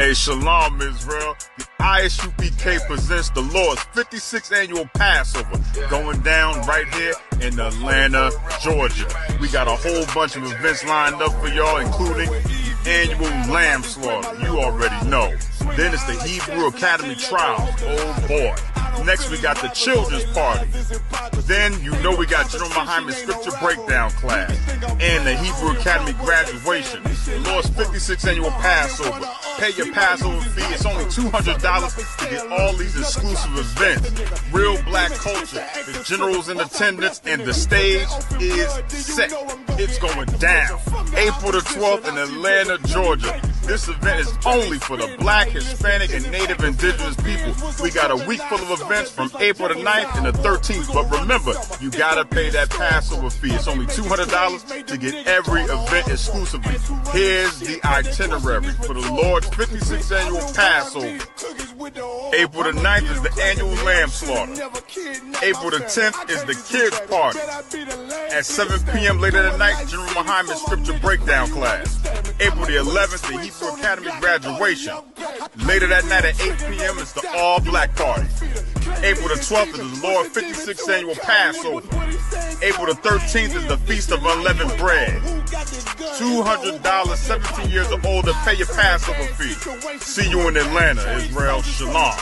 Hey, Shalom, Israel. The ISUPK presents the Lord's 56th annual Passover going down right here in Atlanta, Georgia. We got a whole bunch of events lined up for y'all, including the annual lamb slaughter. You already know. Then it's the Hebrew Academy trials. Oh boy. Next, we got the children's party. Then, you know, we got General Muhammad's scripture breakdown class and the Hebrew Academy graduation. The Lord's 56th annual Passover. Pay your Passover fee. It's only $200 to get all these exclusive events. Real black culture. The general's in attendance and the stage is set. It's going down. April the 12th in Atlanta, Georgia. This event is only for the black, Hispanic, and Native Indigenous people. We got a week full of events from April the 9th and the 13th. But remember, you gotta pay that Passover fee. It's only $200 to get every event exclusively. Here's the itinerary for the Lord's 56th annual Passover. April the 9th is the annual lamb slaughter. April the 10th is the kids party. At 7 p.m. later that night, General Muhammad's scripture breakdown class. April the 11th, the Hebrew Academy graduation. Later that night at 8 p.m. is the all-black party. April the 12th is the Lord's 56th annual Passover. April the 13th is the Feast of Unleavened Bread. $200, 17 years or older, pay your Passover fee. See you in Atlanta, Israel. Shalom.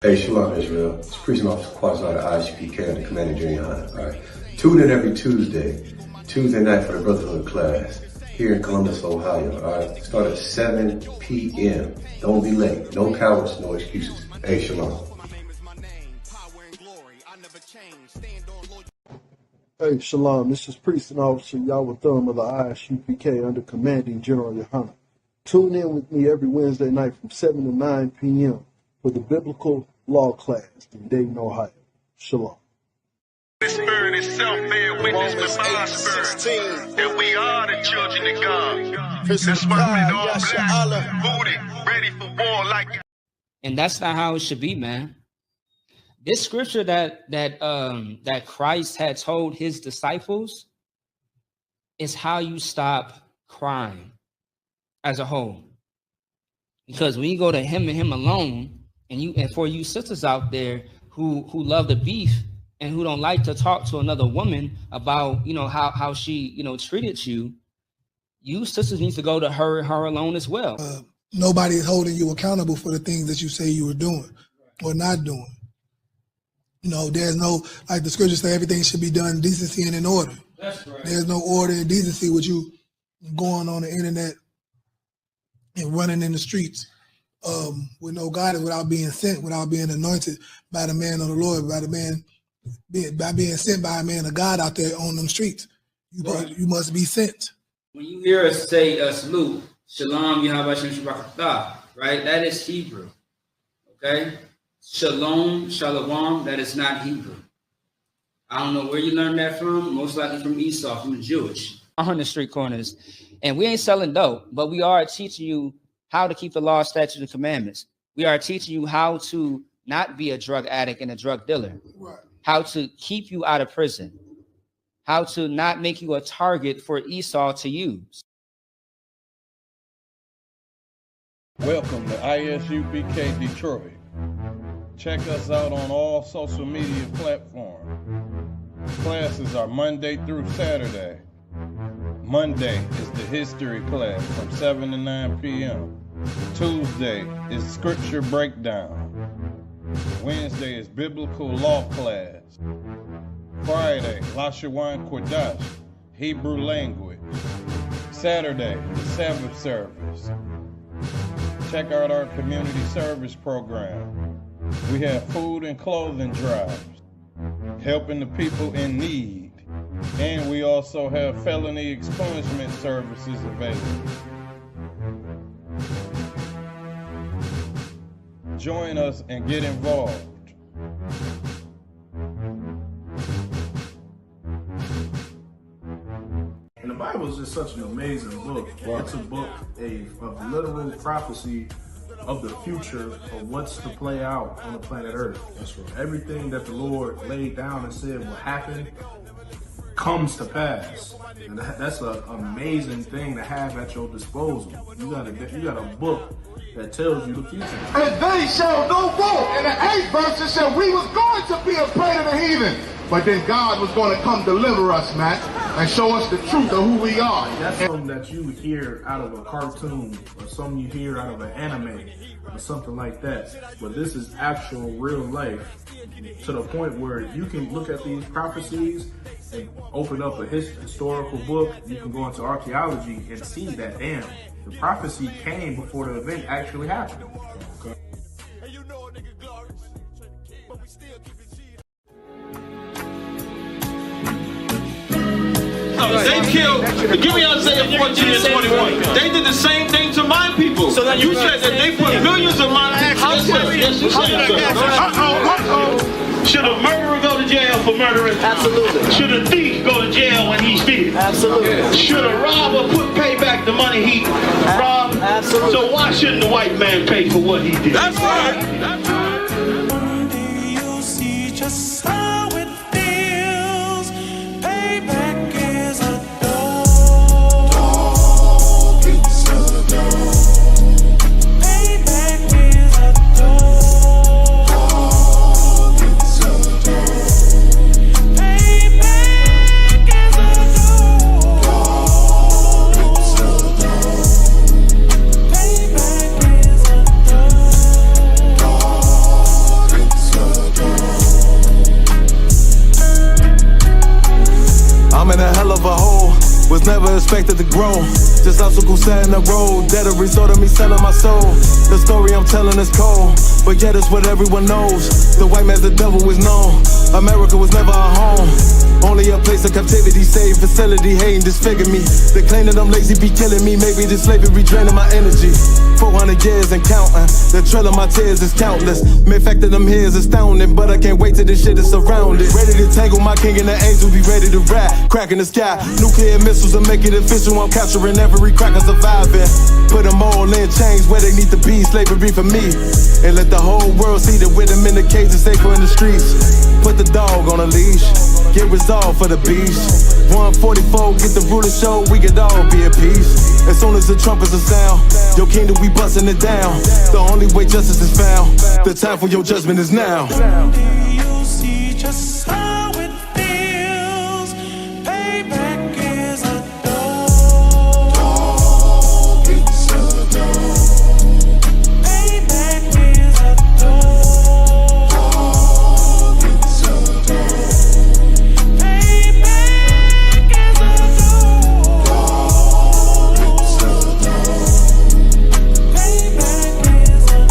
Hey, Shalom, Israel. It's Priest and Officer Mapataza, the ISPK, and the Commander Junior High. All right. Tune in every Tuesday night for the Brotherhood class here in Columbus, Ohio. All right. Start at 7 p.m. Don't be late. No cowards, no excuses. Hey, Shalom. Hey, Shalom. This is Priest and Officer Yahweh Thumb of the ISUPK under Commanding General Yohana. Tune in with me every Wednesday night from 7 to 9 p.m. for the Biblical Law class in Dayton, Ohio. Shalom. The Spirit itself bear witness with my spirit that we are the children of God. That's why we all black, booted, ready for war like. And that's not how it should be, man. This scripture that Christ had told his disciples is how you stop crime as a whole. Because when you go to him and him alone, and for you sisters out there who love the beef and who don't like to talk to another woman about, how she, treated you, you sisters need to go to her alone as well. Nobody is holding you accountable for the things that you say you were doing or not doing. There's no, like the scriptures say, everything should be done in decency and in order. That's right. There's no order and decency with you going on the internet and running in the streets with no guidance, without being sent, without being anointed by the man of the Lord, by being sent by a man of God out there on them streets. You must be sent. When you hear us say salute, Shalom, Yahweh Shem Shabbat, right? That is Hebrew. Okay? Shalom, Shalom, that is not Hebrew. I don't know where you learned that from. Most likely from Esau, from the Jewish. On the street corners. And we ain't selling dope, but we are teaching you how to keep the law, statutes, and commandments. We are teaching you how to not be a drug addict and a drug dealer. Right. How to keep you out of prison. How to not make you a target for Esau to use. Welcome to ISUPK Detroit. Check us out on all social media platforms. Classes are Monday through Saturday. Monday is the history class from 7 to 9 p.m. Tuesday is scripture breakdown. Wednesday is biblical law class. Friday, Lashawan Kodash, Hebrew language. Saturday, the Sabbath service. Check out our community service program. We have food and clothing drives, helping the people in need. And we also have felony expungement services available. Join us and get involved. And the Bible is just such an amazing book. It's a book of literal prophecy of the future of what's to play out on the planet Earth. That's right. Everything that the Lord laid down and said will happen comes to pass. And that's an amazing thing to have at your disposal. You got a book that tells you the future. And they shall know more. In the 8th verse it said we was going to be a prey to the heathen. But then God was going to come deliver us, man, and show us the truth of who we are. That's something that you hear out of a cartoon or something you hear out of an anime or something like that. But this is actual real life to the point where you can look at these prophecies and open up a historical book. You can go into archaeology and see that, damn, the prophecy came before the event actually happened. Okay. They killed, give me Isaiah 14 and 21. They did the same thing to my people. So you said that they put millions of my people. Should a murderer go to jail for murdering? Absolutely. Should a thief go to jail when he steals? Absolutely. Should a robber pay back the money he robbed? Absolutely. So why shouldn't the white man pay for what he did? That's right. That's right. You see just how it feels. Payback is a dog. It's a dog. Payback is a dog. It's a dog. Payback is a dog. It's a dog. Payback is a dog. It's a dog. I'm in a hell of a hole, was never expected to grow. Just obstacles set in the road, that a result of me selling my soul. The story I'm telling is cold, but yet it's what everyone knows. The white man's the devil is known. America was never a home, only a place of captivity, safe facility, hating, disfigure me. They claim that I'm lazy, be killing me. Maybe this slavery draining my energy. 400 years and counting, the trail of my tears is countless. Main fact that I'm here is astounding, but I can't wait till this shit is surrounded. Ready to tangle my king and the angel, be ready to rap. Crack in the sky, nuclear missiles and make it official. I'm capturing every cracker surviving. Put them all in chains where they need to be, slavery for me. And let the whole world see that with them in the cage and safer in the streets. Put the dog on a leash, get resolved for the beast. 144, get the ruler show, we could all be at peace. As soon as the trumpets are sound, your kingdom we busting it down. The only way justice is found, the time for your judgment is now. You see just how it feels. Payback is a dog. It's a dog. Payback is a dog. It's a dog. Payback is a dog. It's a dog. Payback is a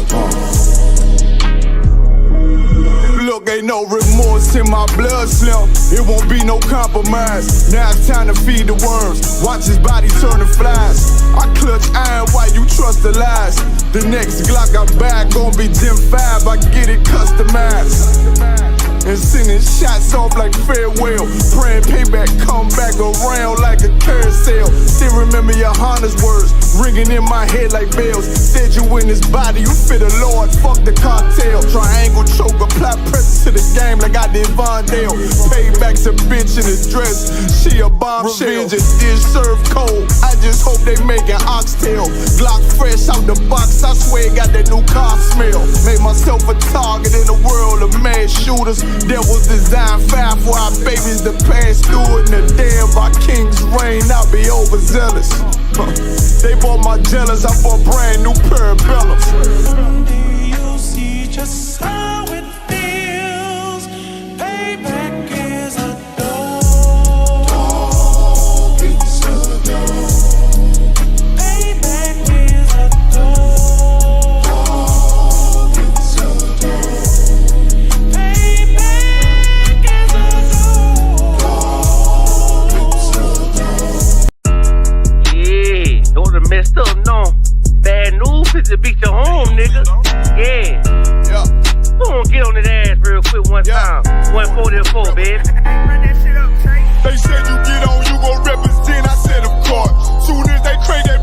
dog. Look, ain't no remorse in my blood slim. It won't be no compromise. Now it's time to feed the worms. Watch his body turn to flies. I clutch iron while you trust the lies. The next Glock I buy gon' be Gen 5. I get it customized. And sending shots off like farewell. Praying payback come back around like a carousel. Still remember your Honda's words ringing in my head like bells. Said you in this body, you fit the Lord, fuck the cartel. Triangle choke, apply pressure to the game like I did Vondale. Payback's a bitch in a dress, she a bombshell. Revenge is dish served cold, I just hope they making oxtail. Glock fresh out the box, I swear it got that new car smell. Made myself a target in a world of mad shooters. There was design fire for our babies to pass through. In the day of our king's reign, I'll be overzealous. They bought my jealous, I bought brand new parabellums. You see just how it feels. Payback is a dog. It's a dog. Payback is a dog. It's a dog. Payback is a dog. Yeah, those are messed up, no. Bad news is to beat your home, nigga. Yeah. Go on, get on that ass real quick one time. 144, baby. They said you get on, you gon' represent. I said, of course. Soon as they crank that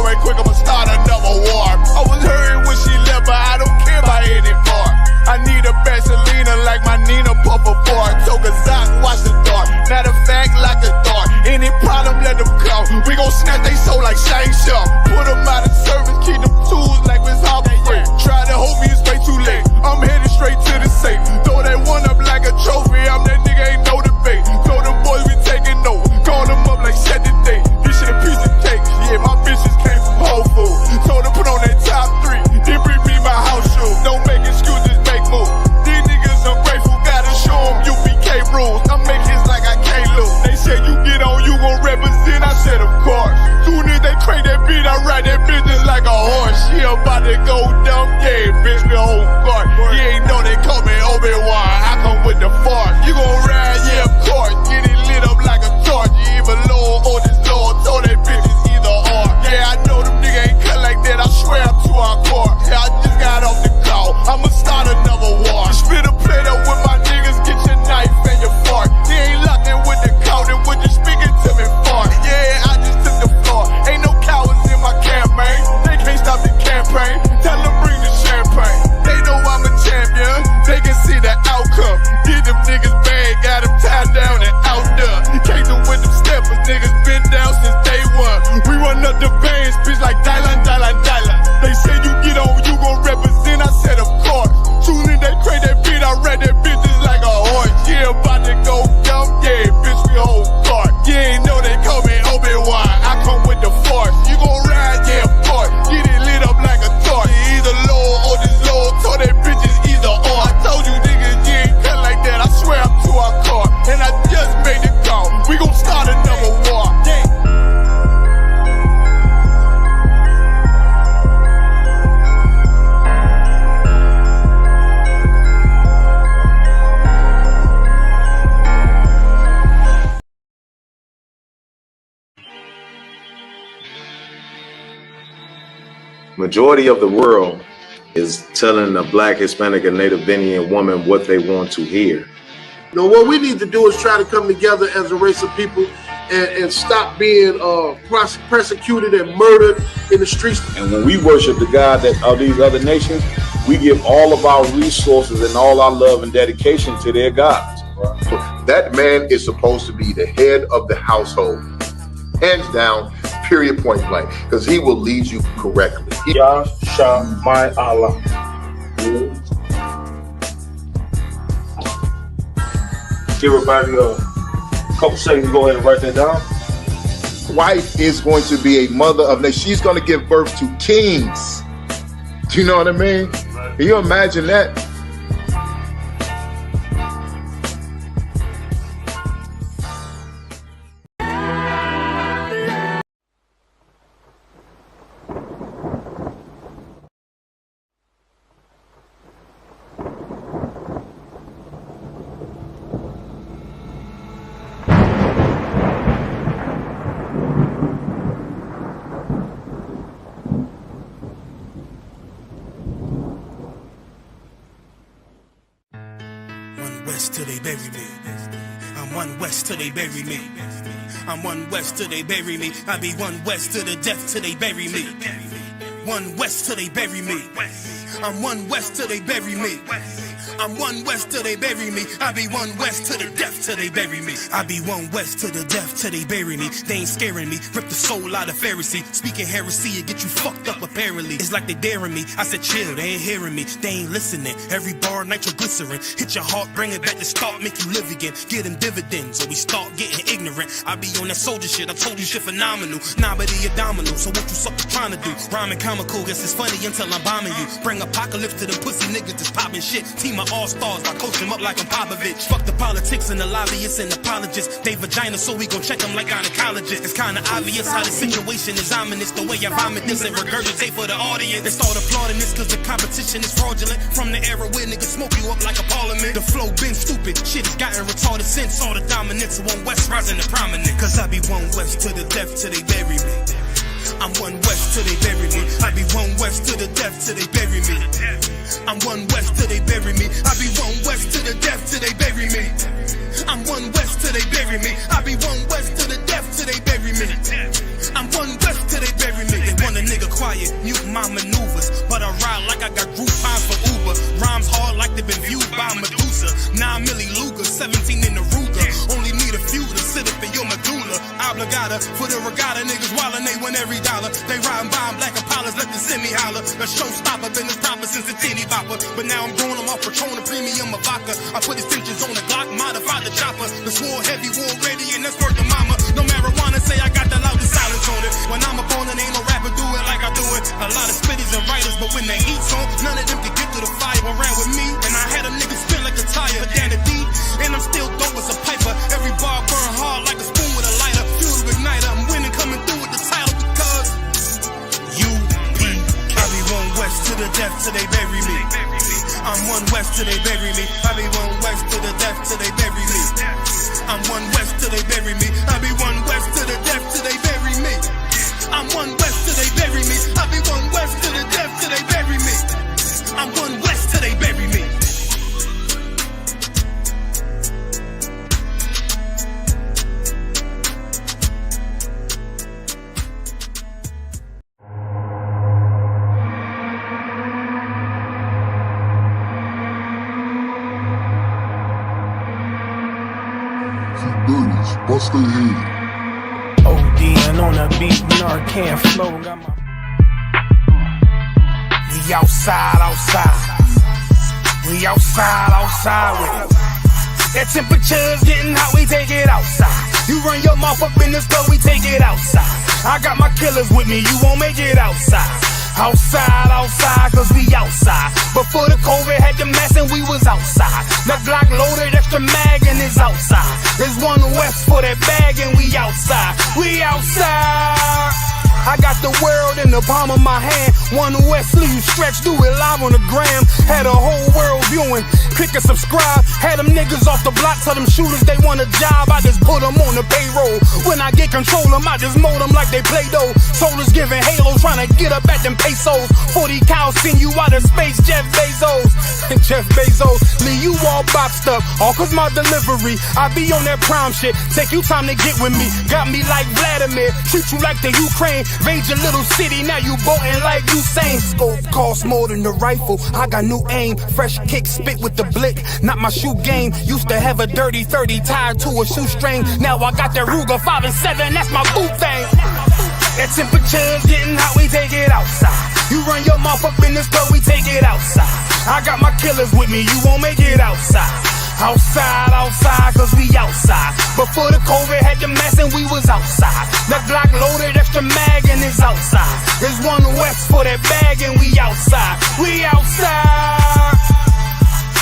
right quick, I'ma start another war. I was hurting when she left, but I don't care about anymore. I need a Selena like my Nina Puffer bar. Told Gazak, watch the door. Matter of fact, lock the door. Any problem, let them come. We gon' snatch they soul like Shang Shum. Put them out of service, keep them tools like it's Harbor Freight. Try to hold me, it's way too late. I'm headed straight to the safe. Throw that one up like a trophy. I'm that nigga, ain't no debate. Told them boys we taking over. Call them up like set the date. This shit a piece of cake. Yeah, my bitches came from Whole Foods. Told them put on that top 3. Then bring me my house shoes. Don't make excuses, make moves. These niggas ungrateful, gotta show them UPK rules. I'm making hits like I can't lose. They said you get on, you gon' represent. I said of course. Soon as they crank that beat, I ride that bitch just like a horse. She about to go dumb, yeah, bitch, we hold guard. You ain't know they call me Obi-Wan. I come with the force. You gon' ride, yeah, of course. Get it lit up like a torch. You even low or this Lord. Told that bitch it's either or. Yeah, I know them niggas ain't cut like that. I swear I'm too hardcore. Yeah, I just got off the call. I'ma start another war. Spit a plate up with my niggas. Get your knife and your fork. They ain't locked in with the cow. Then when you speaking to me, fart. Yeah, I just took the floor. Ain't no cowards in my campaign. They can't stop the campaign. Tell them bring the champagne. They know I'm a champion. They can see the outcome. Get them niggas bad. Got them tied down and out there. Came to with them steppers. Niggas been down since day one. We run up the bands, bitch, like Dylan. They say you get on, you gon' represent. I said, of course. Soon as they crank that beat, I read that bitch just like a horse. Yeah, about to go dumb. Yeah, bitch, we hold guard. You ain't know they call me Obi-Wan. I come with the force. You gon' ride, yeah, of course. Get it lit up like a torch. Either low or this low. Told that bitch it's either or. I told you niggas, you ain't cut like that. I swear I'm too hardcore. And I just made the call. We gon' start another war. Majority of the world is telling a black, Hispanic, and Native Indian woman what they want to hear. You know, what we need to do is try to come together as a race of people and stop being persecuted and murdered in the streets. And when we worship the God of these other nations, we give all of our resources and all our love and dedication to their gods. That man is supposed to be the head of the household, hands down, period, point blank, because he will lead you correctly. Yasha my Allah. Give everybody a couple seconds to go ahead and write that down. Wife is going to be a mother of nations. She's going to give birth to kings. Do you know what I mean? Can you imagine that? Till they bury me. I'm one west till they bury me. I'm one west till they bury me. I be one west to the death till they bury me. One west till they bury me. I'm one west till they bury me. I'm one west till they bury me. I be one west to the death till they bury me. I be one west to the death till they bury me. They ain't scaring me. Rip the soul out of Pharisee. Speaking heresy, it get you fucked up apparently. It's like they daring me. I said chill, they ain't hearing me. They ain't listening. Every bar nitroglycerin. Hit your heart, bring it back to start, make you live again. Get them dividends or we start getting ignorant. I be on that soldier shit. I told you shit phenomenal. Nah, but he a domino. So what you suckers trying to do? Rhyming comical, guess it's funny until I'm bombing you. Bring apocalypse to them pussy niggas that's popping shit. Team of all-stars, I coach them up like I'm Popovich. Fuck the politics and the lobbyists and apologists. They vagina, so we gon' check them like gynecologists. It's kinda obvious how the situation is ominous. The way I vomit this and regurgitate for the audience. They start applauding this cause the competition is fraudulent. From the era where niggas smoke you up like a parliament. The flow been stupid, shit has gotten retarded since all the dominance of one west rising to prominent. Cause I be one west to the death till they bury me. I'm one west till they bury me. I be one west to the death till they bury me. I'm one west till they bury me. I be one west to the death till they bury me. I'm one west till they bury me. I be one west to the death till they bury me. I'm one west till they bury me. They wanna my maneuvers, but I ride like I got Groupon for Uber. Rhymes hard like they've been viewed by Medusa. 9 milli Luger, 17 in the Ruger. Only need a few to sit up in your medulla. Obligata for the regatta, niggas wildin', they win every dollar. They riding by in black Impalas, let the semi holler. A showstopper, been this proper since the titty bopper. But now I'm growing them off Patron, a premium of vodka. I put extensions on the Glock, modify the chopper. The swore heavy, war ready, and that's worth the mama. No marijuana, say I got the loudest silence on it. When I'm up on it, ain't no rapper do it like I do it. A lot of spitties and writers, but when the heat's on, none of them can get to the fire. Around with me, and I had a nigga spin like a tire. Down the D, and I'm still dope as a piper. Every bar burn hard like a spoon with a lighter. Fuel to igniter, I'm winning, coming through with the title because U.P. I be one west to the death till they bury me. I'm one west till they bury me. I be one west to the death till they bury me. I'm one west till they bury me. I be one west to the death till they bury me. I'm one west till they bury me. I be one west to the death till they bury me. I'm one west till they bury me. Bust their head. ODing on a beat, Narcan flow. Got my... We outside. We outside with it. That temperature's getting hot, we take it outside. You run your mouth up in the store, we take it outside. I got my killers with me, you won't make it outside. Outside, cause we outside. Before the COVID had the mask and we was outside. The Glock loaded, extra mag and it's outside. There's one west for that bag and we outside. We outside. I got the world in the palm of my hand. One west sleeve stretch, do it live on the gram. Had a whole world viewing, click and subscribe. Had them niggas off the block, tell them shooters they want a job. I just put them on the payroll. When I get control them, I just mold them like they Play-Doh. Soldiers giving halos, trying to get up at them pesos. 40 cows send you out of space, Jeff Bezos. Jeff Bezos, leave you all boxed up, all cause my delivery. I be on that prime shit, take you time to get with me. Got me like Vladimir, treat you like the Ukraine. Raid your little city, now you boating like Usain. Scope costs more than the rifle, I got new aim. Fresh kick, spit with the blick, not my shoe game. Used to have a dirty 30 tied to a shoestring. Now I got that Ruger 5 and 7, that's my boot thing. That temperature's getting hot, we take it outside. You run your mouth up in the store, we take it outside. I got my killers with me, you won't make it outside. Outside, cause we outside. Before the COVID had the mask and we was outside. The Glock loaded, extra mag and it's outside. There's one west for that bag and we outside. We outside.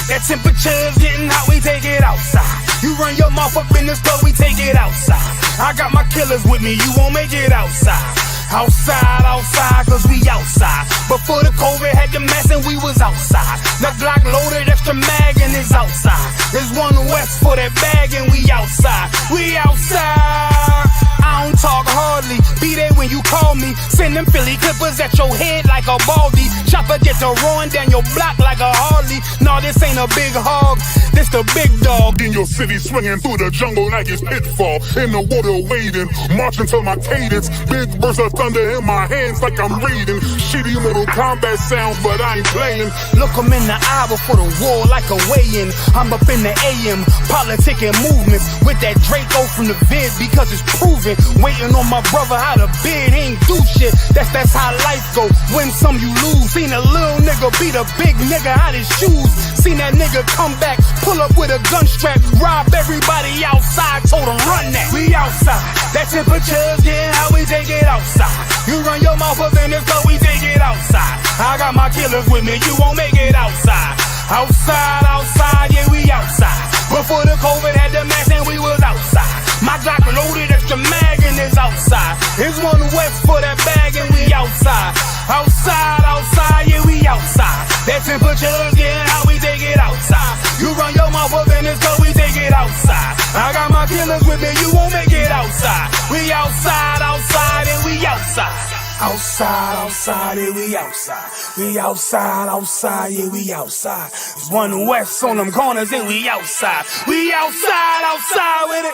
That temperature's getting hot, we take it outside. You run your mouth up in the store, we take it outside. I got my killers with me, you won't make it outside. Outside, cause we outside. Before the COVID had the mask and we was outside. The Glock loaded, extra mag and it's outside. There's one west for that bag and we outside. We outside. I don't talk hardly, be there when you call me. Send them Philly clippers at your head like a baldy. Chopper get to run down your block like a Harley. No, this ain't a big hog, this the big dog. In your city, swinging through the jungle like it's pitfall. In the water wading, marching to my cadence. Big bursts of thunder in my hands like I'm reading. Shitty Mortal Kombat sounds, but I ain't playing. Look 'em in the eye before the war like a weigh-in. I'm up in the AM, politicking movements with that Draco from the vid because it's proven. Waiting on my brother how to bid, he ain't do shit. That's how life go. Win some, you lose. Seen a little nigga beat a big nigga out his shoes. Seen that nigga come back, pull up with a gun strap, rob everybody outside, told him run that. We outside. That temperature's getting hot, we take it outside. You run your mouth up in the store, we take it outside. I got my killers with me, you won't make it outside. Outside, yeah, we outside. Before the COVID had the mask and we was outside. My Glock loaded, extra mag and it's outside. Here's one west for that bag and we outside. Outside, yeah, we outside. That temperature's getting hot, we take it outside. You run your mouth up in the store, we take it outside. I got my killers with me, you won't make it outside. We outside, and we outside. Outside, yeah, we outside. We outside, yeah, we outside. There's one west on them corners and we outside. We outside with it.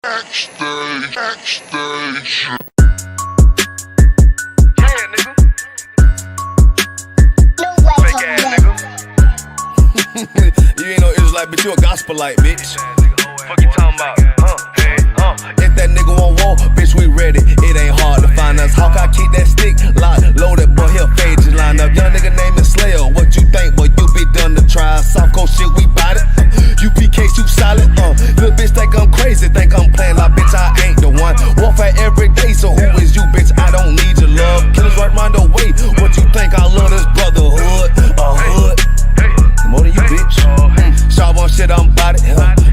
Backstage. Yeah, like, bitch, you a gospelite, bitch. Fuck you talking about? If that nigga won't walk, bitch, we ready. It ain't hard to find us. How can I keep that stick locked, loaded, boy, he'll fade you line up. Young nigga named Slayer, what you think, boy, you be done to try. Soft cold shit, we bout it. UPK too solid, little bitch think I'm crazy, think I'm playing like, bitch, I ain't the one. Warfare every day, so who is you, bitch? I don't need your love. Killers right round the way, what you think? I love this brotherhood, hood. More than you, bitch. Sharp on shit, I'm bout it.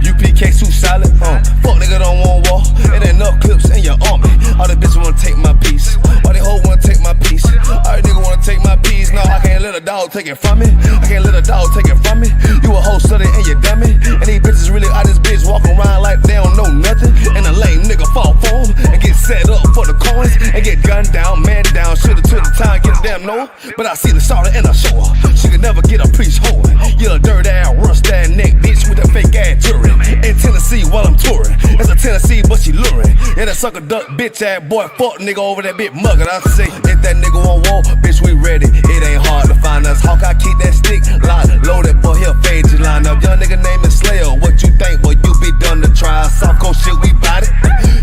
UPK too solid. Fuck nigga don't want war. It ain't enough clips in your army. All the bitches wanna take my piece. All they hoes wanna take my piece. All they nigga wanna take my piece. No, I can't let a dog take it from me. I can't let a dog take it from me. You a hoe study and you dummy. And these bitches really out this bitch walking around like they don't know nothing. And a lame nigga fall for them and get set up for the coins and get gunned down, man down. Shoulda took the time, get a damn no. But I see the sorrow and I show her. She could never get a priest hoe. You a dirt ass, rust ass neck bitch with a fake ass jury. In Tennessee while I'm touring. It's a Tennessee, but she luring. Yeah, that sucker duck bitch ass boy, fuck nigga over that bitch muggin'. I say, if that nigga won't walk, bitch, we ready. It ain't hard to find us. How can I keep that stick locked, loaded, boy, he'll fade you line up. Young nigga named Slayer, what you think, boy, you be done to try. Soft cold shit, we bout it.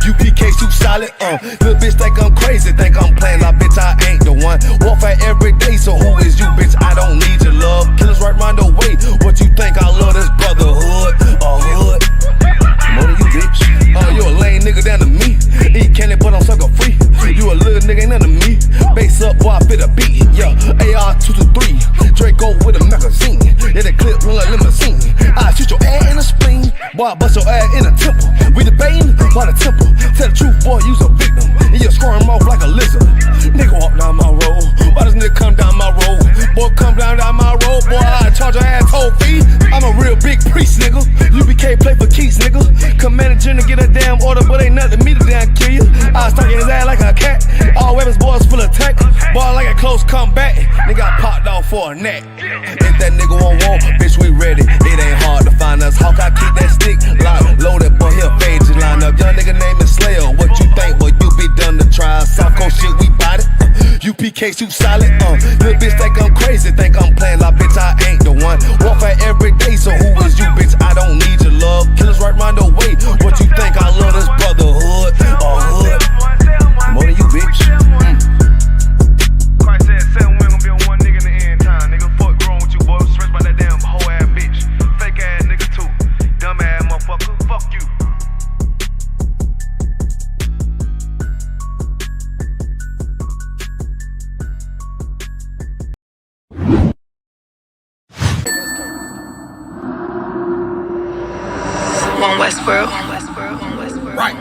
UPK too solid, little bitch think I'm crazy, think I'm playing like, bitch, I ain't the one. Warfare every day, so who is you, bitch? I don't need your love. Killers right round the way, what you think? I love this brotherhood, hood. More than you, bitch. You a lame nigga down to me. Eat candy, but I'm sucker free. You a little nigga, ain't none of me. Base up, boy, I fit a beat. Yeah, AR-223. Draco with a magazine. Yeah, that clip run like limousine. I shoot your ass in the spleen. Boy, I bust your ass in the temple. We debating by the temple. Tell the truth, boy, you's a victim. And you're scoring off like a lizard. Nigga walk down my road. Why does nigga come down my road? Boy, come down my road. Boy, I charge your ass toll fee. I'm a real big priest, nigga. UBK play for keys, nigga. Commander General get a damn order, but ain't nothing me to damn kill you. I was stalking his ass like a cat. All weapons, boys full of tech. Boy, like a close combat. Nigga got popped off for a neck. If that nigga won't walk, bitch, we ready. It ain't hard to find us. How can I keep that stick locked, loaded, boy, he'll fade you line up. Young nigga named Slayer, what you think, boy, you be done to try. Soft cold shit, we bout it. UPK too solid, little bitch think I'm crazy, think I'm playing like, bitch, I ain't the one. Warfare every day, so who is you, bitch? I don't need your love. Killers right round the way, what you think? I love this brotherhood, hood. More than you, bitch. Christ said 7 women gonna be on one nigga in the end time. Nigga, fuck wrong with you, boy. Stressed by that damn hoe ass bitch. Fake ass nigga too. Dumb ass motherfucker. Fuck you. One Westworld. Right.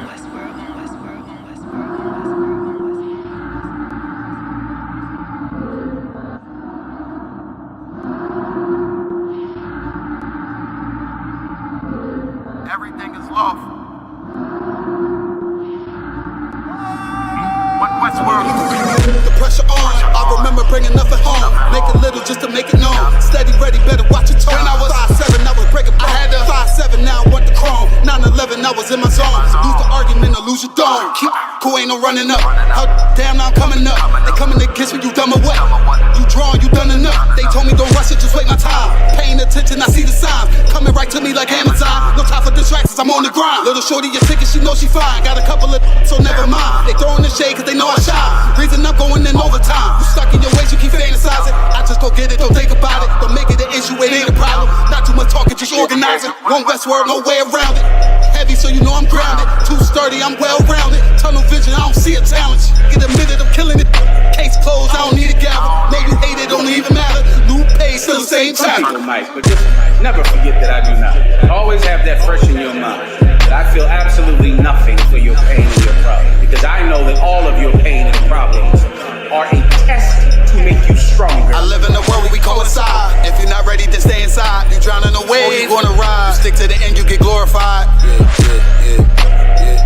Everything is lawful. Westworld. The pressure on. I remember bringing nothing home. Make it little just to make it known. Steady, ready, better watch your tone. When I was 5'7", I was breaking bones. I had to 5'7", now I want the chrome. 9/11, I was in my zone. Lose the argument or lose your dome. Keep cool, ain't no running up. Damn, now I'm coming up. They coming to kiss me, you dumb or what? You drawing, you done enough. They told me don't rush it, just wait my time. Paying attention, I see the signs. Coming right to me like Amazon. No time for distractions, I'm on the grind. Little shorty, your ticket, she know she fine. Got a couple of so never mind. They throwing the shade cause they know I shine. Reason I'm going in overtime. You stuck in your ways, you keep fantasizing. I just go get it, don't think about it. Don't make it an issue, it ain't a problem. Not too much talking, just organizing. One Westworld, no way around it. Heavy, so you know I'm grounded. Too sturdy, I'm well rounded. Tunnel vision, I don't see a challenge. Get admitted, I'm killing it. Case closed, I don't need a gavel. Know you hate it, don't even matter. New page, still the same time. Some people might, but just never forget that I do not. Always have that fresh in your mind. That I feel absolutely nothing for your pain and your problem. Because I know that all of your pain and problems are a test to make you stronger. I live in a world where we coincide. If you're not ready to stay inside, you drowning away, or you gonna ride. You stick to the end, you get glorified.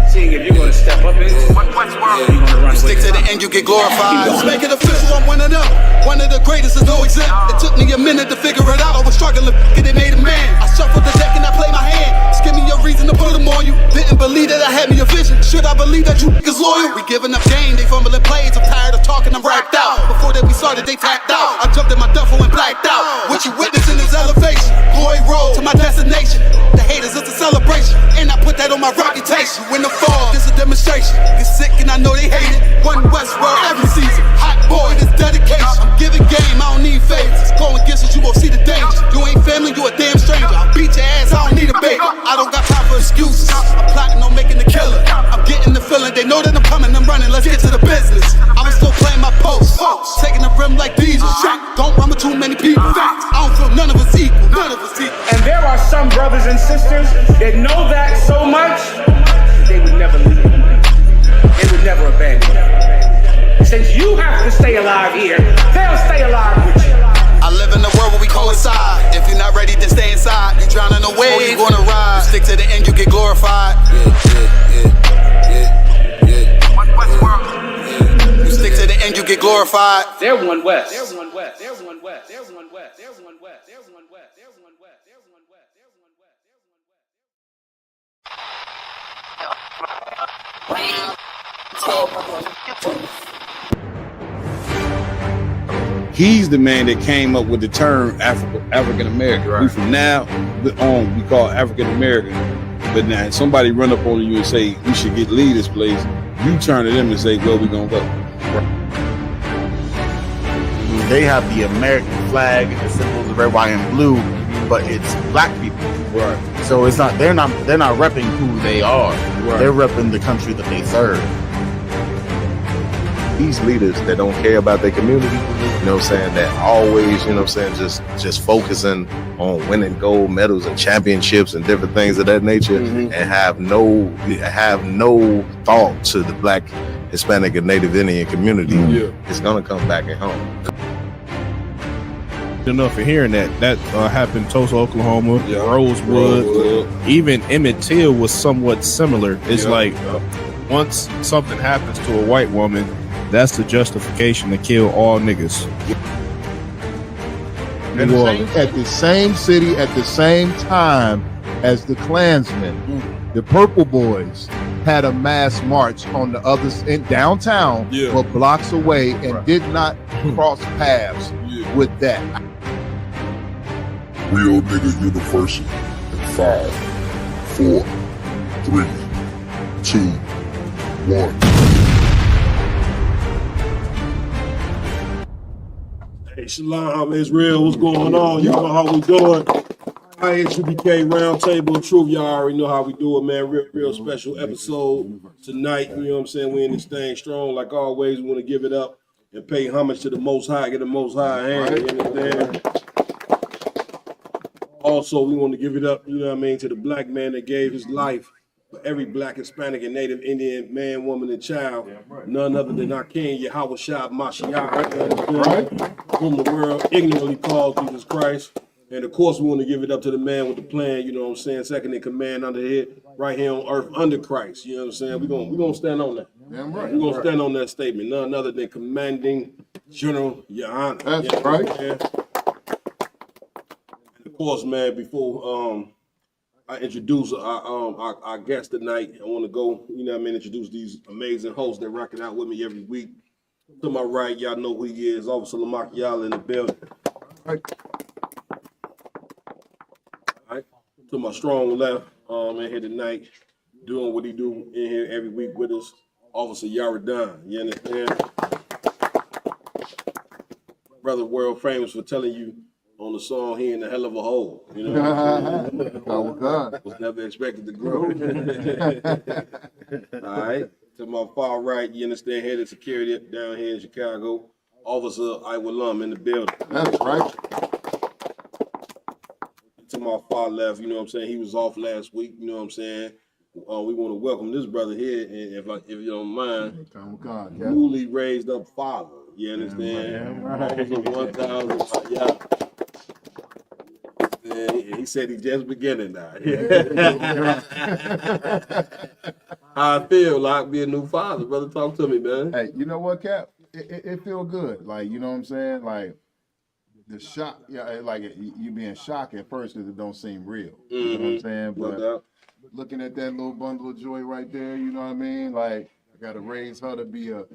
Seeing if you're gonna step up into Westworld, you're gonna run. You stick to the end, you get glorified. Let's make it official, I'm winning up. One of the greatest is no exempt. It took me a minute to figure it out. I was struggling, get it made a man. I shuffled the deck and I played my hand. Just give me a reason to put them on you. Didn't believe that I had me a vision. Should I believe that you niggas loyal? We giving up game, they fumbling plays. I'm tired of talking, I'm racked out. Before that we started, they tapped out. I jumped in my duffel and blacked out. What you witnessing is elevation. Glory road to my destination. stay alive here. They'll stay alive with you. I live in a world where we coincide. If you're not ready to stay inside, you drown in the wave, or you gonna ride. You stick to the end, you get glorified. You stick to the end, you get glorified. They're one West. They're one West. They're one West. They're one West. They're one West. They're one West. They're one West. They're one West. They're one West. He's the man that came up with the term African American. Right. We from now on, we call African American. But now somebody run up on you and say, we should leave this place. You turn to them and say, where we gonna go? They have the American flag and the symbols of red, white, and blue, but it's black people. Right. So it's not they're not repping who they are. Right. They're repping the country that they serve. These leaders that don't care about their community, you know what I'm saying, that always, you know what I'm saying, just focusing on winning gold medals and championships and different things of that nature, and have no thought to the Black, Hispanic, and Native Indian community, it's gonna come back at home. Enough for hearing that happened in Tulsa, Oklahoma, Rosewood, even Emmett Till was somewhat similar. It's like once something happens to a white woman, that's the justification to kill all niggas. At the same city, at the same time as the Klansmen, the Purple Boys had a mass march on the other in downtown, but blocks away, and did not cross paths with that. Real Nigga University in 5, 4, 3, 2, 1. Hey, Shalom, Israel, what's going on? You know how we doing? ISUBK Roundtable of Truth, y'all already know how we do it, man. Real special episode tonight, you know what I'm saying? We in this thing strong, like always. We want to give it up and pay homage to the Most High, get the Most High hand, you understand? Also, we want to give it up, you know what I mean, to the black man that gave his life for every Black, Hispanic, and Native Indian man, woman, and child. None other than our King, Yahweh Shah Mashiach, whom the world ignorantly calls Jesus Christ. And of course, we want to give it up to the man with the plan, you know what I'm saying, second in command under here, right here on earth under Christ, you know what I'm saying? We're gonna stand on that. Damn right. We're gonna stand on that statement. None other than commanding General Your Honor. That's right. Of course, man, before I introduce our guest tonight, I want to go, you know what I mean, introduce these amazing hosts that rock it out with me every week. To my right, y'all know who he is, Officer Lamaki Yala in the building. All right. To my strong left, in here tonight, doing what he do in here every week with us, Officer Yaradan. You understand? Brother world famous for telling you on the song, he in a hell of a hole. You know what I'm saying? Was never expected to grow. All right. To my far right, you understand, head of security down here in Chicago, Officer Iwalam in the building. That's right. To my far left, you know what I'm saying, he was off last week, you know what I'm saying. We want to welcome this brother here, and if you don't mind, newly raised up father. You understand? Officer 1000. Yeah. He said he's just beginning now. How I feel like being a new father, brother. Talk to me, man. Hey, you know what, Cap? It feel good. Like, you know what I'm saying? Like, the shock, you being shocked at first because it don't seem real. You know what I'm saying? But looking at that little bundle of joy right there, you know what I mean? Like, I got to raise her to be a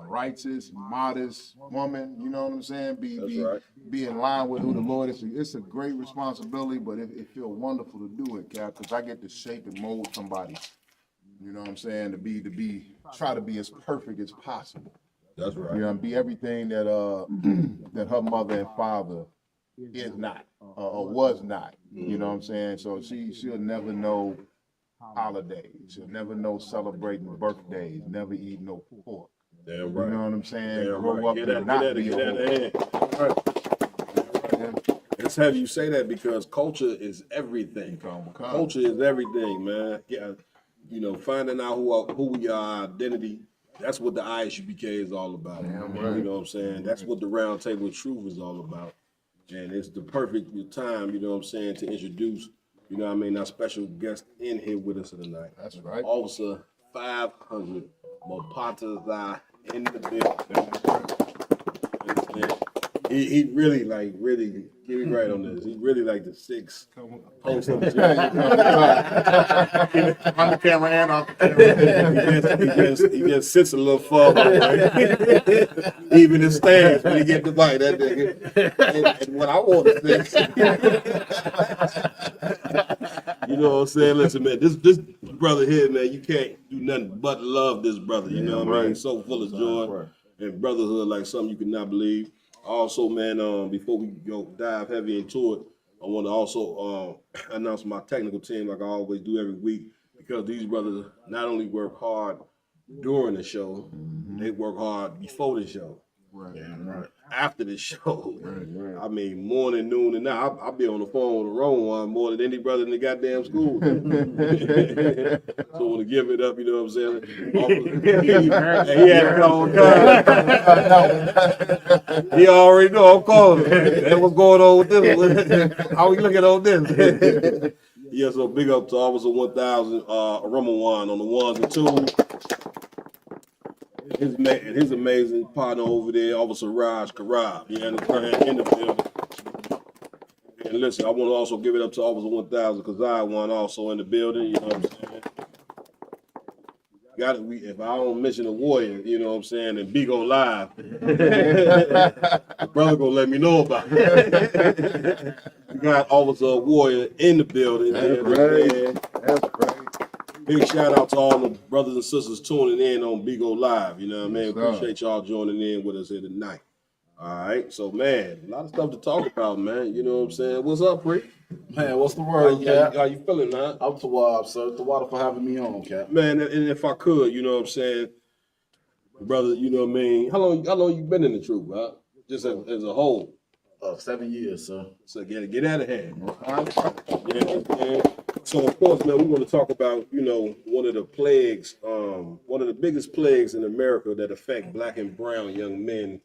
righteous, modest woman. You know what I'm saying? Be in line with who the Lord is. It's a great responsibility, but it feels wonderful to do it, Cap, because I get to shape and mold somebody. You know what I'm saying? Try to be as perfect as possible. That's right. You know, and be everything that that her mother and father is not or was not. You know what I'm saying? So she'll never know holidays. She'll never know celebrating birthdays. Never eat no pork. Damn right. You know what I'm saying? Damn Grow up and not be a whore. Let's have you say that because culture is everything. Culture is everything, man. Yeah, you know, finding out who we are, identity, That's what the ISUBK is all about. You know what I'm saying? That's what the Round Table of Truth is all about. And it's the perfect time, you know what I'm saying, to introduce, you know what I mean, our special guest in here with us tonight. That's right. Officer 500 Mapataza in the building. He really, get me right on this. He really like the 6 post of the on the camera and off the camera. He just sits a little farther. Right? Even his stance when he get the bite, that nigga. And what I want to say, you know what I'm saying? Listen, man, this brother here, man, you can't do nothing but love this brother. You know what I mean? He's so full of joy and brotherhood, like something you could not believe. Also, man, before we dive heavy into it, I want to also announce my technical team like I always do every week, because these brothers not only work hard during the show, they work hard before the show. Right. After the show. I mean, morning, noon, and now I'll be on the phone with the wrong one more than any brother in the goddamn school. So I want to give it up, you know what I'm saying? He had a call. He already know I'm calling. That's what's going on with this one. How we looking on this? Yeah, so big up to Officer 1000 Ramawan on the ones and twos. His amazing partner over there, Officer Raj Karab, you understand, in the building. And listen, I want to also give it up to Officer 1000 because I one also in the building, you know what I'm saying? If I don't mention a warrior, you know what I'm saying, and B go live, the brother gonna let me know about it. We got Officer Warrior in the building. That's right. Big shout out to all the brothers and sisters tuning in on Bigo Live. You know what I mean? Appreciate y'all joining in with us here tonight. All right. So, man, a lot of stuff to talk about, man. You know what I'm saying? What's up, Rick? Man, what's the word, Cap? How you feeling, man? I'm Tawab, sir. Tawab for having me on, Cap. Man, and if I could, you know what I'm saying, brother, you know what I mean? How long you been in the truth, huh? Just as a whole? 7 years, sir. So get out of hand. Yeah. So of course, man, we want to talk about, you know, one of the plagues, one of the biggest plagues in America that affect black and brown young men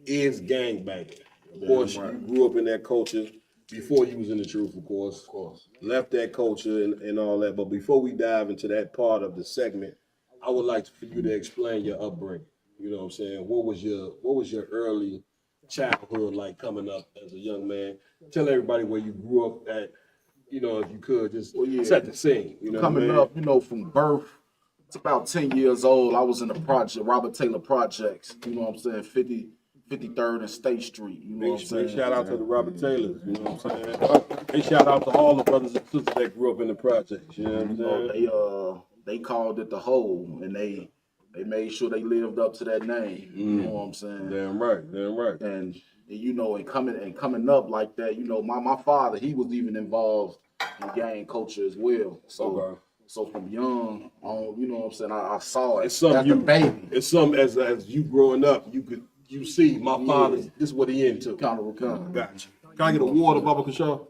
is gangbanging. Of course, you grew up in that culture before you was in the truth, of course. Left that culture and all that. But before we dive into that part of the segment, I would like for you to explain your upbringing. You know what I'm saying? What was your early childhood like coming up as a young man? Tell everybody where you grew up at, you know, if you could just set the scene. You know, coming up, you know, from birth to about 10 years old, I was in the project, Robert Taylor Projects. You know what I'm saying? 53rd and State Street. You know what I'm saying? Big shout out to the Robert Taylors. You know what I'm saying? Big shout out to all the brothers and sisters that grew up in the projects. You know what I'm saying? They called it the Hole, and they made sure they lived up to that name. You know what I'm saying? Damn right. And you know, and coming up like that, you know, my father, he was even involved in gang culture as well. So from young on, you know what I'm saying, I saw it. It's something as a baby. It's something as you growing up, you see my father, this is what he into. Gotcha. Can I get a water, Bubba Kashaw?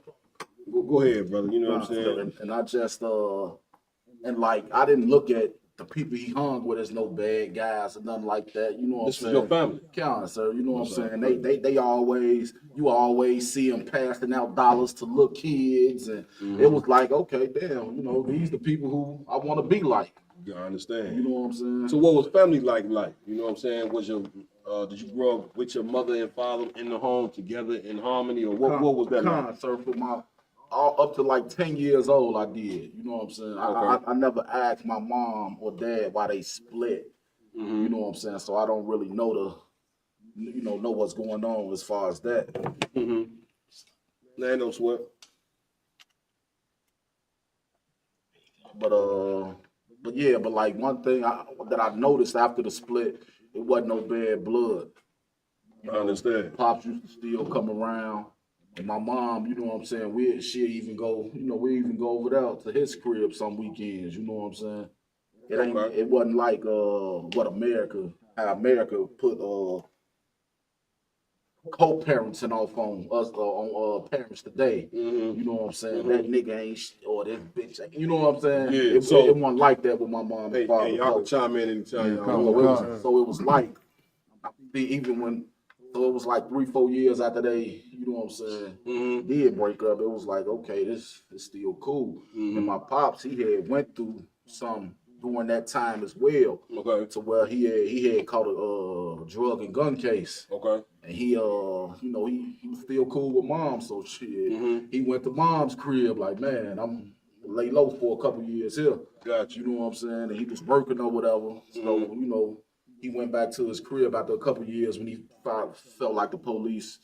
Go ahead, brother. You know what I'm saying? And I just and like I didn't look at the people he hung with as no bad guys or nothing like that. You know what I'm saying? This is your family. Count, sir. You know what I'm saying? They always, you always see them passing out dollars to little kids. And it was like, okay, damn, you know, these the people who I want to be like. Yeah, I understand. You know what I'm saying? So what was family like? You know what I'm saying? Was your did you grow up with your mother and father in the home together in harmony, or what was that like? Sir, for my up to like 10 years old, I did. You know what I'm saying? I never asked my mom or dad why they split. You know what I'm saying? So I don't really know know what's going on as far as that. No sweat. But like one thing that I noticed after the split, it wasn't no bad blood. I understand. Pops used to still come around. And my mom, you know what I'm saying, she'll even go, you know, we even go over there to his crib some weekends, you know what I'm saying? It wasn't like how America put co-parenting off on us on Parents Today. You know what I'm saying? That nigga ain't or this bitch. You know what I'm saying? Yeah, It so- wasn't like that with my mom and father. Hey, y'all can chime in anytime. So it was like even when. So it was like 3-4 years after they, you know what I'm saying, did break up. It was like, okay, this is still cool. And my pops, he had went through some during that time as well. Okay. To where he had caught a drug and gun case. Okay. And he he was still cool with mom. So shit, he went to mom's crib like, man, I'm lay low for a couple years here. Gotcha. You know what I'm saying? And he was working or whatever. So he went back to his crib after a couple years when he felt like the police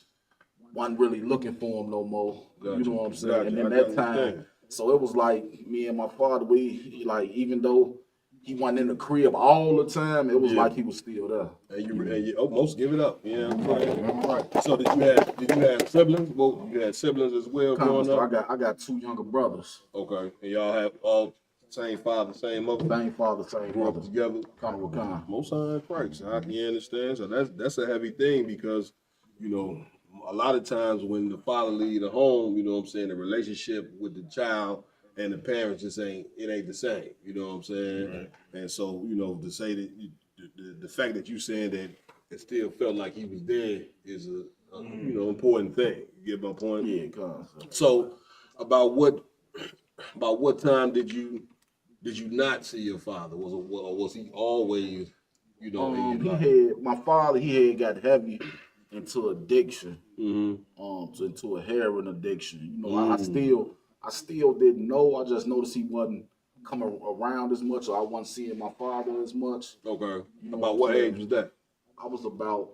wasn't really looking for him no more. Gotcha. You know what I'm saying? Gotcha. And then I that understand. time, so it was like me and my father, even though he wasn't in the crib all the time, it was like he was still there. And you almost give it up. Yeah, right. So did you have siblings? Well, you had siblings as well growing up? I got 2 younger brothers. Okay. And y'all have all same father, same mother? Same father, same grew mother. up together? Most high in Christ. I can understand. So that's a heavy thing because, a lot of times when the father leave the home, the relationship with the child and the parents it ain't the same. You know what I'm saying? Right. And so, to say that the fact that you saying that it still felt like he was there is a important thing. You get my point? Yeah, cuz. So about what time did you not see your father? Was he always, my father had got heavy into addiction, into a heroin addiction. I still didn't know. I just noticed he wasn't coming around as much, or I wasn't seeing my father as much. Okay. About what age was that? I was about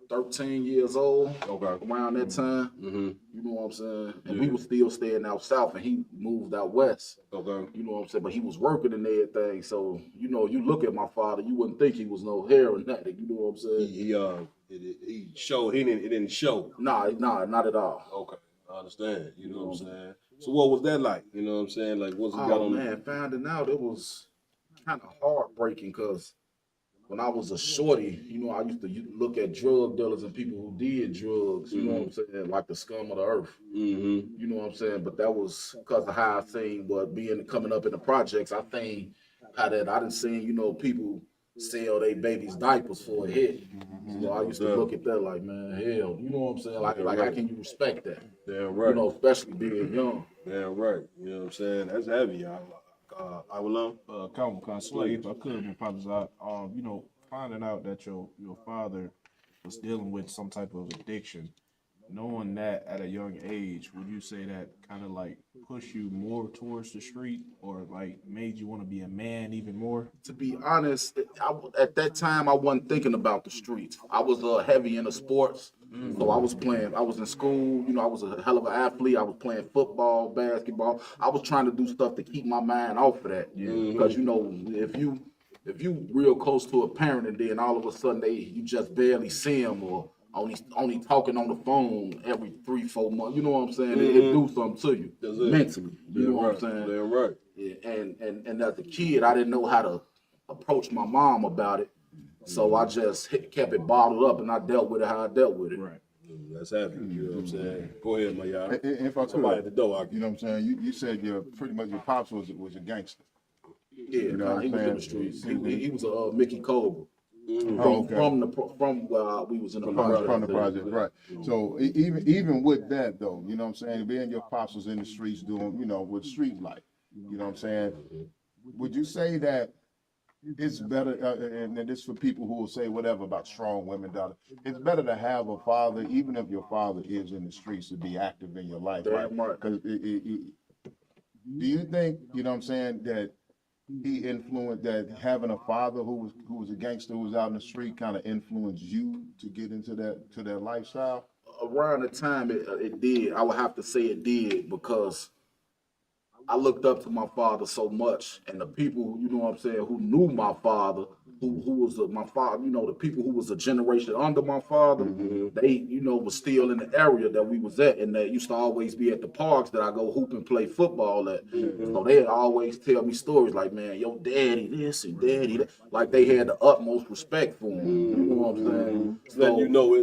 13 years old. Okay. Around that time. You know what I'm saying? And we were still staying out south, and he moved out west. Okay. You know what I'm saying? But he was working and everything. So, you look at my father, you wouldn't think he was no heroin addict. You know what I'm saying? He showed. It didn't show. Nah, not at all. Okay. I understand. You know what I'm saying? So what was that like? You know what I'm saying? Like, what's it got on? Man, finding out it was kind of heartbreaking because when I was a shorty, I used to look at drug dealers and people who did drugs, you know what I'm saying, like the scum of the earth. You know what I'm saying? But that was because of how I seen coming up in the projects. I think how that I done seen, people sell their babies' diapers for a hit. So I used to look at that like, man, hell, you know what I'm saying? Like how can you respect that? Damn right. Especially being young. Damn right. You know what I'm saying? That's heavy, y'all. I will learn. Count slave. I could have Mapataza. Finding out that your father was dealing with some type of addiction, knowing that at a young age, would you say that kind of like pushed you more towards the street, or like made you want to be a man even more? To be honest, at that time I wasn't thinking about the streets. I was heavy into sports. So I was in school, I was a hell of an athlete. I was playing football, basketball. I was trying to do stuff to keep my mind off of that. Because, if you real close to a parent and then all of a sudden you just barely see them or only talking on the phone every 3-4 months, you know what I'm saying? It do something to you mentally. You know what I'm saying? Damn right. Yeah, and as a kid, I didn't know how to approach my mom about it. So I just kept it bottled up and I dealt with it how I dealt with it. Right. That's happening. You know what I'm saying? Go ahead, my y'all. If I could, somebody at the door. You know what I'm saying? You said pretty much your pops was a gangster. Yeah, you know he was in the streets. He was a Mickey Cobra. From where we was in the project. From the project, right. So even with that though, you know what I'm saying, being your pops was in the streets doing, with street life, you know what I'm saying, would you say that it's better, and this for people who will say whatever about strong women, daughter, it's better to have a father, even if your father is in the streets, to be active in your life, right? Because do you think, you know what I'm saying, that he influenced, that having a father who was a gangster, who was out in the street, kind of influenced you to get into that lifestyle? Around the time it did, I would have to say it did, because I looked up to my father so much, and the people, you know what I'm saying, who knew my father, who was my father, the people who was a generation under my father, they, was still in the area that we was at, and they used to always be at the parks that I go hoop and play football at. So they'd always tell me stories like, man, your daddy this and daddy that. Like they had the utmost respect for him. You know know what I'm saying? So letting you know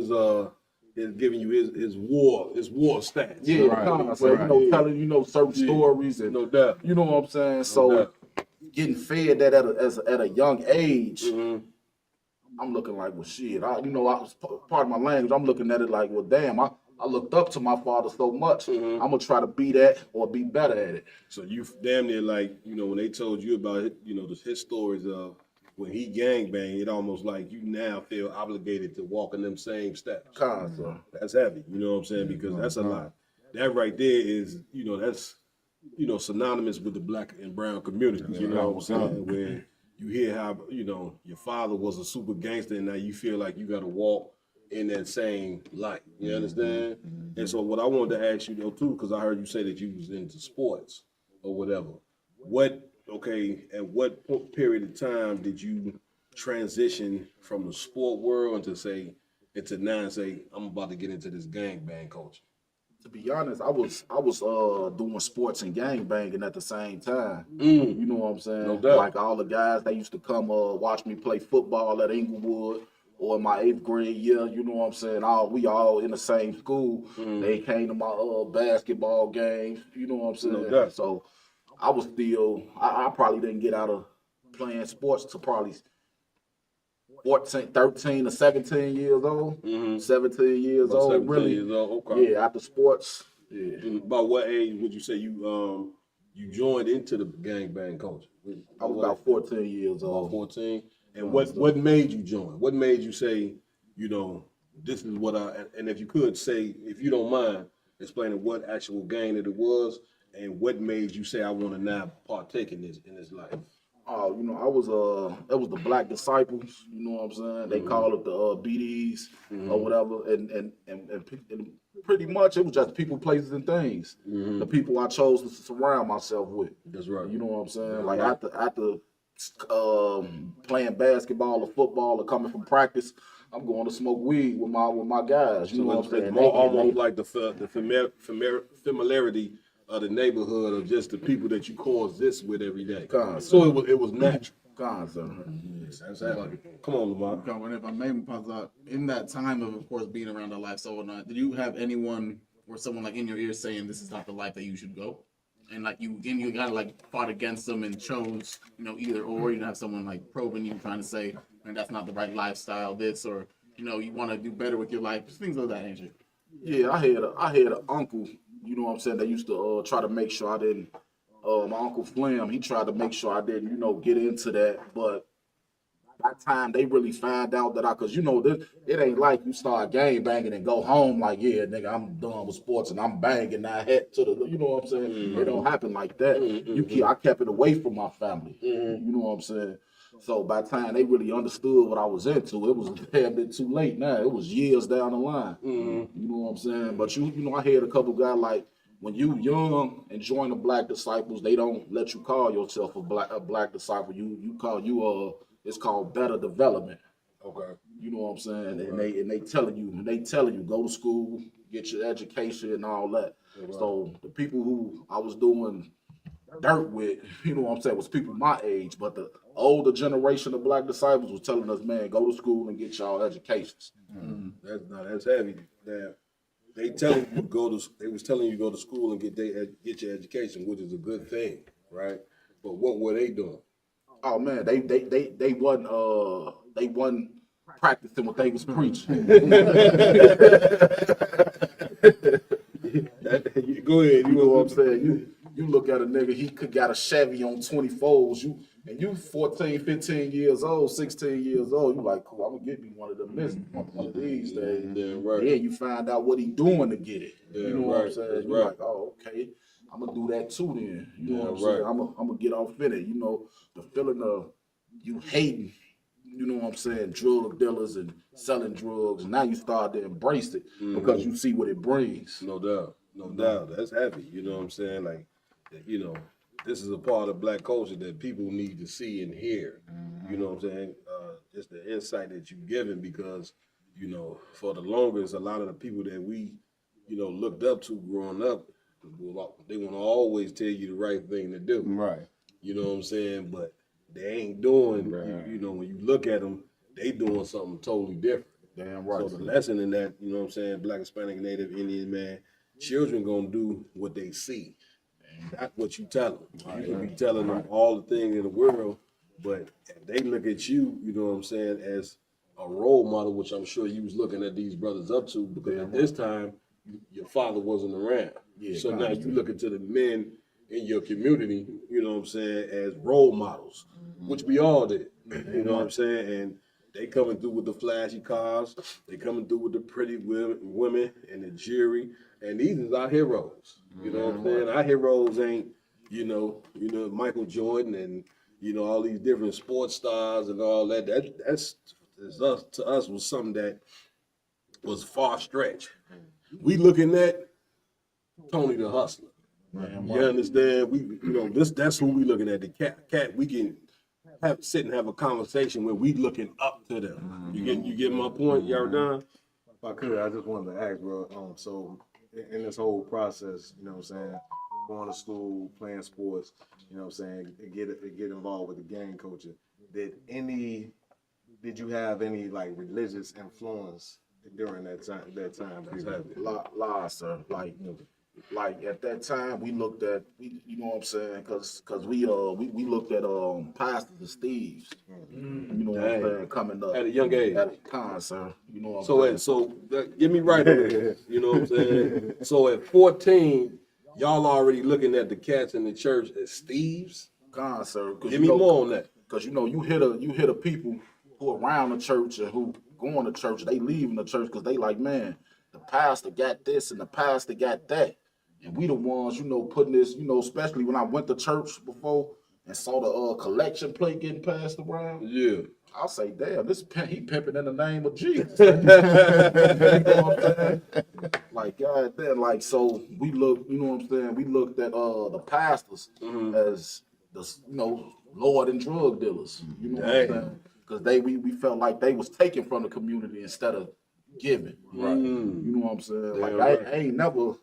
is giving you his war stats. Yeah, right. So you know, telling certain stories and no doubt. You know what I'm saying? So getting fed that at a young age, I'm looking like, well, shit. I was part of my language. I'm looking at it like, well, damn. I looked up to my father so much. I'm gonna try to be that or be better at it. So you damn near like, when they told you about his stories of when he gangbanged, it almost like you now feel obligated to walk in them same steps. That's heavy, you know what I'm saying? Because that's a lot. That right there is, that's, synonymous with the black and brown communities, you know what I'm saying? Where you hear how, your father was a super gangster and now you feel like you got to walk in that same light, you understand? And so what I wanted to ask you though too, because I heard you say that you was into sports or whatever. At what period of time did you transition from the sport world into now and say, I'm about to get into this gangbang culture? To be honest, I was doing sports and gang banging at the same time. You know what I'm saying? No doubt. Like all the guys that used to come watch me play football at Inglewood or in my 8th grade year, you know what I'm saying? We all in the same school. They came to my basketball games, you know what I'm saying? No doubt. So I was still, I probably didn't get out of playing sports to probably 13 or 17 years old, 17 years About old, 17 really. years old, okay. Yeah, after sports. Yeah. About what age would you say you joined into the gangbang culture? I was about 14 years old. About 14. And what made you join? What made you say, this is what and if you could say, if you don't mind, explaining what actual gang that it was and what made you say I want to now partake in this life? Oh, it was the Black Disciples, you know what I'm saying? They call it the BDs or whatever. And pretty much it was just people, places, and things. The people I chose to surround myself with. That's right. You know what I'm saying? Like after playing basketball or football or coming from practice, I'm going to smoke weed with my guys. You know what I'm saying? Almost like the familiarity of the neighborhood of just the people that you coexist with every day. So it was natural. Come on, Lamar. If I may, Mapataza, in that time of course, being around that life so whatnot, did you have anyone or someone like in your ear saying this is not the life that you should go? And like you kind of like fought against them and chose, either or. You have someone like probing you, trying to say, man, that's not the right lifestyle. This or you want to do better with your life, things of that nature. Yeah, I had an uncle. You know what I'm saying? They used to try to make sure I didn't. My uncle Flim, he tried to make sure I didn't, get into that. But by the time they really find out that cause it ain't like you start gang banging and go home like, yeah, nigga, I'm done with sports and I'm banging that head to the, you know what I'm saying? It don't happen like that. I kept it away from my family. You know what I'm saying? So by the time they really understood what I was into, it was a damn bit too late now. It was years down the line. You know what I'm saying? But I had a couple guys like, when you young and join the Black Disciples, they don't let you call yourself a black disciple. It's called better development. Okay. You know what I'm saying? And they telling you go to school, get your education and all that. So the people who I was doing dirt with, you know what I'm saying, was people my age. But the older generation of Black Disciples was telling us, man, go to school and get y'all educations. That's heavy. Now, they was telling you go to school and get your education, which is a good thing, right? But what were they doing? Oh man, they wasn't practicing what they was preaching. Go ahead. You know what I'm saying? You look at a nigga, he got a Chevy on 24s. You 14, 15 years old, 16 years old. You like, cool, I'm gonna get me one of them one of these days. Yeah, right. Then you find out what he doing to get it. Yeah, you know what I'm saying? That's You're right. like, oh, okay, I'm gonna do that too then. You know what I'm right. saying? I'm gonna get off in it. The feeling of you hating, you know what I'm saying, drug dealers and selling drugs. And now you start to embrace it because you see what it brings. No doubt. That's heavy. You know what I'm saying? Like, this is a part of Black culture that people need to see and hear. You know what I'm saying? Just the insight that you've given because, for the longest, a lot of the people that we, looked up to growing up, they want to always tell you the right thing to do. Right. You know what I'm saying? But they ain't doing, when you look at them, they doing something totally different. Damn right. So the lesson in that, you know what I'm saying, Black, Hispanic, Native, Indian, man, children gonna do what they see, not what you tell them. You can be telling them all the things in the world, but if they look at you, you know what I'm saying, as a role model, which I'm sure you was looking at these brothers up to, because at this time, your father wasn't around. Yeah, So now you looking to the men in your community, you know what I'm saying, as role models, which we all did. You know what I'm saying? And they coming through with the flashy cars, they coming through with the pretty women and the jewelry, and these is our heroes. You know what I'm saying? Our heroes ain't, you know, Michael Jordan and, you know, all these different sports stars and all that. That's to us was something that was far stretched. We looking at Tony the Hustler. You understand? We, you know, that's who we looking at. The cat. We can sit and have a conversation where we looking up to them. You get my point, Yardan? If I could, I just wanted to ask, bro. So in this whole process, you know what I'm saying, going to school, playing sports, you know what I'm saying, get involved with the gang culture. Did you have any like religious influence during that time? Lies, sir. Like at that time, we looked at, you know what I'm saying, because we looked at pastors and thieves. You know what I'm saying, coming up at a young age. At a time, sir. You know what I'm saying. So get me right on this. You know what I'm saying. So at 14, y'all already looking at the cats in the church as thieves. Sir. Give me more on that. Because you know you hear the people who around the church and who going to church, they leaving the church because they like, man, the pastor got this and the pastor got that. And we the ones, you know, putting this, you know, especially when I went to church before and saw the collection plate getting passed around. Yeah. I'll say, damn, he pimping in the name of Jesus. You know what I'm saying? Like, God damn, like, so we look, you know what I'm saying? We looked at the pastors as the, you know, Lord and drug dealers. You know what I'm saying? Because we felt like they was taking from the community instead of giving. Right. You know what I'm saying? Like, I ain't never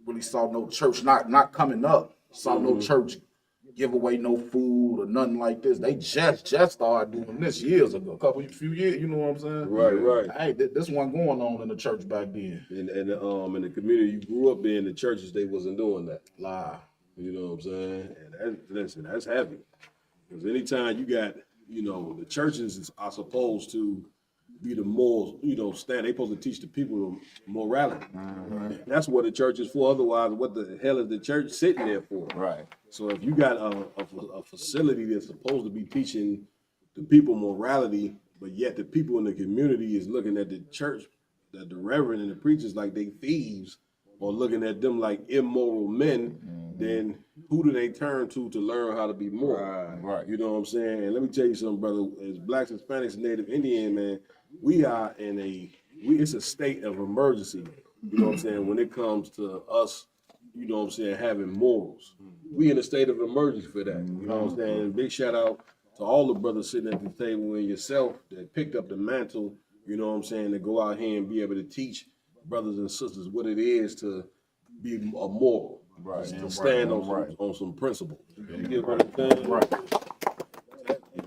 really saw no church not coming up. Saw no church give away no food or nothing like this. They just started doing this years ago, few years. You know what I'm saying? Right. Hey, this wasn't going on in the church back then. And in the community you grew up in, the churches they wasn't doing that. Lie. You know what I'm saying? And that's heavy. Because anytime you got, you know, the churches are supposed to be the moral, you know, stand. They supposed to teach the people morality. That's what the church is for. Otherwise, what the hell is the church sitting there for? Right. So if you got a facility that's supposed to be teaching the people morality, but yet the people in the community is looking at the church, the reverend and the preachers like they thieves, or looking at them like immoral men, then who do they turn to learn how to be moral? Right. You know what I'm saying? And let me tell you something, brother. As Blacks, Hispanics, and Native Indian, man, we are in it's a state of emergency. You know what I'm saying? When it comes to us, you know what I'm saying, having morals. We in a state of emergency for that. You know what I'm saying? Big shout out to all the brothers sitting at the table and yourself that picked up the mantle, you know what I'm saying, to go out here and be able to teach brothers and sisters what it is to be a moral. Right. To stand on some principle. You get what I'm saying? Right.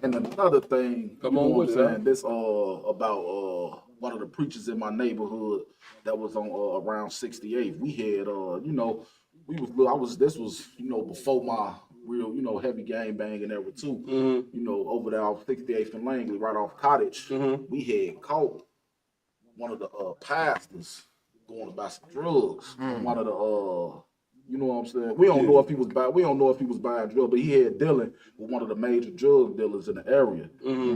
And another thing, Come on with it. This about one of the preachers in my neighborhood that was on around 68th. We had you know, this was, you know, before my real, you know, heavy gang banging era too. You know, over there off 68th and Langley, right off Cottage, we had caught one of the pastors going to buy some drugs. One of the you know what I'm saying? We don't know if he was buying drugs, but he had dealing with one of the major drug dealers in the area.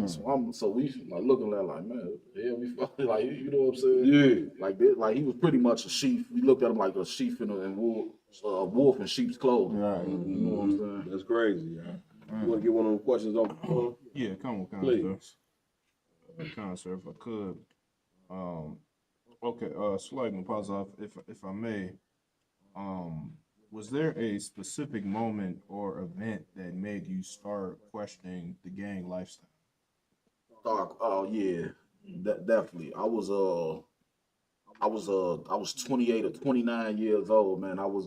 So we like looking at like, man, we fucking like, you know what I'm saying? Yeah. Like this, like he was pretty much a sheep. We looked at him like a sheep in a wolf in sheep's clothing. Right. You know what I'm saying? That's crazy. You want to get one of them questions off the phone? Yeah, come on, please. Sir, if I could. Okay, Ofc Mapataza, if I may, was there a specific moment or event that made you start questioning the gang lifestyle? Oh yeah, definitely. I was 28 or 29 years old, man. I was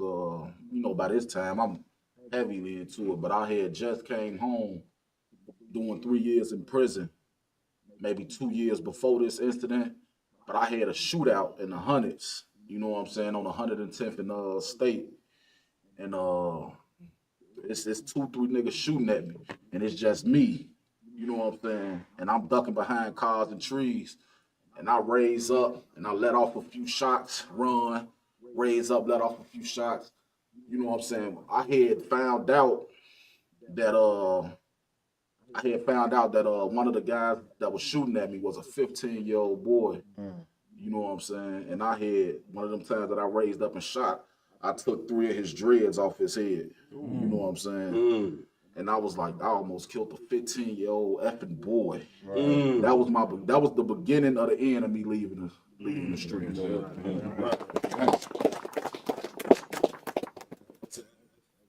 you know, by this time I'm heavily into it, but I had just came home doing 3 years in prison, maybe 2 years before this incident, but I had a shootout in the hundreds, you know what I'm saying, on 110th and State. And it's 2-3 niggas shooting at me, and it's just me, you know what I'm saying? And I'm ducking behind cars and trees, and I raise up and I let off a few shots, run, raise up, let off a few shots. You know what I'm saying? I had found out that one of the guys that was shooting at me was a 15-year-old boy. You know what I'm saying? And I had one of them times that I raised up and shot, I took 3 of his dreads off his head. You know what I'm saying? And I was like, I almost killed a 15-year-old effing boy. That was the beginning of the end of me leaving the streets.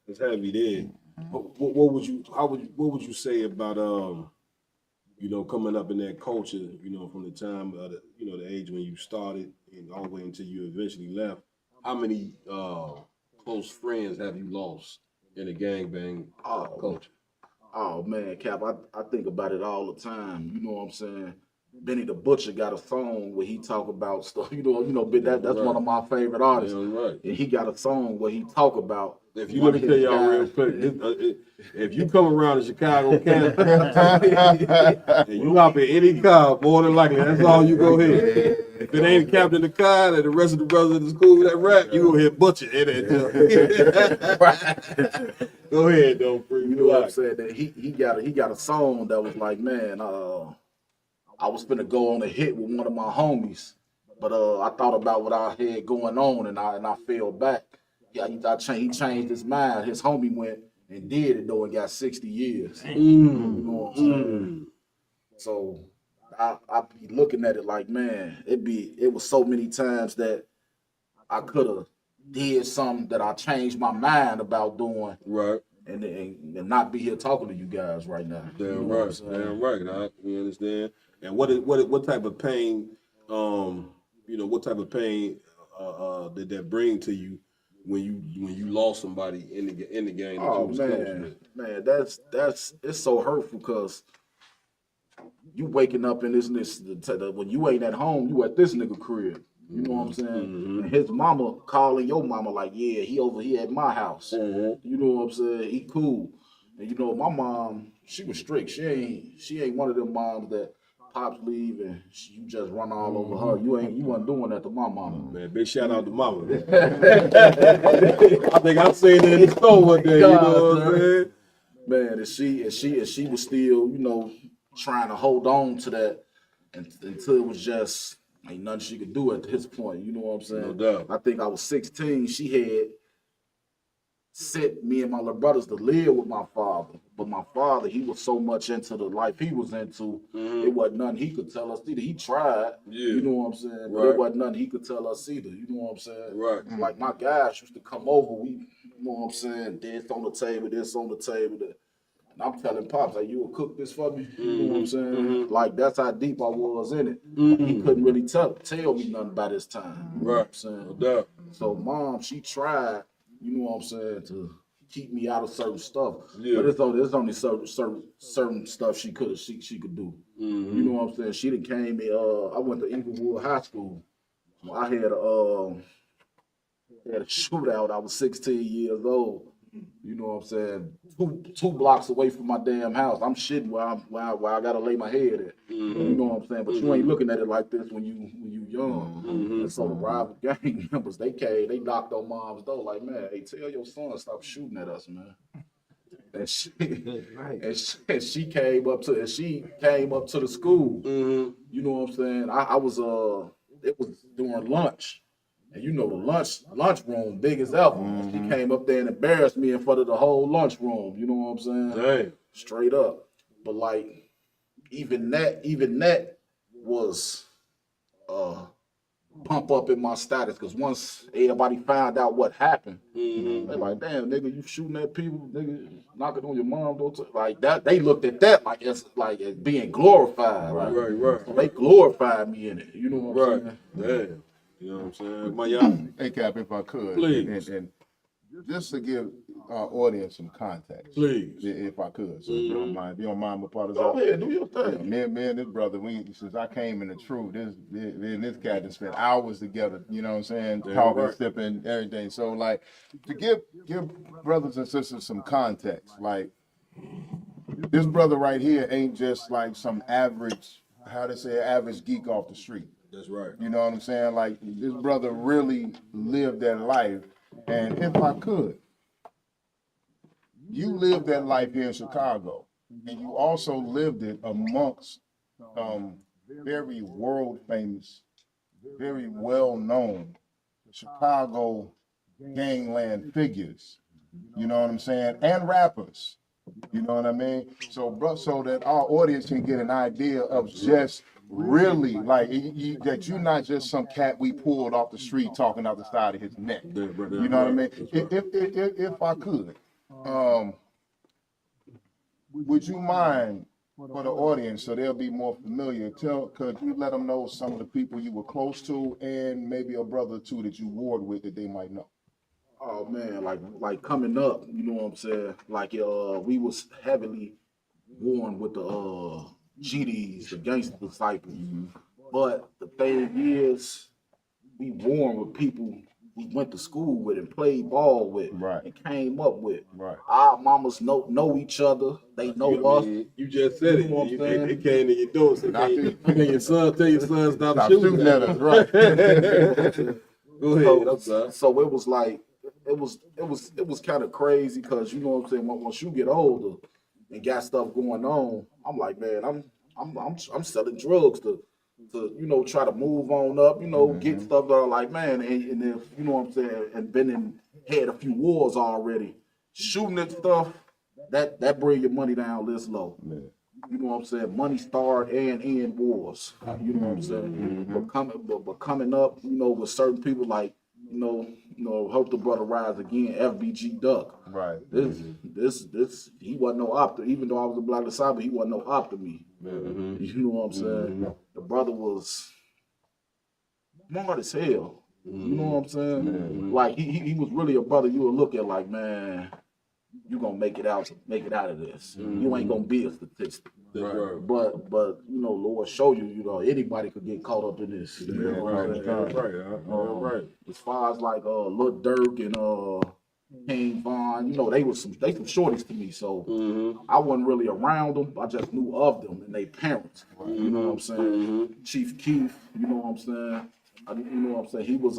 It's heavy there. What would you say about you know, coming up in that culture, you know, from the time of the age when you started and all the way until you eventually left? How many close friends have you lost in the gangbang culture? Oh man, Cap, I think about it all the time. You know what I'm saying? Benny the Butcher got a song where he talk about stuff. You know, that's one of my favorite artists. Right. And he got a song where he talk about. If you let me tell y'all real quick, if you come around the Chicago campus and you hop in any car, more than likely that's all you go hit. If it ain't the captain of the car and the rest of the brothers in the school that rap, you gonna hit Butcher in it. Go ahead, though, Free. You know what I'm saying? That he got a song that was like, man, I was finna go on a hit with one of my homies, but I thought about what I had going on and I fell back. Yeah, he changed his mind. His homie went and did it though and got 60 years. You know what I'm saying? So I be looking at it like, man, it was so many times that I could have did something that I changed my mind about doing. Right. And not be here talking to you guys right now. Damn right. Damn right. We understand. And what type of pain, what type of pain did that bring to you when you lost somebody in the game? Oh man, that's it's so hurtful because you waking up in this when you ain't at home, you at this nigga crib. You know what I'm saying? And his mama calling your mama like, yeah, he over here at my house. You know what I'm saying? He cool. And you know, my mom, she was strict. She ain't one of them moms that pops leave and you just run all over her. You wasn't doing that to my mama. Man, big shout out to mama. I think I seen it in the store one day. You know what I'm saying? Man, and she was still, you know, trying to hold on to that until it was just ain't nothing she could do at this point. You know what I'm saying? No doubt. I think I was 16. She had sent me and my little brothers to live with my father. But my father, he was so much into the life he was into, it wasn't nothing he could tell us either. He tried, you know what I'm saying? But it wasn't nothing he could tell us either. You know what I'm saying? Right. Like my guys used to come over, you know what I'm saying? This on the table, this on the table. And I'm telling Pops, like, you will cook this for me? You know what I'm saying? Like, that's how deep I was in it. He couldn't really tell me nothing by this time. You know what I'm saying? No doubt. So mom, she tried, you know what I'm saying, to keep me out of certain stuff. Yeah. But it's only certain stuff she could do. You know what I'm saying? She done came in, I went to Inglewood High School. I had a shootout. I was 16 years old. You know what I'm saying? Two blocks away from my damn house. I'm shitting where I gotta lay my head at. You know what I'm saying? But you ain't looking at it like this when you young. And so the rival gang members, they came, they knocked on mom's door like, man, hey, tell your son to stop shooting at us, man. And she came up to the school. You know what I'm saying? I was it was during lunch. And you know the lunchroom big as ever. She came up there and embarrassed me in front of the whole lunchroom. You know what I'm saying? Dang. Straight up. But like even that was bump up in my status because once everybody found out what happened, they're like, damn, nigga, you shooting at people, nigga, knocking on your mom door. Like that, they looked at that like as being glorified. Right. So they glorified me in it. You know what I'm saying? Damn. You know what I'm saying? My y'all. Hey, Cap, if I could. Please. And just to give our audience some context, please, if I could. So if you don't mind, Mapataza. Go ahead, do your thing. Me and this brother, since I came in the truth, me and this cat has spent hours together. You know what I'm saying? Talking, sipping, everything. So like, to give brothers and sisters some context, like this brother right here ain't just like some average, average geek off the street. That's right. You know what I'm saying? Like this brother really lived that life. And if I could, you lived that life here in Chicago, and you also lived it amongst very world famous, very well known Chicago gangland figures. You know what I'm saying? And rappers. You know what I mean? So that our audience can get an idea of just really like that you're not just some cat we pulled off the street talking out the side of his neck. You know what I mean? If I could, would you mind for the audience so they'll be more familiar? Could you let them know some of the people you were close to and maybe a brother or two that you warred with that they might know? Oh man, like coming up, you know what I'm saying? Like we was heavily worn with the GDs, the gangster disciples. But the thing is, we worn with people we went to school with and played ball with and came up with. Our mamas know each other. They know us. You just said You know what I'm saying? They came to your door. So tell your son stop shooting at us. Right. Go ahead. I'm sorry. So it was like it was kind of crazy because you know what I'm saying. Once you get older and got stuff going on, I'm like, man, I'm selling drugs to you know, try to move on up, you know, get stuff that are like, man, and if you know what I'm saying, and had a few wars already, shooting at stuff that bring your money down this low. You know what I'm saying? Money start and end wars. You know what I'm saying? But coming up, you know, with certain people like, you know, hope the brother rise again, FBG Duck. Right. This he wasn't no opta. Even though I was a black disciple, he wasn't no opta me. You know what I'm saying? The brother was smart as hell. You know what I'm saying? Like he was really a brother you would look at like, man, you gonna make it out of this. You ain't gonna be a statistic. But you know, Lord show you, you know, anybody could get caught up in this. You know what I'm saying? As far as like Lil Durk and King Von, you know, they some shorties to me, so I wasn't really around them. I just knew of them and they parents. You know what I'm saying? Chief Keef, you know what I'm saying? You know what I'm saying? He was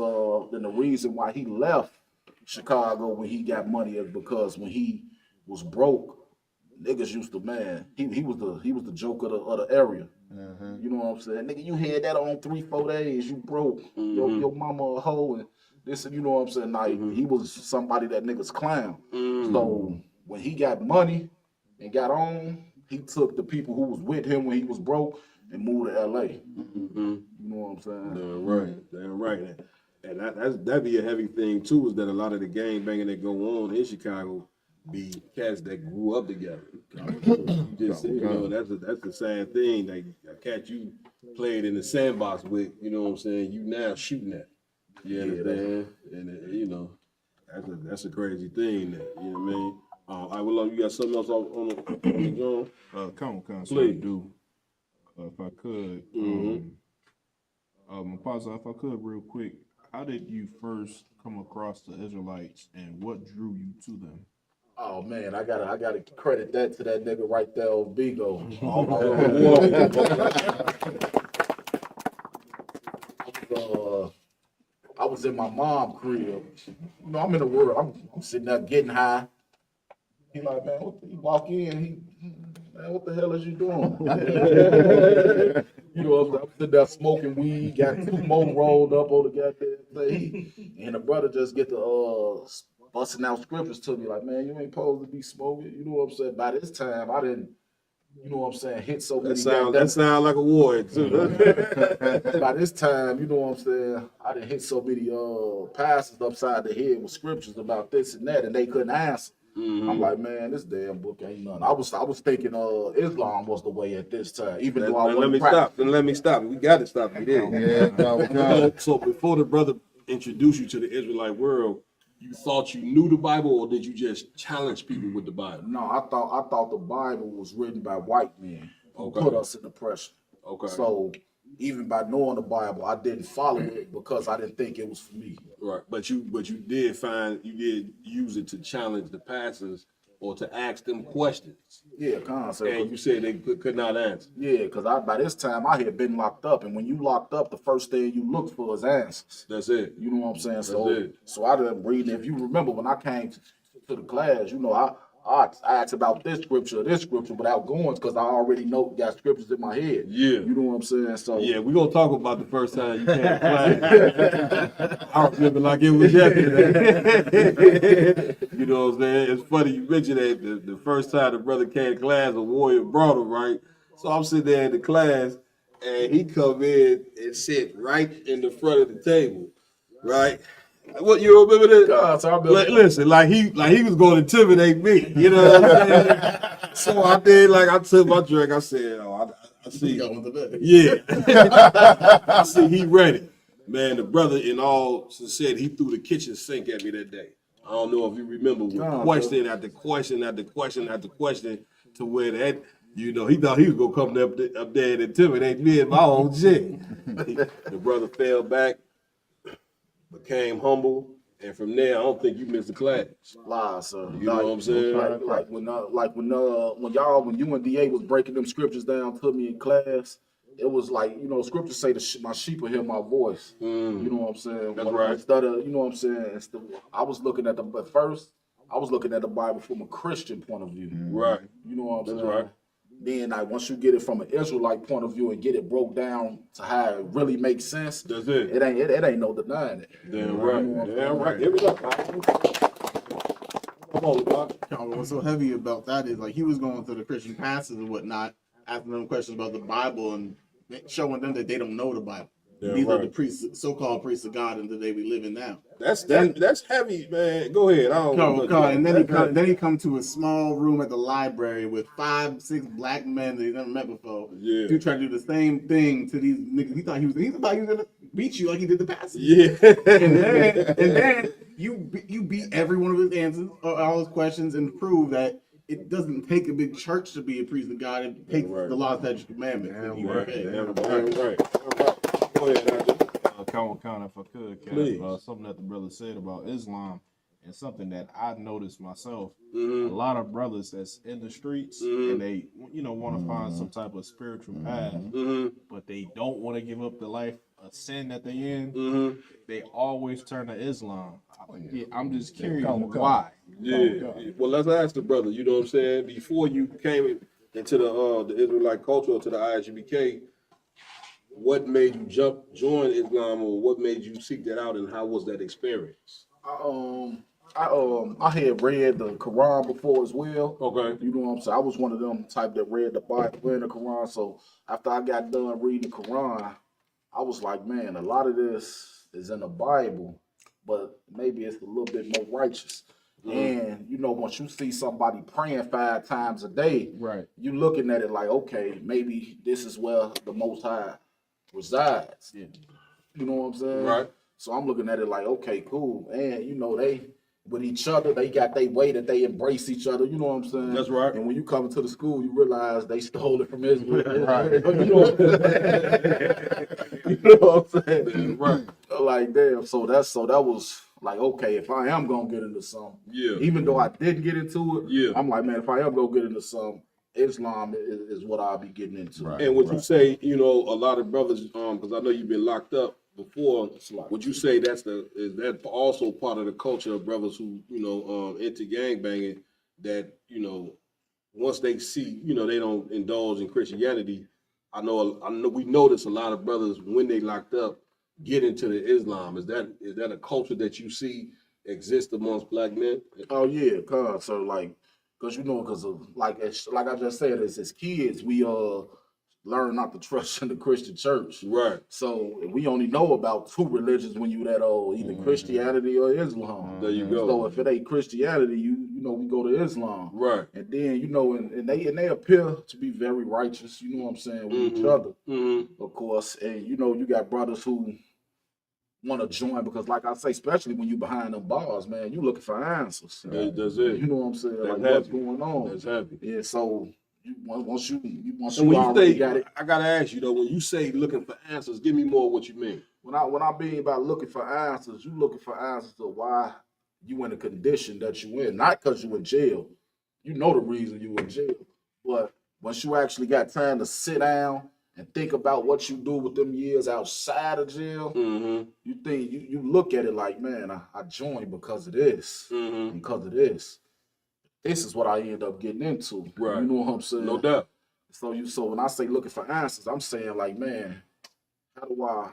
then the reason why he left Chicago when he got money is because when he was broke, niggas used to, man, he was the joke of the area. You know what I'm saying? Nigga, you had that on 3-4 days, you broke. Your mama a hoe and this, and you know what I'm saying? Now, he was somebody that niggas clown. So when he got money and got on, he took the people who was with him when he was broke and moved to LA. You know what I'm saying? Damn right. And that'd be a heavy thing too, is that a lot of the gang banging that go on in Chicago be cats that grew up together. You just you know, that's the sad thing. Like a cat you played in the sandbox with, you know what I'm saying, you now shooting at. You understand? And you know, that's a crazy thing. You know what I mean? All right, well, you got something else on the John? Come, please do. If I could, Mapataza, if I could, real quick, how did you first come across the Israelites, and what drew you to them? Oh man, I gotta credit that to that nigga right there, Bigo. I was in my mom's crib. You know, I'm in the world. I'm sitting there getting high. He like, man, he walk in. Man, what the hell is you doing? You know, I'm sitting there smoking weed. Got 2 more rolled up on the goddamn thing. And the brother just get to busting out scriptures to me like, man, you ain't supposed to be smoking. You know what I'm saying? By this time, I didn't. You know what I'm saying? Hit so many. That sound like a war too. By this time, you know what I'm saying? I done hit so many pastors upside the head with scriptures about this and that, and they couldn't answer. I'm like, man, this damn book ain't nothing. I was thinking Islam was the way at this time, even though I wasn't practicing. Let me stop. We got to stop you there. Yeah, So before the brother introduced you to the Israelite world, you thought you knew the Bible, or did you just challenge people with the Bible? No, I thought the Bible was written by white men who put us in oppression. Okay. So even by knowing the Bible, I didn't follow it because I didn't think it was for me. Right. But you did use it to challenge the pastors or to ask them questions. Yeah, concept. And you said they could not answer. Yeah, because by this time I had been locked up, and when you locked up, the first thing you look for is answers. That's it. You know what I'm saying? That's So I didn't read. If you remember when I came to the class, you know, I asked about this scripture without going because I already got scriptures in my head. Yeah. You know what I'm saying? So yeah, we're gonna talk about the first time you came to class. I remember like it was yesterday. You know what I'm saying? It's funny you mentioned that the first time the brother came to class, a warrior brought him, right? So I'm sitting there in the class and he come in and sit right in the front of the table, right? What, you remember that? God, so Listen, like he was going to intimidate me. You know what I'm saying? So I did, like I took my drink. I said, "Oh, I see." Yeah, I see he ready. Man, the brother, in all sincerity, he threw the kitchen sink at me that day. I don't know if you remember, with question after question after question after question, to where that, you know, he thought he was gonna come up there and intimidate me and my own shit. The brother fell back, became humble, and from there, I don't think you missed a class. Lies, sir. You know what I'm saying? When you and DA was breaking them scriptures down to me in class, it was like, you know, scriptures say my sheep will hear my voice. You know what I'm saying? That's right. Instead of, you know what I'm saying? I was looking at the Bible from a Christian point of view. Right. You know what I'm saying? That's right. Then once you get it from an Israelite point of view and get it broke down to how it really makes sense, that's it. It ain't no denying it. Damn right. Damn right. Here we go. Come on, Doc. What's so heavy about that is like he was going to the Christian pastors and whatnot, asking them questions about the Bible and showing them that they don't know the Bible. Yeah, These are right. the priests, so-called priests of God in the day we live in now. That's heavy, man. Go ahead. And then he come to a small room at the library with 5, 6 black men that he's never met before. Yeah. You try to do the same thing to these niggas. He thought he was gonna beat you like he did the pastors. Yeah. and then you beat every one of his answers, all his questions, and prove that it doesn't take a big church to be a priest of God. It takes the law, statutes, commandments. Right. Go ahead, Count if I could, Please. something that the brother said about Islam, and something that I noticed myself. Mm-hmm. A lot of brothers that's in the streets and they, you know, want to find some type of spiritual path, but they don't want to give up the life of sin that they in. They always turn to Islam. I'm just curious why. Yeah. Well, let's ask the brother. You know what I'm saying? Before you came into the Israelite culture or to the ISUBK, what made you join Islam, or what made you seek that out, and how was that experience? I had read the Quran before as well. Okay. You know what I'm saying? I was one of them type that read the Bible and the Quran. So after I got done reading the Quran, I was like, man, a lot of this is in the Bible, but maybe it's a little bit more righteous. And you know, once you see somebody praying 5 times a day, right, you looking at it like, okay, maybe this is where the Most High resides. Yeah. You know what I'm saying? Right. So I'm looking at it like, okay, cool. And you know, they with each other, they got their way that they embrace each other. You know what I'm saying? That's right. And when you come into the school, you realize they stole it from Israel. Right. You know what I'm saying? You know what I'm saying? Right. Like, damn. So that was like, okay, if I am gonna get into something, even though I didn't get into it, I'm like, man, if I am gonna get into something, Islam is what I'll be getting into. Right. And would you say, you know, a lot of brothers, because I know you've been locked up before, would you say is that also part of the culture of brothers who, you know, into gangbanging, that, you know, once they see, you know, they don't indulge in Christianity, I know we notice a lot of brothers when they locked up get into the Islam. Is that a culture that you see exist amongst black men? Oh yeah, cause so like, cause you know, cause of like I just said, as kids we learn not to trust in the Christian church. Right. So we only know about 2 religions when you that old, either Christianity or Islam. There you go. So if it ain't Christianity, you know, we go to Islam. Right. And then, you know, and they appear to be very righteous, you know what I'm saying, with each other. Of course. And you know, you got brothers who want to join because, like I say, especially when you behind them bars, man, you looking for answers. That's it. You know what I'm saying? That's Like what's happy. going on? That's happy. Yeah. So once you And when you already say, got it. I gotta ask you though, when you say looking for answers, give me more of what you mean. When I mean about looking for answers, you looking for answers to why you in the condition that you in, not because you in jail. You know the reason you in jail, but once you actually got time to sit down and think about what you do with them years outside of jail, you think you look at it like, man, I joined because of this, because of this. This is what I end up getting into. Right. You know what I'm saying? No doubt. So when I say looking for answers, I'm saying like, man, how do I?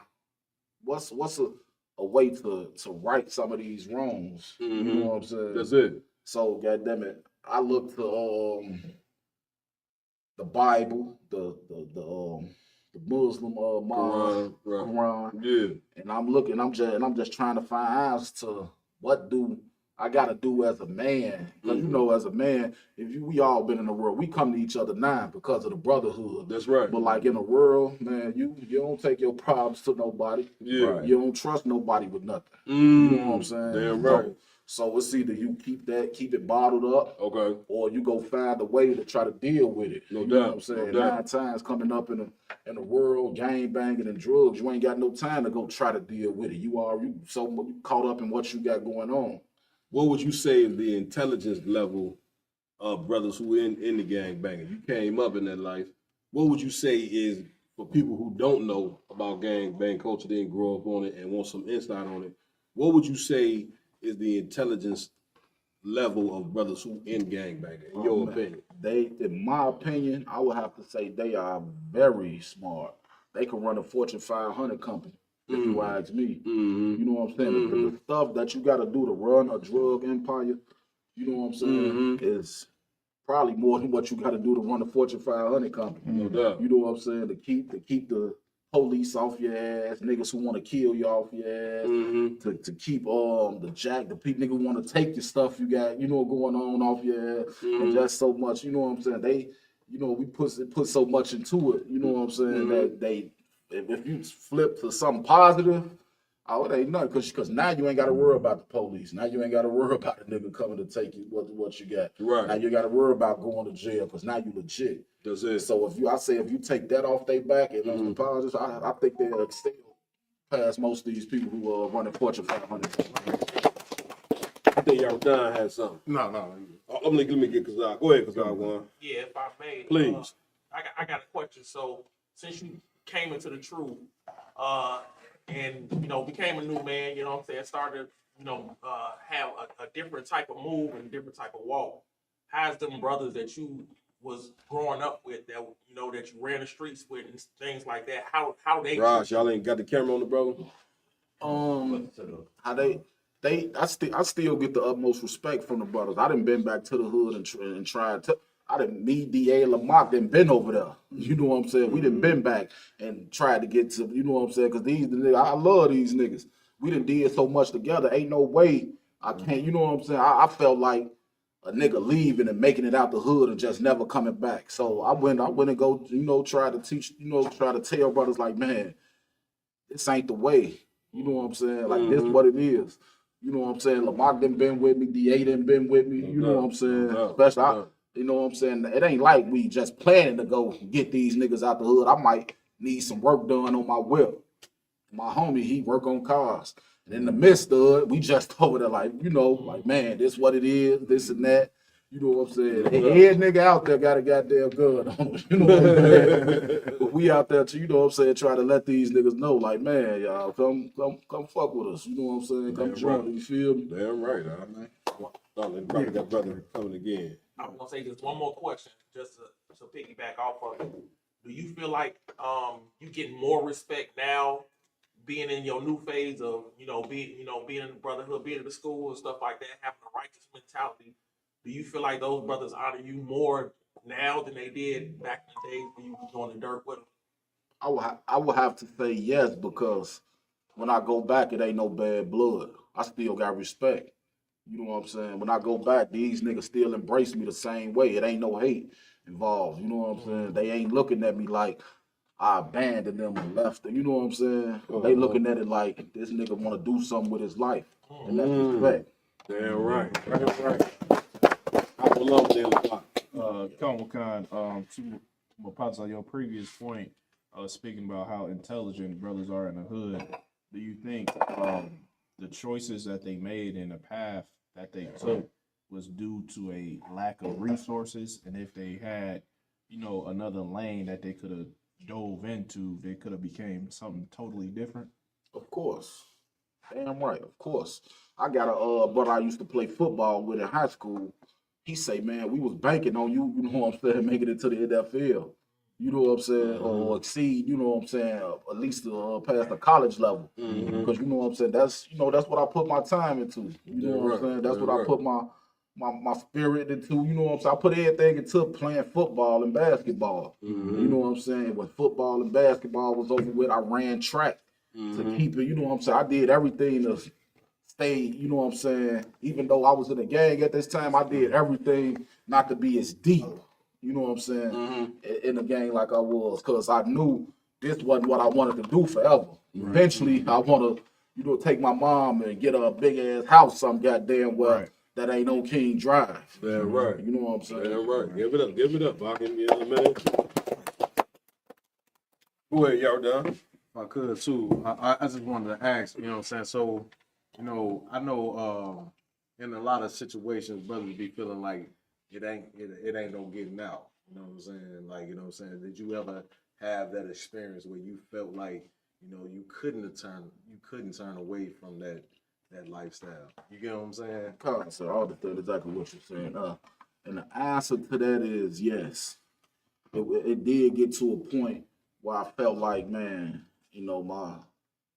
What's a way to right some of these wrongs? You know what I'm saying? That's it. So goddamn it, I look to the Bible, the Muslim Quran, yeah, and I'm just trying to find answers to what do I gotta do as a man, because you know, as a man, we all been in the world, we come to each other now because of the brotherhood. That's right. But like in the world, man, you don't take your problems to nobody. Yeah. You don't trust nobody with nothing. You know what I'm saying? Damn right. So it's either you keep it bottled up, okay, or you go find a way to try to deal with it. No you doubt. know what I'm saying? No doubt. 9 times coming up in the world, gang banging and drugs, you ain't got no time to go try to deal with it. You so caught up in what you got going on. What would you say is the intelligence level of brothers who in the gang banging? You came up in that life. What would you say is, for people who don't know about gang bang culture, didn't grow up on it and want some insight on it, what would you say is the intelligence level of brothers who in gang banging, in your opinion? In my opinion, I would have to say they are very smart. They can run a Fortune 500 company. If you ask me, you know what I'm saying? The stuff that you got to do to run a drug empire, you know what I'm saying, is probably more than what you got to do to run a Fortune 500 company. No doubt. You know what I'm saying? To keep the police off your ass, niggas who want to kill you off your ass, to keep the people niggas want to take your stuff you got, you know, going on off your ass, and just so much, you know what I'm saying? They, you know, we put so much into it, you know what I'm saying, that they. If you flip to something positive, it ain't nothing, because now you ain't got to worry about the police. Now you ain't got to worry about a nigga coming to take you what you got. Right. Now you got to worry about going to jail, because now you legit. That's it. So if you take that off their back and the positives, I think they'll excel past most of these people who are running Fortune 500. I think y'all done had something. No. Let me get Kazak. Go ahead, Kazak one. Yeah, if I may. Please. I got a question. So since you came into the truth, and you know, became a new man, you know what I'm saying, started, you know, have a different type of move and a different type of walk. How's them brothers that you was growing up with, that you know, that you ran the streets with and things like that, how they Raj, y'all ain't got the camera on the brother? How I still get the utmost respect from the brothers. I done been back to the hood and tried to. I done DA Lamont done been over there. You know what I'm saying? We done been back and tried to get to, you know what I'm saying? Because the niggas, I love these niggas. We done did so much together. Ain't no way I can't, you know what I'm saying? I felt like a nigga leaving and making it out the hood and just never coming back. So I went and go, you know, try to teach, you know, try to tell brothers like, man, this ain't the way. You know what I'm saying? Like, this what it is. You know what I'm saying? Lamont done been with me. DA done been with me. You know what I'm saying? Especially, you know what I'm saying? It ain't like we just planning to go get these niggas out the hood. I might need some work done on my whip. My homie, he work on cars. And in the midst of it, we just over there like, you know, like, man, this what it is, this and that. You know what I'm saying? Every nigga out there got a goddamn gun on him. You know what I'm saying? But we out there too, you know what I'm saying, try to let these niggas know, like, man, y'all, come fuck with us. You know what I'm saying? Come join, you feel me? Damn right, man. Brother got brother coming again. I was gonna say just one more question, just to piggyback off of it. Do you feel like you getting more respect now, being in your new phase of being in the brotherhood, being in the school and stuff like that, having a righteous mentality? Do you feel like those brothers honor you more now than they did back in the days when you was doing the dirt with them? I would have to say yes, because when I go back, it ain't no bad blood. I still got respect. You know what I'm saying? When I go back, these niggas still embrace me the same way. It ain't no hate involved. You know what I'm saying? They ain't looking at me like I abandoned them and left them. You know what I'm saying? They looking at it like this nigga want to do something with his life, and that's respect. Damn right. Right. I would love to To Mapataza, your previous point, speaking about how intelligent brothers are in the hood, do you think the choices that they made and the path that they took was due to a lack of resources? And if they had, another lane that they could have dove into, they could have became something totally different? Of course. Damn right, of course. I got a brother I used to play football with in high school. He say, man, we was banking on you, you know what I'm saying, making it to the NFL. You know what I'm saying, or exceed, you know what I'm saying, at least past the college level. Because you know what I'm saying, that's what I put my time into. You know what I'm saying? That's what I put my spirit into. You know what I'm saying? I put everything into playing football and basketball. You know what I'm saying? When football and basketball was over with, I ran track to keep it. You know what I'm saying? I did everything to stay, you know what I'm saying? Even though I was in a gang at this time, I did everything not to be as deep. You know what I'm saying? In a gang like I was, because I knew this wasn't what I wanted to do forever. Eventually, I want to, take my mom and get her a big ass house some goddamn well that ain't no King Drive. Yeah, right. You know what I'm saying? Yeah, right. Give it up. I'll give you a minute. Go ahead, y'all done. If I could too, I just wanted to ask, you know what I'm saying? So, I know in a lot of situations, brothers be feeling like it ain't no getting out. You know what I'm saying? Like, you know what I'm saying? Did you ever have that experience where you felt like, you couldn't turn away from that lifestyle? You get what I'm saying? So I understand exactly what you're saying. And the answer to that is yes. It did get to a point where I felt like, man,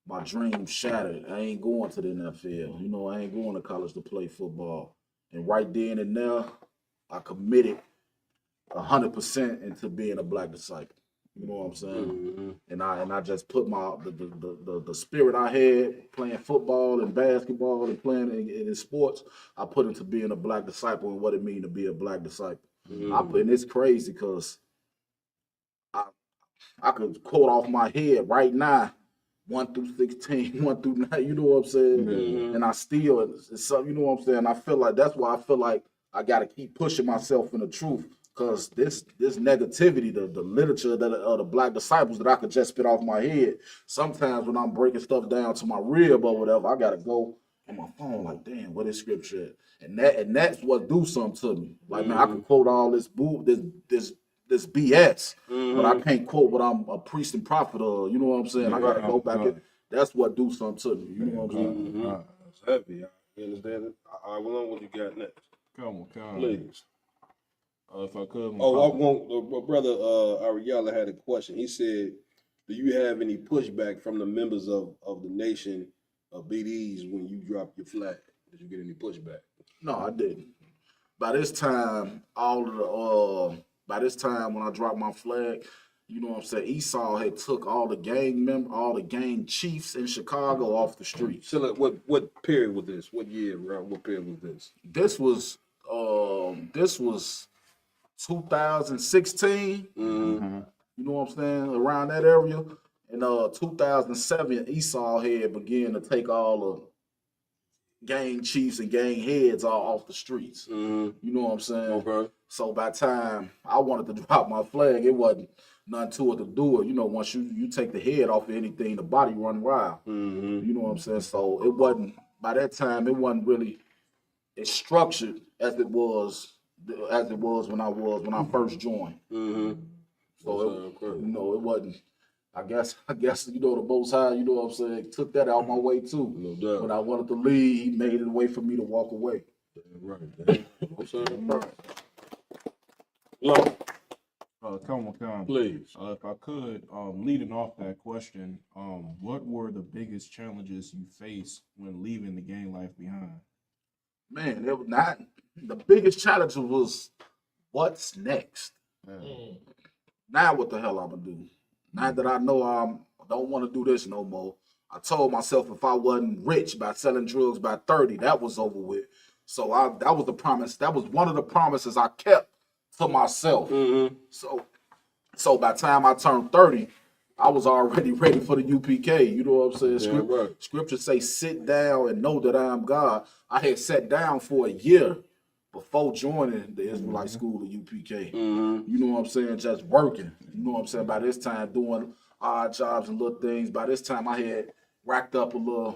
my dream shattered. I ain't going to the NFL. I ain't going to college to play football. And right then and there, I committed 100% into being a black disciple. You know what I'm saying? And I just put the spirit I had playing football and basketball and playing in sports, I put into being a black disciple and what it means to be a black disciple. And it's crazy because I could quote off my head right now 1 through 16, 1 through 9, you know what I'm saying? And I still, it's something, you know what I'm saying? I feel like that's why I feel like I got to keep pushing myself in the truth, because this negativity, the literature of the black disciples that I could just spit off my head, sometimes when I'm breaking stuff down to my rib or whatever, I got to go on my phone like, damn, what is scripture at? And that's what do something to me. Like, man, I can quote all this this BS, but I can't quote what I'm a priest and prophet of. You know what I'm saying? I gotta go back and that's what do something to me. You know what I'm saying? It's heavy. You understand it? I will know what you got next. Come on. Please. If I could. I want my brother Ariella had a question. He said, do you have any pushback from the members of the nation of BDs when you dropped your flag? Did you get any pushback? No, I didn't. By this time, by this time when I dropped my flag, you know what I'm saying, Esau had took all the gang chiefs in Chicago off the streets. So what period was this? What year, around what period was this? This was 2016. You know what I'm saying? Around that area. In 2007, Esau had began to take all the gang chiefs and gang heads all off the streets. You know what I'm saying? Okay. So by the time I wanted to drop my flag, it wasn't nothing to it to do it. Once you take the head off of anything, the body run wild. You know what I'm saying? So it wasn't, by that time, it wasn't really as structured as it was when I first joined. So it wasn't. I guess the Most High, you know what I'm saying, took that out my way too. No doubt. When I wanted to leave, he made it a way for me to walk away. Right. You know what I'm saying? Come on. Please. If I could, leading off that question, what were the biggest challenges you faced when leaving the gang life behind? Man, it was not the biggest challenge was what's next. Now what the hell I'm gonna do? Now that I know I don't want to do this no more, I told myself if I wasn't rich by selling drugs by 30, that was over with. So that was the promise. That was one of the promises I kept to myself. So by the time I turned 30, I was already ready for the UPK. You know what I'm saying? Scripture say, sit down and know that I am God. I had sat down for a year before joining the Israelite school of UPK. You know what I'm saying? Just working. You know what I'm saying? By this time, doing odd jobs and little things. By this time, I had racked up a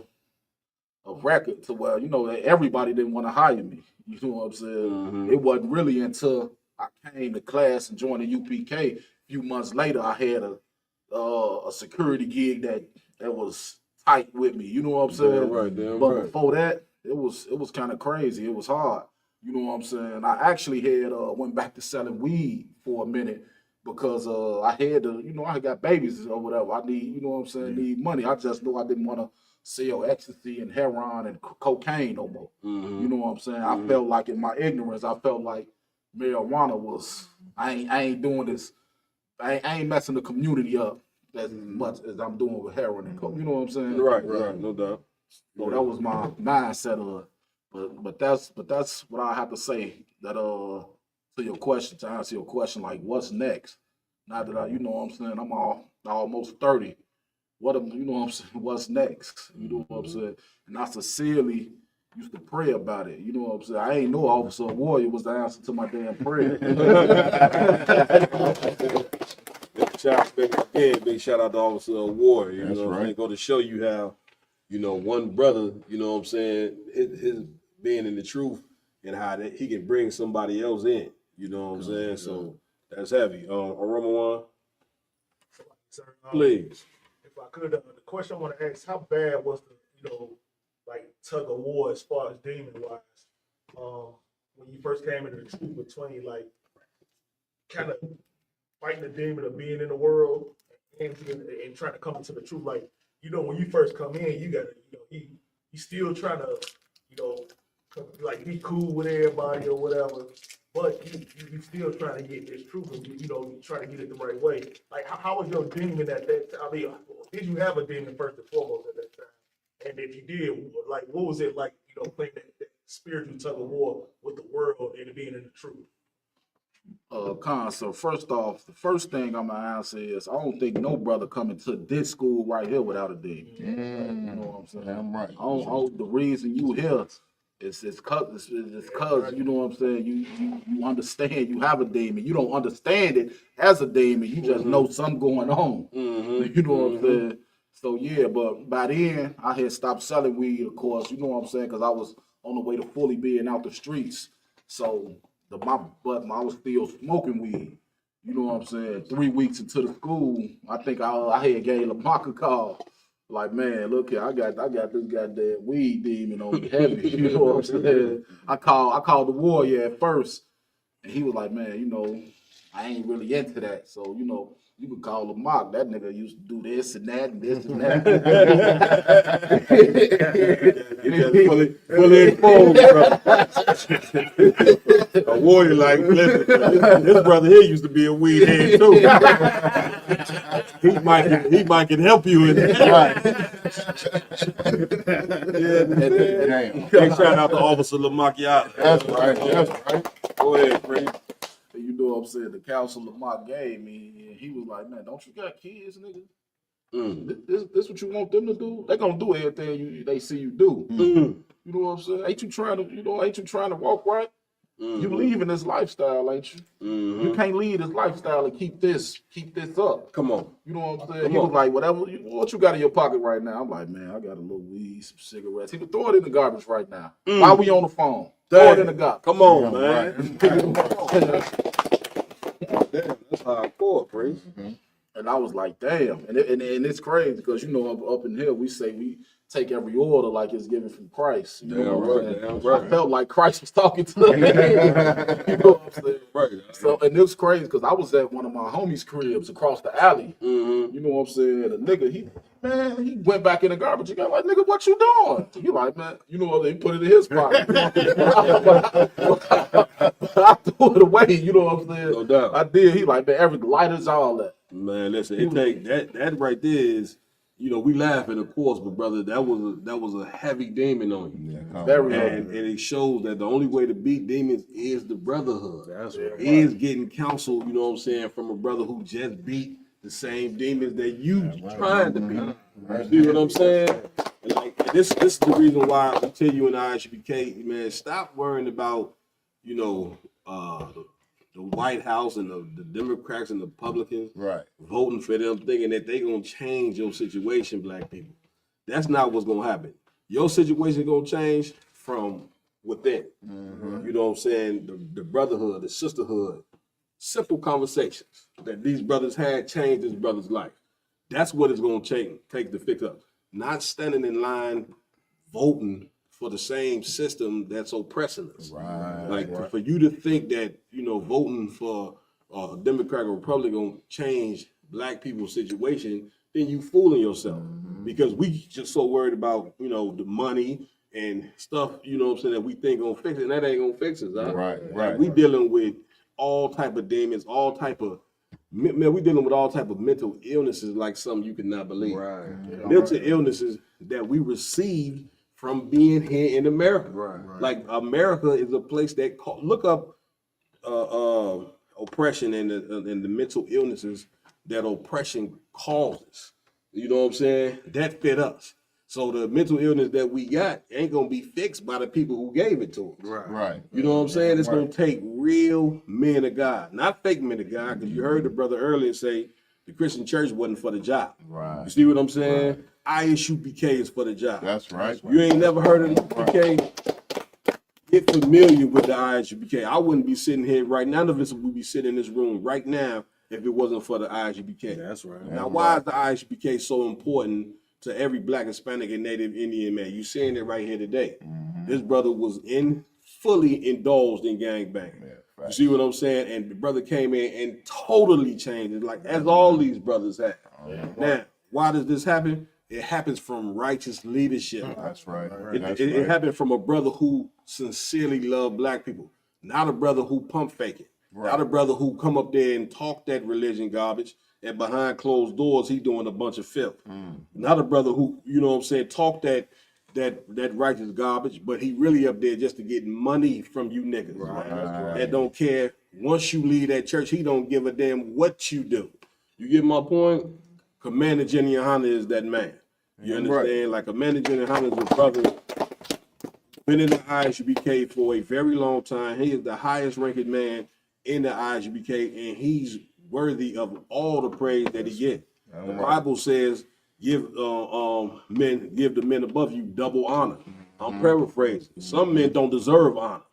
record to where, you know, everybody didn't want to hire me. You know what I'm saying? It wasn't really until I came to class and joined the UPK. A few months later, I had a security gig that was tight with me. You know what I'm saying? But before that, it was kind of crazy. It was hard. You know what I'm saying? I actually had went back to selling weed for a minute because I had to, you know, I got babies or whatever. I need, you know what I'm saying, need money. I just knew I didn't want to sell ecstasy and heroin and cocaine no more. You know what I'm saying? I felt like in my ignorance, I felt like marijuana was, I ain't doing this. I ain't messing the community up as much as I'm doing with heroin and coke. You know what I'm saying? Right, no doubt. So that was my mindset of it. But that's what I have to say. That to your question, to answer your question, like what's next? Now that you know what I'm saying, I'm almost 30. You know what I'm saying? What's next? You know what I'm saying? And I sincerely used to pray about it. You know what I'm saying? I ain't know Officer Warrior was the answer to my damn prayer. Big shout out to Officer Warrior. You know, right. I go to show you how, you know, one brother, you know what I'm saying, his being in the truth and how that he can bring somebody else in. You know what I'm saying? So that's heavy. Aroma please. If I could, the question I want to ask: how bad was the, you know, like tug of war as far as demon wise? When you first came into the truth between like kind of fighting the demon of being in the world and trying to come into the truth. Like, you know, when you first come in, you gotta, you know, he still trying to, you know, like be cool with everybody or whatever, but you still trying to get this truth and, you know, you try to get it the right way. Like, how was your demon at that time? I mean, did you have a demon first and foremost at that time? And if you did, like, what was it like, you know, playing that spiritual tug of war with the world and being in the truth? So first off, the first thing I'm gonna answer is I don't think no brother coming to this school right here without a demon. You know what I'm saying? I'm right. The reason you here is cause you know what I'm saying. You understand you have a demon. You don't understand it as a demon. You just know something going on. You know what I'm saying. So yeah, but by then I had stopped selling weed, of course. You know what I'm saying, because I was on the way to fully being out the streets. So I was still smoking weed. You know what I'm saying? 3 weeks into the school, I think I had gave Lamar a call. Like, man, look here, I got this goddamn weed demon on me heavy. You know what I'm saying? I called the warrior at first, and he was like, man, you know, I ain't really into that. So, you know, you could call him Mark. That nigga used to do this and that and this and that. fully informed, bro. A warrior like, listen, this brother here used to be a weed head too. he might can help you in that. Big shout out to Officer Lamacchiato. That's right. Go ahead, Frank. You know what I'm saying? The counsel Lamar gave me, and he was like, man, don't you got kids, nigga? This what you want them to do? They gonna do everything they see you do. You know what I'm saying? Ain't you trying to walk right? You leaving this lifestyle, ain't you? You can't leave this lifestyle and keep this up. Come on. You know what I'm saying? He was like, what you got in your pocket right now? I'm like, man, I got a little weed, some cigarettes. He could throw it in the garbage right now. While we on the phone. Throw it in the garbage. Come on, man. Damn, that's hardcore, Prince. And I was like, damn. And it's crazy because, you know, up in here, we say we take every order like it's given from Christ. You know what I'm saying? I felt like Christ was talking to me. You know what I'm saying? Right. So, and it was crazy because I was at one of my homies' cribs across the alley. You know what I'm saying? The nigga, he went back in the garbage. He got like, nigga, what you doing? He like, man, you know what? He put it in his pocket. I threw it away. You know what I'm saying? No doubt. I did. He like, man, every lighters, all that. Man, listen, it take that right there is, you know, we laughing, of course, but brother, that was a heavy demon on you. And it shows that the only way to beat demons is the brotherhood. That's right. Is getting counsel, you know what I'm saying, from a brother who just beat the same demons that you trying to be. You see what I'm saying? And like this is the reason why I tell you and ISBK, man, stop worrying about, you know, the White House and the Democrats and the Republicans voting for them, thinking that they gonna change your situation, black people. That's not what's gonna happen. Your situation gonna change from within. You know what I'm saying? The brotherhood, the sisterhood, simple conversations that these brothers had changed this brother's life. That's what it's gonna take to fix up. Not standing in line voting for the same system that's oppressing us. For you to think that, you know, voting for a Democrat or Republican gonna change black people's situation, then you fooling yourself. Because we just so worried about, you know, the money and stuff, you know what I'm saying, that we think gonna fix it, and that ain't gonna fix us. Like, we dealing with all type of demons, all type of, man, we dealing with all type of mental illnesses like something you could not believe. Mental illnesses that we received from being here in America. Like America is a place that look up oppression and the mental illnesses that oppression causes. You know what I'm saying? That fit us. So the mental illness that we got ain't gonna be fixed by the people who gave it to us. You know what I'm saying? It's gonna take real men of God, not fake men of God, because you heard the brother earlier say the Christian church wasn't for the job. You see what I'm saying? ISUPK is for the job. That's right. You ain't never heard of the UPK? Get familiar with the ISUPK. I wouldn't be sitting here right now. None of us would be sitting in this room right now if it wasn't for the ISUPK. That's right. Now, why is the ISUPK so important to every Black, Hispanic, and Native Indian man? You seeing it right here today. This brother was fully indulged in gangbanging. You see what I'm saying? And the brother came in and totally changed it, like as all these brothers have. Now, why does this happen? It happens from righteous leadership. That's right. It happened from a brother who sincerely loved black people, not a brother who pump fake it, not a brother who come up there and talk that religion garbage, and behind closed doors he doing a bunch of filth. Not a brother who, you know what I'm saying, talk that righteous garbage, but he really up there just to get money from you niggas. That don't care. Once you leave that church, he don't give a damn what you do. You get my point? Commander Jenny Hanna is that man. You understand? Like Commander Jenny Hanna is a brother, been in the ISUPK for a very long time. He is the highest ranking man in the ISUPK, and he's worthy of all the praise that he gets. The Bible says, give the men above you double honor. I'm paraphrasing. Some men don't deserve honor.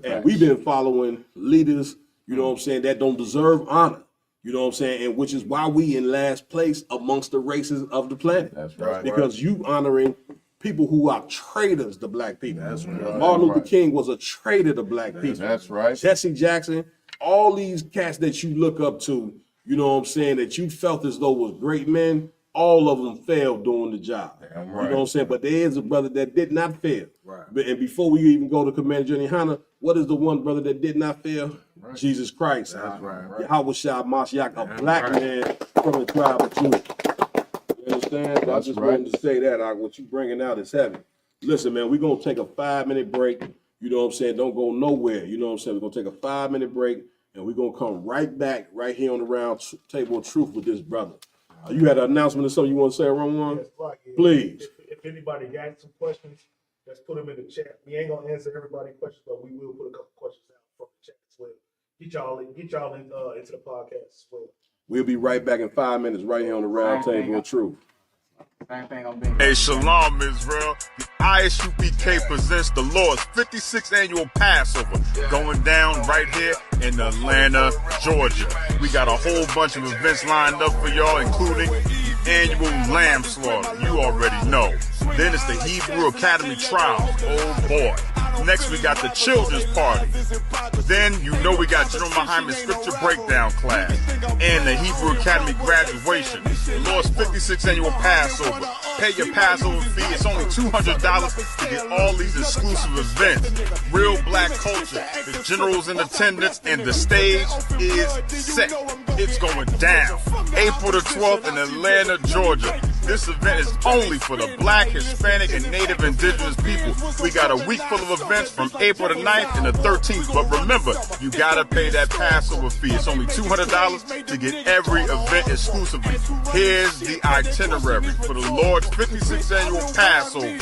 And we've been following leaders, you know what I'm saying, that don't deserve honor. You know what I'm saying? And which is why we in last place amongst the races of the planet. That's right. Because you honoring people who are traitors to black people. That's right. Martin Luther King was a traitor to black people. That's right. Jesse Jackson, all these cats that you look up to, you know what I'm saying, that you felt as though was great men, all of them failed doing the job. You know what I'm saying? But there is a brother that did not fail. And before we even go to Commander Jenny Hanna, what is the one brother that did not fail? Jesus Christ. That's right. Yahweh Shah Mashiach, a black man from the tribe of Judah. You understand? So I just wanted to say that. What you bringing out is heavy. Listen, man, we're going to take a 5-minute break. You know what I'm saying? Don't go nowhere. You know what I'm saying? We're going to take a 5-minute break, and we're going to come right back right here on the round table of truth with this brother. You had an announcement or something you want to say, Ramon? Yes, please. If anybody got some questions, let's put them in the chat. We ain't gonna answer everybody's questions, but we will put a couple questions out from the chat as well. Get y'all into the podcast as well. We'll be right back in 5 minutes, right here on the round table of truth. Hey, shalom, Israel. The ISUPK presents the Lord's 56th annual Passover going down right here in Atlanta, Georgia. We got a whole bunch of events lined up for y'all, including the annual lamb slaughter. You already know. Then it's the Hebrew Academy trials. Oh boy. Next, we got the children's party. Then, you know, we got General Muhammad's scripture breakdown class and the Hebrew Academy graduation. The Lord's 56th annual Passover. Pay your Passover fee. It's only $200 to get all these exclusive events. Real black culture. The general's in attendance and the stage is set. It's going down. April the 12th in Atlanta, Georgia. This event is only for the Black, Hispanic, and Native Indigenous people. We got a week full of events from April the 9th and the 13th. But remember, you gotta pay that Passover fee. It's only $200 to get every event exclusively. Here's the itinerary for the Lord's 56th annual Passover.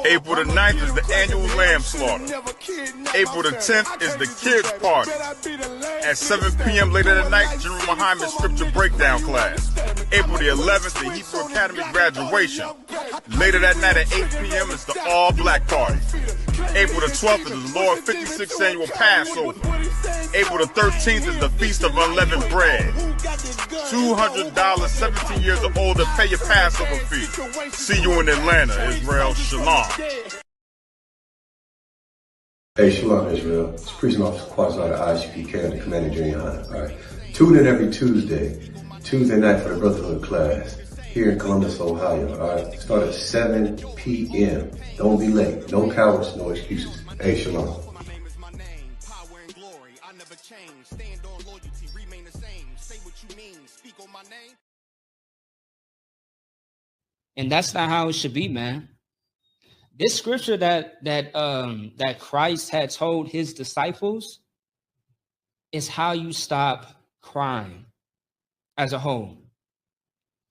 April the 9th is the annual lamb slaughter. April the 10th is the kids party. At 7 p.m. later that night, General Muhammad's scripture breakdown class. April the 11th, the Hebrew Academy graduation. Later that night at 8 p.m. is the all-black party. April the 12th is the Lord's 56th annual Passover. April the 13th is the Feast of Unleavened Bread. $200, 17 years or older, pay your Passover fee. See you in Atlanta, Israel. Shalom. Hey, Shalom, Israel. It's Prison Officer Quasar, the ISPK, and the Commander Junior High. All right. Tune in every Tuesday night for the Brotherhood class here in Columbus, Ohio. All right. Start at 7 p.m. Don't be late. No cowards, no excuses. Hey, Shalom. And that's not how it should be, man. This scripture that Christ had told his disciples is how you stop crime as a whole.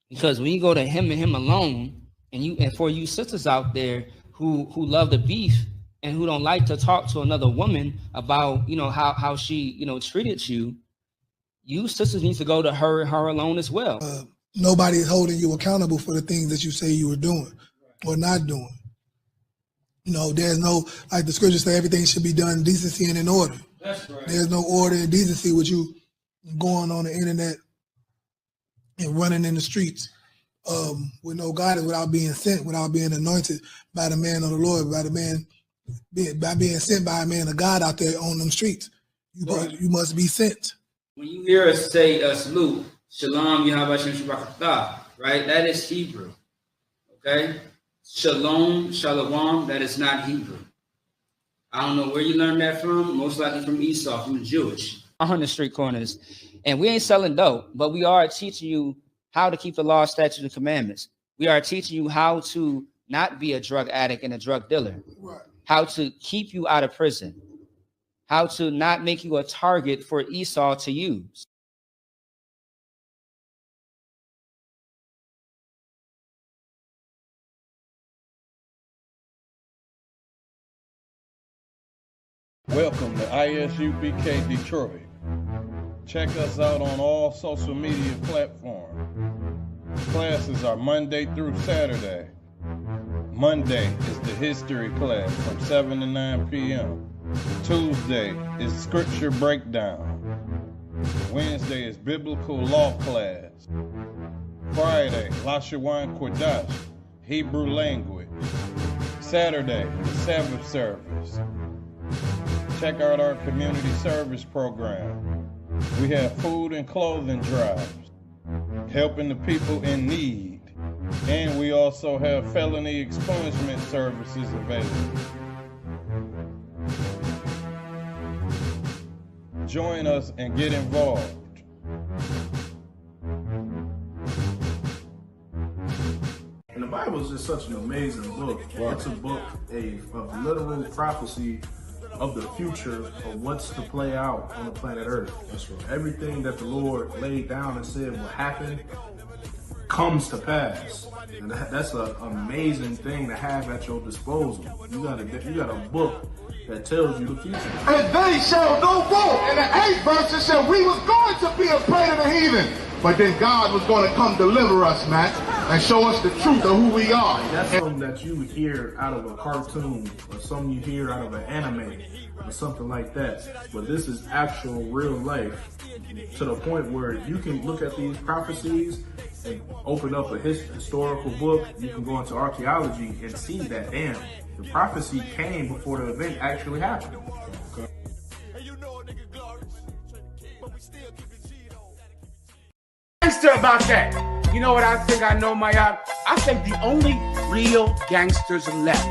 Because when you go to him and him alone, and for you sisters out there who love the beef and who don't like to talk to another woman about, how she, treated you, you sisters need to go to her alone as well. Nobody is holding you accountable for the things that you say you were doing or not doing. There's no, like the scriptures say, everything should be done in decency and in order. That's right. There's no order and decency with you going on the internet and running in the streets with no guidance, without being sent, without being anointed by the man of the Lord, by being sent by a man of God out there on them streets. You must be sent. When you hear us say a salute, Shalom, Yahweh Shem Shabbat, right? That is Hebrew, okay? Shalom, Shalom, that is not Hebrew. I don't know where you learned that from, most likely from Esau, from the Jewish. On the street corners. And we ain't selling dope, but we are teaching you how to keep the law, statutes, and commandments. We are teaching you how to not be a drug addict and a drug dealer. Right. How to keep you out of prison. How to not make you a target for Esau to use. Welcome to ISUBK Detroit. Check us out on all social media platforms. Classes are Monday through Saturday. Monday is the history class from 7 to 9 p.m. Tuesday is scripture breakdown. Wednesday is biblical law class. Friday, Lashawan Kodash, Hebrew language. Saturday, the Sabbath service. Check out our community service program. We have food and clothing drives, helping the people in need, and we also have felony expungement services available. Join us and get involved. And the Bible is just such an amazing book. Right. It's a book of literal prophecy of the future of what's to play out on the planet Earth. That's right. Everything that the Lord laid down and said will happen comes to pass. And that's an amazing thing to have at your disposal. You got a book that tells you the future. And they shall know war. In the 8th verse it said we was going to be a prey to the heathen. But then God was going to come deliver us, man, and show us the truth of who we are. That's something that you hear out of a cartoon or something you hear out of an anime or something like that. But this is actual real life to the point where you can look at these prophecies and open up a historical book. You can go into archaeology and see that, damn, the prophecy came before the event actually happened. Gangster about that. You know what I think I know, Mayab? I think the only real gangsters left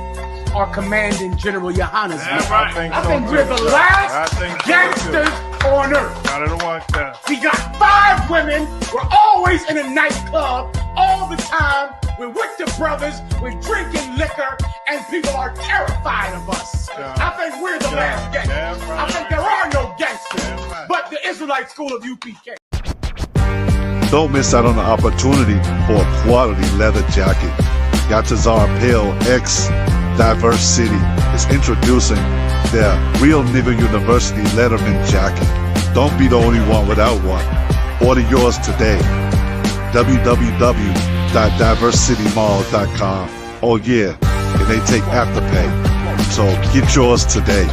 are Commanding General Johannes. I think we're the last gangsters on earth. We got 5 women. We're always in a nightclub, all the time. We're with the brothers. We're drinking liquor, and people are terrified of us. I think we're the last gangsters. I think there are no gangsters, but the Israelite school of UPK. Don't miss out on the opportunity for a quality leather jacket. Yatazar Pale X Diverse City is introducing their Real Nigga University Letterman jacket. Don't be the only one without one. Order yours today. www.diversitymall.com. Oh yeah, and they take Afterpay. So get yours today.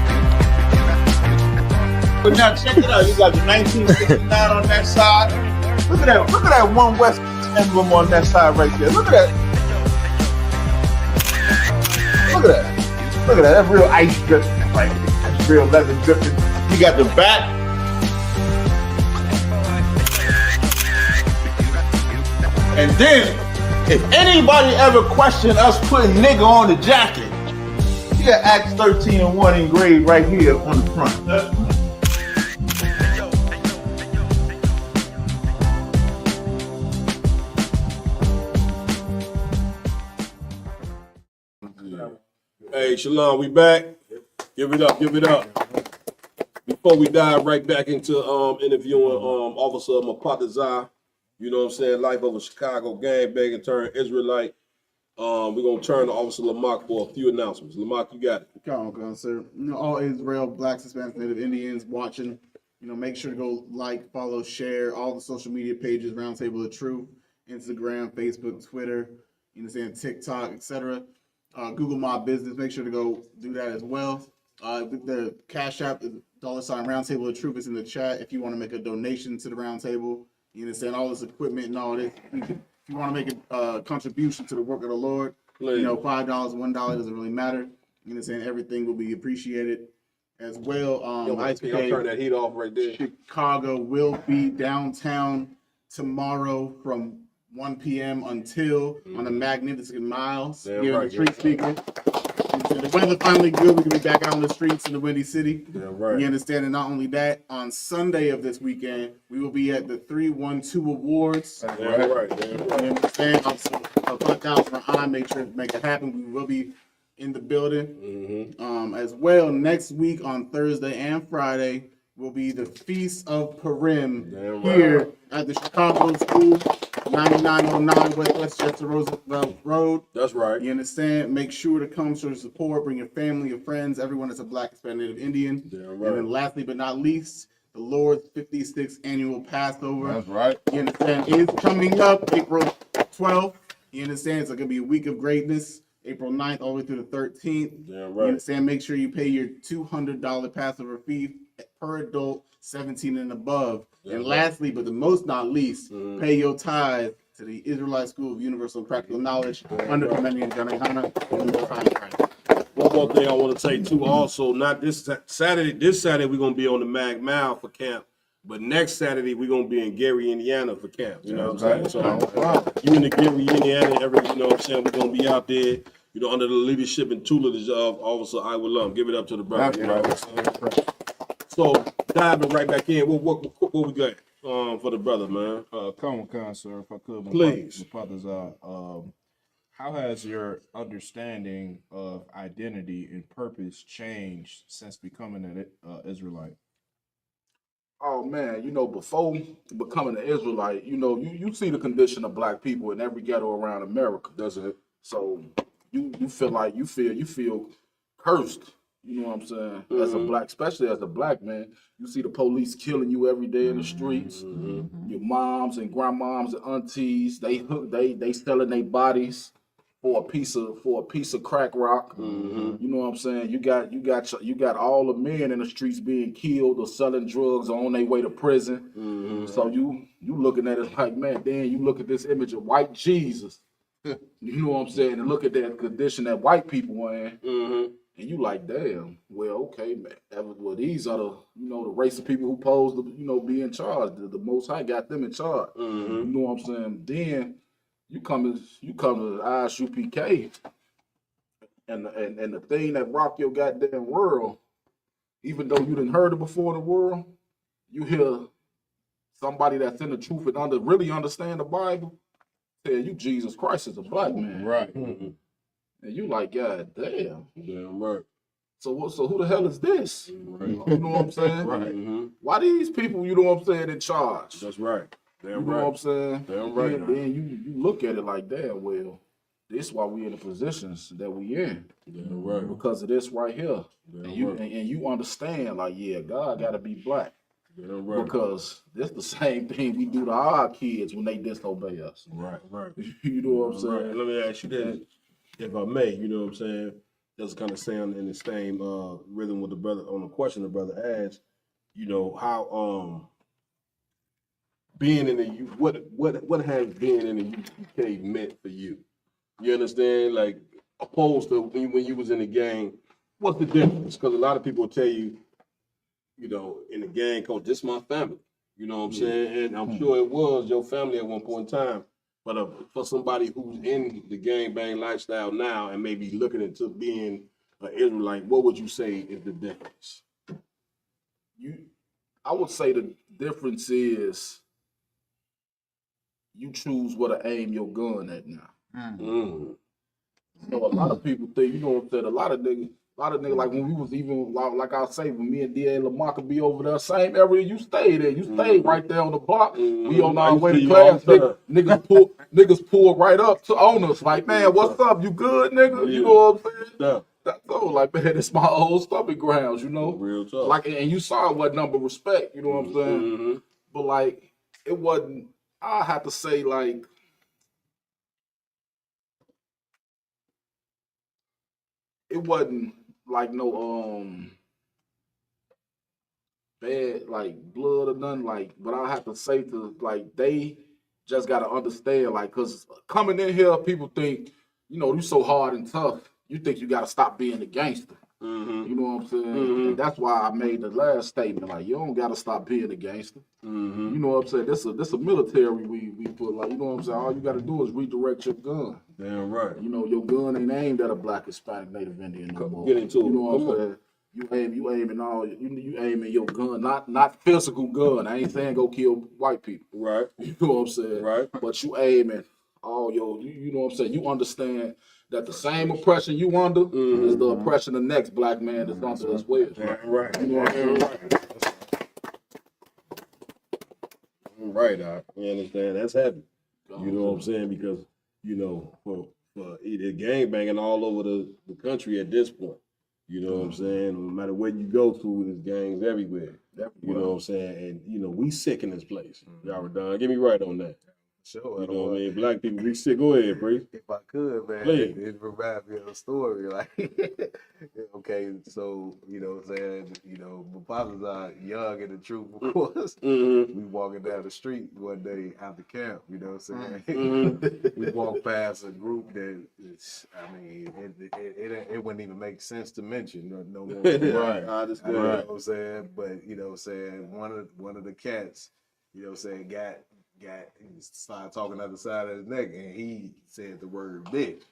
But now check it out. You got the 1969 on that side. Look at that One West emblem on that side right there. Look at that. Look at that. Look at that. That's real ice dripping. Right? That's real leather dripping. You got the back. And then, if anybody ever questioned us putting nigga on the jacket, you got Acts 13:1 engraved right here on the front. Hey, Shalom, we back. Give it up, give it up. Before we dive right back into interviewing Officer Mapataza, you know what I'm saying, life of a Chicago gangbanger turned Israelite. We're gonna turn to Officer Lamont for a few announcements. Lamont, you got it. Come on, sir. You know, all Israel, Blacks, Hispanics, Native Indians watching, you know, make sure to go like, follow, share all the social media pages, Roundtable of Truth, Instagram, Facebook, Twitter, you understand, TikTok, etc. Google My Business, make sure to go do that as well. The Cash App is $ Roundtable of Truth is in the chat if you want to make a donation to the Roundtable. You understand, all this equipment and all this. If you want to make a contribution to the work of the Lord, you know, $5, $1 doesn't really matter. You understand, everything will be appreciated as well. I'll turn that heat off right there. Chicago will be downtown tomorrow from 1 p.m. until on the Magnificent Miles. Here in the street speaker. The weather finally good. We can be back out on the streets in the Windy City. You understand? And not only that, on Sunday of this weekend, we will be at the 312 Awards. You understand? I'll put out for high, make sure to make it happen. We will be in the building. As well, next week on Thursday and Friday will be the Feast of Purim here at the Chicago School, 9909 West Westchester Roosevelt Road. That's right. You understand? Make sure to come show support. Bring your family, your friends, everyone that's a Black, Hispanic, Native Indian. And then lastly but not least, the Lord's 56th annual Passover. That's right. You understand? Is coming up April 12th. You understand? It's going to be a week of greatness. April 9th all the way through the 13th. You understand? Make sure you pay your $200 Passover fee per adult, 17 and above. And lastly, but the most not least, pay your tithe to the Israelite School of Universal and Practical Knowledge under Commander Janahana. One more thing I want to say too, also, not this Saturday. This Saturday we're gonna be on the Mag Mile for camp, but next Saturday we're gonna be in Gary, Indiana for camp. You know what I'm saying? So you in the Gary, Indiana, you know what I'm saying? We're gonna be out there, you know, under the leadership and tutelage of Officer Iwalum. Give it up to the brother. So diving right back in, what we got for the brother, man? Come on, sir, if I could, please. How has your understanding of identity and purpose changed since becoming an Israelite? Oh man, you know, before becoming an Israelite, you know, you see the condition of Black people in every ghetto around America, doesn't it? So you feel like you feel cursed. You know what I'm saying? As a Black, especially as a Black man, you see the police killing you every day in the streets. Your moms and grandmoms and aunties, they selling their bodies for a piece of crack rock. You know what I'm saying? You got all the men in the streets being killed or selling drugs or on their way to prison. So you looking at it like, man, then you look at this image of white Jesus. You know what I'm saying? And look at that condition that white people are in. And you like, damn, well, okay, man. Well, these are the, you know, the race of people who pose to, you know, be in charge. The Most High got them in charge. You know what I'm saying? Then you come to the ISUPK, and the thing that rock your goddamn world, even though you didn't heard it before in the world, you hear somebody that's in the truth and really understand the Bible tell you Jesus Christ is a black man. Right. And you like, God damn. Damn right. So who the hell is this? Right. You know what I'm saying? Right. Why these people, you know what I'm saying, in charge? That's right. Damn You know right. what I'm saying? Damn right. Then you look at it like, damn, well, this is why we in the positions that we in. Damn right. Because of this right here. Damn And you right. and you understand, like, yeah, God gotta be black. Damn right. Because this the same thing we do to our kids when they disobey us. Right, right. You know what I'm saying? Right. Let me ask you this, if I may, you know what I'm saying? Just kind of sound in the same rhythm with the brother on the question the brother asked, you know, how being in the what has being in the UPK meant for you? You understand? Like opposed to when you was in the gang, what's the difference? Because a lot of people tell you, you know, in the gang, coach, this is my family. You know what I'm saying? And I'm sure it was your family at one point in time. But for somebody who's in the gangbang lifestyle now and maybe looking into being an Israelite, what would you say is the difference? I would say the difference is you choose where to aim your gun at now. You know, a lot of people think, you know what I'm saying, a lot of niggas, like when we was even, like I say, when me and D.A. Lamar could be over there, same area you stayed in. You stayed right there on the block. We on our way to class. Niggas pulled right up to on us. Like, man, what's up? You good, nigga? You know what I'm saying? Yeah. That's all. Like, man, it's my old stomping grounds, you know? Real talk. Like, and you saw what number respect, you know what I'm saying? But, like, it wasn't, I have to say, like, it wasn't like no bad like blood or nothing, like, but I have to say to, like, they just gotta understand, like, cause coming in here, people think, you know, you so hard and tough, you think you gotta stop being a gangster. You know what I'm saying? And that's why I made the last statement, like, you don't gotta stop being a gangster. You know what I'm saying? This a military we put, like, you know what I'm saying? All you gotta do is redirect your gun. Damn right. You know, your gun ain't aimed at a black, Hispanic, Native Indian no more. Get into it. You know what I'm saying? You aiming all, you aiming your gun, not physical gun. I ain't saying go kill white people. Right. You know what I'm saying? Right. But you aiming all your, you know what I'm saying? You understand that the same oppression you under is the oppression the next black man is under as well. Right. You know what I'm saying? Right, you understand? That's heavy. You know what I'm saying? Because, you know, for it gangbanging all over the country at this point. You know what I'm saying? No matter where you go to, there's gangs everywhere. You know what I'm saying? And, you know, we sick in this place. Y'all were done. Get me right on that. Sure. You know what I mean? Black people, we sick. Go ahead, Bree. If I could, man, Please. it reminds me of a story. Like, okay, so, you know what I'm saying? You know, Mapataza young and the truth, of course. We walking down the street one day after camp, you know what I'm saying? We walked past a group that, I mean, it wouldn't even make sense to mention. No more. Right, I understand. You know what I'm saying? But, you know what I'm saying? One of the cats, you know what I'm saying, he started talking out the side of his neck, and he said the word bitch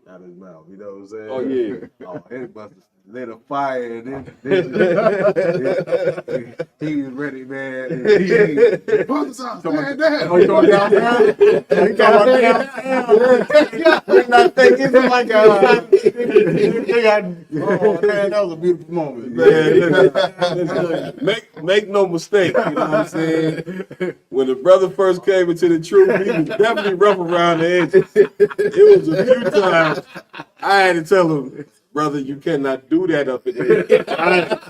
out of his mouth. You know what I'm saying? Oh, yeah. Oh, it must have lit a fire, and he was ready, man. And he stand down. Oh, you going down there? You going down? We're not thinking like oh man, that was a beautiful moment. Man, make no mistake, you know what I'm saying? When the brother first came into the truth, he was definitely rough around the edges. It was a few times I had to tell him, brother, you cannot do that up in there.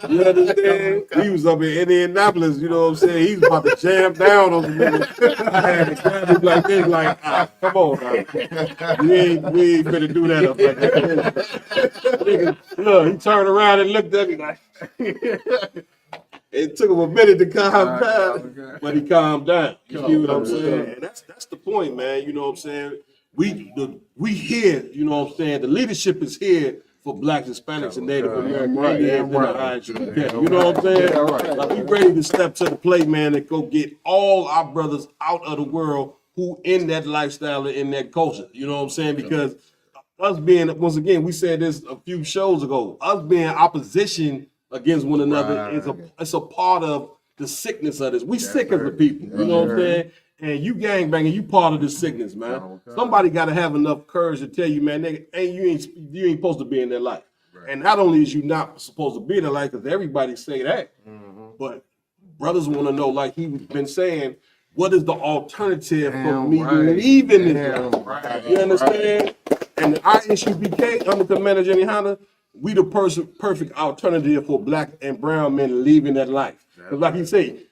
You understand? He was up in Indianapolis, you know what I'm saying? He was about to jam down on the nigga. I had to grab him like this, like, come on, man. We ain't finna do that up like that. Nigga, look, he turned around and looked at me like, it took him a minute to calm down, but he calmed down. You see what I'm saying? And that's the point, man. You know what I'm saying? We here, you know what I'm saying? The leadership is here for Blacks, Hispanics, and Native American Indians. You know what I'm saying? Like, we ready to step to the plate, man, and go get all our brothers out of the world who in that lifestyle and in that culture. You know what I'm saying? Because us being, once again, we said this a few shows ago, us being opposition against one another is a part of the sickness of this. We sick as a people. You know what I'm saying? and you gangbanging, you part of the sickness, man. Somebody got to have enough courage to tell you, man, nigga, you ain't supposed to be in their life. And not only is you not supposed to be in their life, because everybody say that, but brothers want to know, like he's been saying, what is the alternative for me leaving this life? You understand? And the ISUPK under Commander Jenny Honda, we the perfect alternative for black and brown men leaving that life. Because like he said,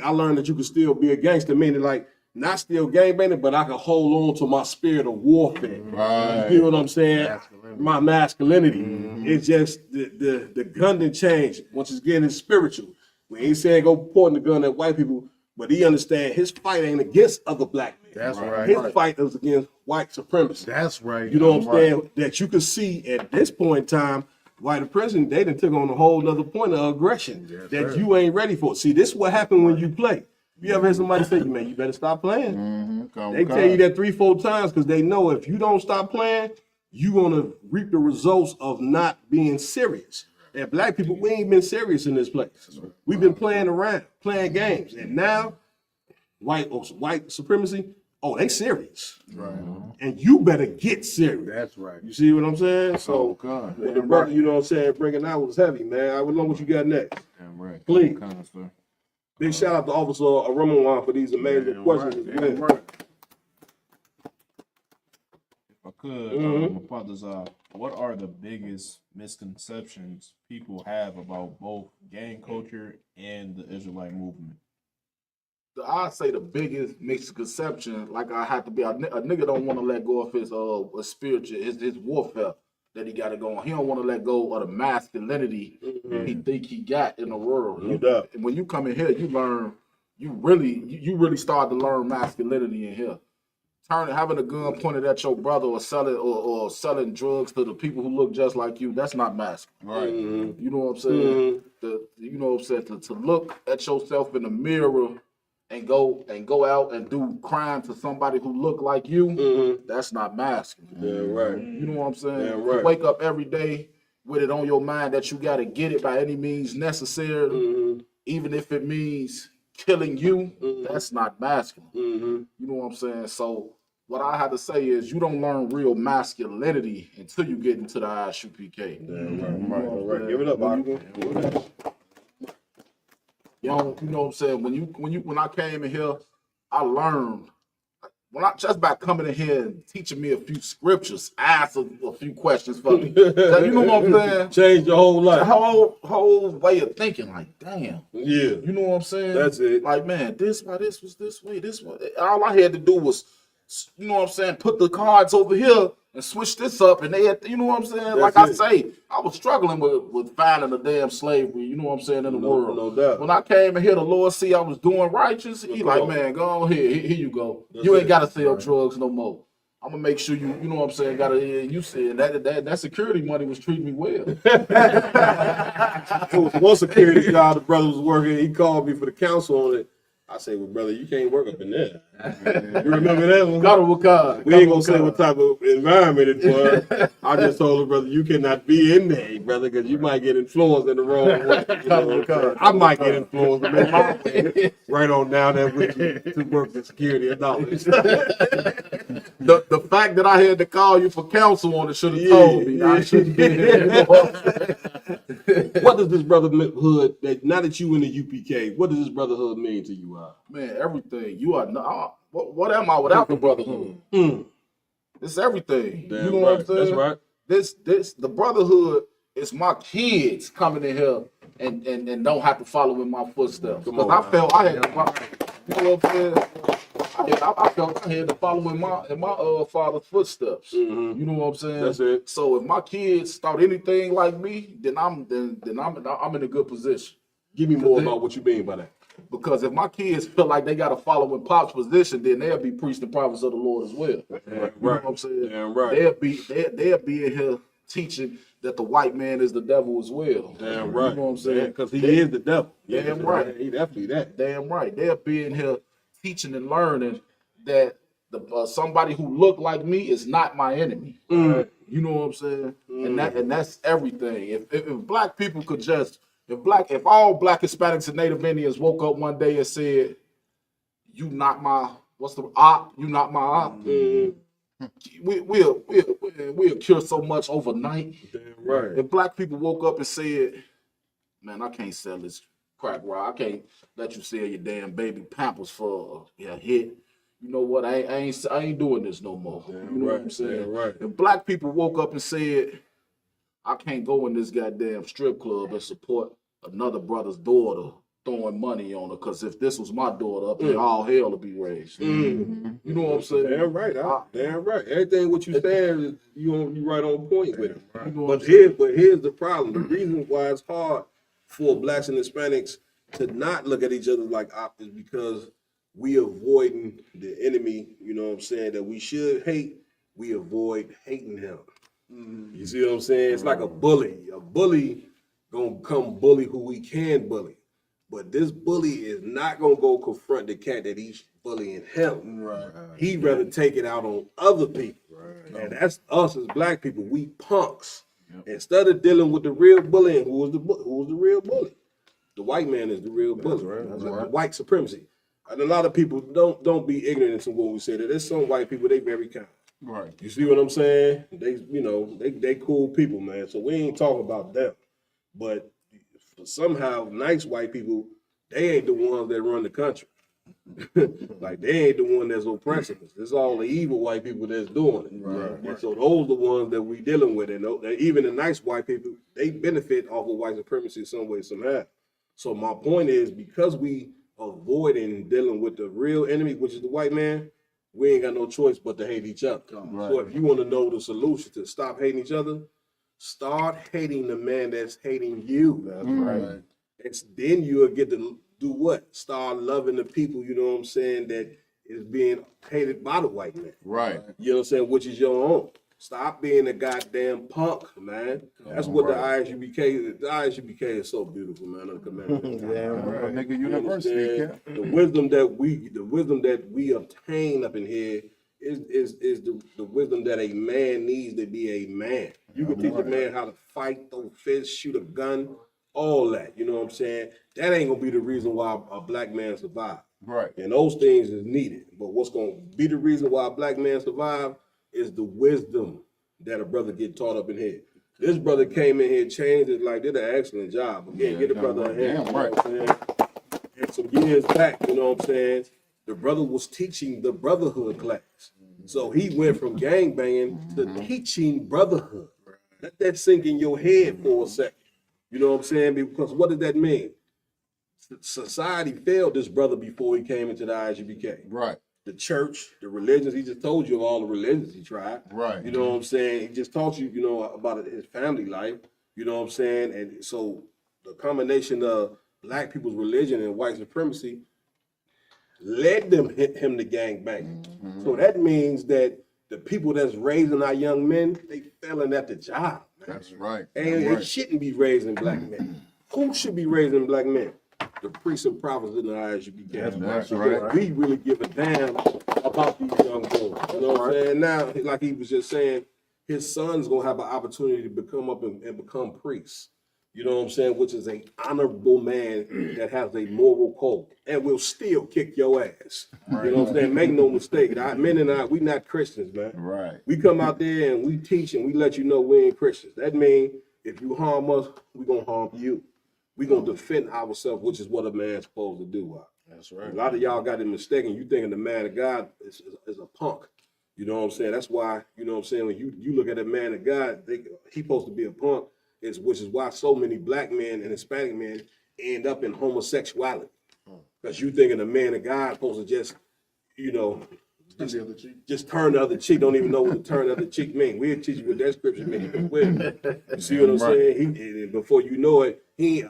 I learned that you can still be a gangster, meaning like not still gangbanging, but I can hold on to my spirit of warfare. You feel what I'm saying? My masculinity. It's just the gun didn't change once it's getting spiritual. We ain't saying go pointing the gun at white people, but he understand his fight ain't against other black men. That's right. His fight is against white supremacy. That's right. You know what I'm saying? That you can see at this point in time, white supremacy, they done took on a whole nother point of aggression that you ain't ready for. See, this is what happened when you play. You ever heard somebody say, man, you better stop playing? They tell you that 3-4 times because they know if you don't stop playing, you're going to reap the results of not being serious. And black people, we ain't been serious in this place. We've been playing around, playing games. And now, white supremacy, they serious. Right. And you better get serious. That's right. You see what I'm saying? So, with the brother, you know what I'm saying, bringing out was heavy, man. I would know what you got next. Damn right. Please. Big shout out to Officer Ramon for these amazing questions. Right. If I could, Mapataza, what are the biggest misconceptions people have about both gang culture and the Israelite movement? I'd say the biggest misconception, like I have to be, a nigga don't want to let go of his spiritual, his warfare that he got to go on. He don't want to let go of the masculinity he think he got in the world. And when you come in here, you learn, you really start to learn masculinity in here. Having a gun pointed at your brother or selling drugs to the people who look just like you, that's not masculine. Right. You know what I'm saying? You know what I'm saying? To look at yourself in the mirror and go out and do crime to somebody who look like you, that's not masculine. Yeah, right. You know what I'm saying? Yeah, right. To wake up every day with it on your mind that you got to get it by any means necessary, even if it means killing you, that's not masculine. You know what I'm saying? So what I have to say is you don't learn real masculinity until you get into the ISUPK. Right. Give it up, Bobby. You know what I'm saying? When I came in here, I learned just by coming in here and teaching me a few scriptures, ask a few questions for me. You know what I'm saying? Changed your whole life. The whole way of thinking, like, damn. Yeah. You know what I'm saying? That's it. Like, man, this was this way, this way. All I had to do was, you know what I'm saying, put the cards over here and switch this up, and they had, you know what I'm saying? Like I say, I was struggling with finding the damn slavery, you know what I'm saying, in the world. No doubt. When I came in here, the Lord see I was doing righteous. He like, man, go on here. Here you go. You ain't got to sell drugs no more. I'm gonna make sure you know what I'm saying. You said that security money was treating me well. It was one security job the brother was working. He called me for the council on it. I said, well, brother, you can't work up in there. You remember that one? We ain't gonna say what type of environment it was. I just told him, brother, you cannot be in there, brother, because you might get influenced in the wrong way. You know, I might get influenced in my way. Right on down there with you to work the security and knowledge. The fact that I had to call you for counsel on it should have told me. I shouldn't be here. What does this brotherhood, now that you in the UPK, what does this brotherhood mean to you? Man, everything. You are not. What am I without the brotherhood? It's everything. Damn, you know what I'm saying? That's right. The brotherhood is my kids coming in here and don't have to follow in my footsteps. Because I felt I had to, you know what I'm saying? I felt I had to follow in my father's footsteps. You know what I'm saying? That's it. So if my kids start anything like me, then I'm in a good position. Give me more about what you mean by that. Because if my kids feel like they got to follow in Pop's position, then they'll be preaching the prophets of the Lord as well. You know what I'm saying? Damn right. They'll be in here teaching that the white man is the devil as well. Damn right. You know what I'm saying? Because he is the devil. Damn right. He definitely that. Damn right. They'll be in here teaching and learning that somebody who look like me is not my enemy. You know what I'm saying? And that's everything. If black people could just if all black Hispanics and Native Indians woke up one day and said, you not my what's the op? You not my op. We'll cure so much overnight. Damn right. If black people woke up and said, "Man, I can't sell this crack rock. I can't let you sell your damn baby Pampers for a hit." You know what? I ain't doing this no more. Damn you know right. what I'm saying? Damn right. If black people woke up and said, "I can't go in this goddamn strip club and support another brother's daughter throwing money on her, because if this was my daughter up there, all hell would be raised." You know what I'm saying? Damn right. Damn right. Everything what you saying is you right on point with it. You know But here's the problem. The reason why it's hard for blacks and Hispanics to not look at each other like op is because we avoiding the enemy, you know what I'm saying, that we should hate. We avoid hating him. You see what I'm saying? It's like a bully. A bully gonna come bully who we can bully. But this bully is not gonna go confront the cat that he's bullying him. Right. He'd rather take it out on other people. Right. And that's us as black people. We punks. Yep. Instead of dealing with the real bully, and who was the real bully? The white man is the real bully. That's right. White supremacy. And a lot of people don't be ignorant to what we say. That there's some white people, they very kind. Right. You see what I'm saying? They cool people, man. So we ain't talking about them. But somehow nice white people, they ain't the ones that run the country. Like they ain't the one that's oppressing us. It's all the evil white people that's doing it. Right. And so those are the ones that we dealing with. And even the nice white people, they benefit off of white supremacy some way, somehow. So my point is, because we avoiding dealing with the real enemy, which is the white man, we ain't got no choice but to hate each other. Right. So if you want to know the solution to stop hating each other, start hating the man that's hating you. That's right. And then you'll get to do what? Start loving the people, you know what I'm saying, that is being hated by the white man. Right. You know what I'm saying, which is your own. Stop being a goddamn punk, man. That's what the ISUBK is so beautiful, man. Nigga University. The wisdom that we obtain up in here is the wisdom that a man needs to be a man. You can teach a man how to fight, throw fists, shoot a gun, all that. You know what I'm saying? That ain't gonna be the reason why a black man survive. Right. And those things is needed. But what's gonna be the reason why a black man survive is the wisdom that a brother get taught up in here. This brother came in here, changed his life, did an excellent job. Again, get the brother in here. And some years back, you know what I'm saying, the brother was teaching the brotherhood class. So he went from gangbanging to teaching brotherhood. Let that sink in your head for a second. You know what I'm saying? Because what does that mean? Society failed this brother before he came into the ISUBK. Right. The church, the religions, he just told you of all the religions he tried. Right. You know what I'm saying? He just taught you, you know, about his family life. You know what I'm saying? And so the combination of black people's religion and white supremacy led him to gang bang. So that means that the people that's raising our young men, they failing at the job. That's right. And they shouldn't be raising black men. Who should be raising black men? The priests and prophets in the ISUBK. That's right. We really give a damn about these young boys. You know what I'm saying? Now, like he was just saying, his son's gonna have an opportunity to come up and become priests. You know what I'm saying? Which is an honorable man that has a moral code and will still kick your ass. Right. You know what I'm saying? Make no mistake. Men and I, we not Christians, man. Right. We come out there and we teach and we let you know we ain't Christians. That means if you harm us, we gonna harm you. We gonna defend ourselves, which is what a man's supposed to do. That's right. A lot of y'all got it mistaken. You thinking the man of God is a punk. You know what I'm saying? That's why, you know what I'm saying, when you look at a man of God, he supposed to be a punk. Which is why so many black men and Hispanic men end up in homosexuality. Because you thinking a man of God supposed to just, you know, just turn the other cheek, don't even know what to turn the other cheek mean. We'll teach you what that scripture means. You see what I'm saying? Before you know it, a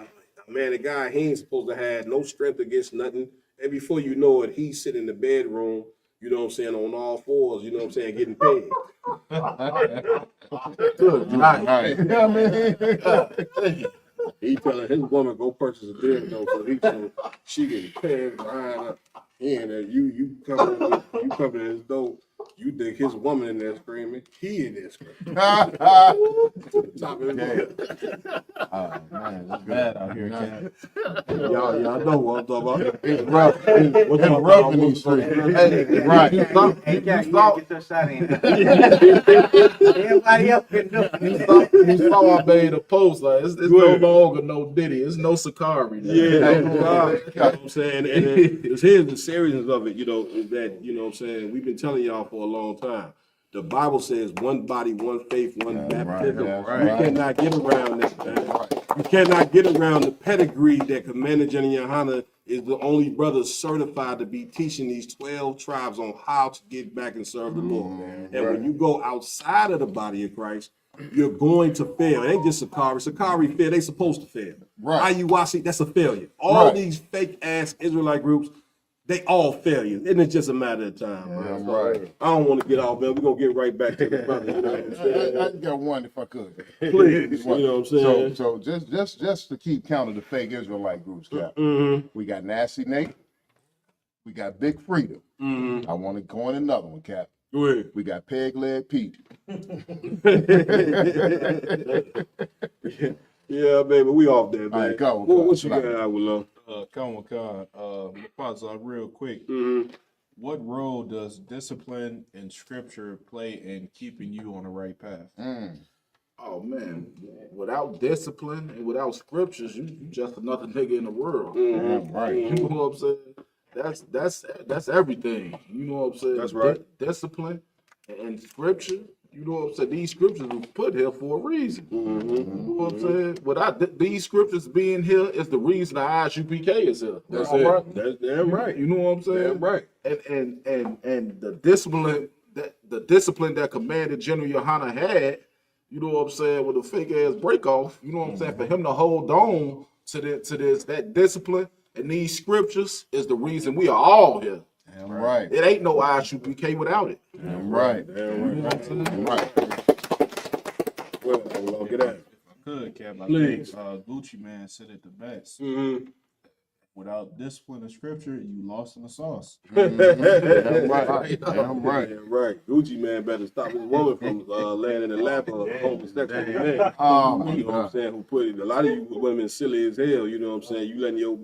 man of God, he ain't supposed to have no strength against nothing. And before you know it, he's sitting in the bedroom, you know what I'm saying, on all fours, you know what I'm saying, getting paid. Good night. You know what I mean? He telling his woman go purchase a dildo, so she getting paid behind her. And you coming to his door You think his woman in there screaming? He in there screaming. Top of his head. Oh man, it's bad out here, Cat. Y'all know what I'm talking about. It's rough. It's rough in these streets. Right. Hey, Cat, you gotta get your shot in. Everybody else been doing it. You saw I made a post like it's no longer no Diddy, it's no Sakari. Yeah, you know what I'm saying? And here's the seriousness of it, is that, you know what I'm saying, we've been telling y'all for a long time. The Bible says one body, one faith, one baptism. Right. You cannot get around that, man. You cannot get around the pedigree that Commander Jenny Yohana is the only brother certified to be teaching these 12 tribes on how to get back and serve the Lord. And when you go outside of the body of Christ, you're going to fail. It ain't just Sakari. Sakari fail. They supposed to fail. Right. IUIC, that's a failure. All these fake ass Israelite groups, they all failures. And it's just a matter of time, man. Right. I don't want to get off, man. We're going to get right back to the brother. You know what I'm saying? I got one if I could. Please. You know what I'm saying? So just to keep count of the fake Israelite groups, Cap. We got Nasty Nate. We got Big Freedom. I want to go on another one, Cap. Go ahead. We got Peg Leg Pete. Yeah, baby, we off there, man. All right, go. What you got out with love? Come on, Mapataza, real quick. What role does discipline and scripture play in keeping you on the right path? Oh man, without discipline and without scriptures, you just another nigga in the world. Right. You know what I'm saying? That's everything. You know what I'm saying? That's right. Discipline and scripture. You know what I'm saying? These scriptures were put here for a reason. You know what I'm saying? Without these scriptures being here is the reason the ISUPK is here. That's All it. right? That's damn right. You know what I'm saying? Damn right. And the discipline that Commander General Yohana had, you know what I'm saying, with a fake ass break off, you know what I'm saying, for him to hold on to that discipline and these scriptures is the reason we are all here. Damn right. It ain't no ISUPK without it. Damn right. Damn right. Well, get out. If I could, Cap, I Please. think Gucci Man said it the best. Without discipline and scripture, you lost in the sauce. Damn right. Damn right. Damn right. Gucci Man better stop his woman from laying in the lap of a homosexual man. Oh, You know what I'm saying? Who put it? A lot of you women silly as hell. You know what I'm saying? You letting your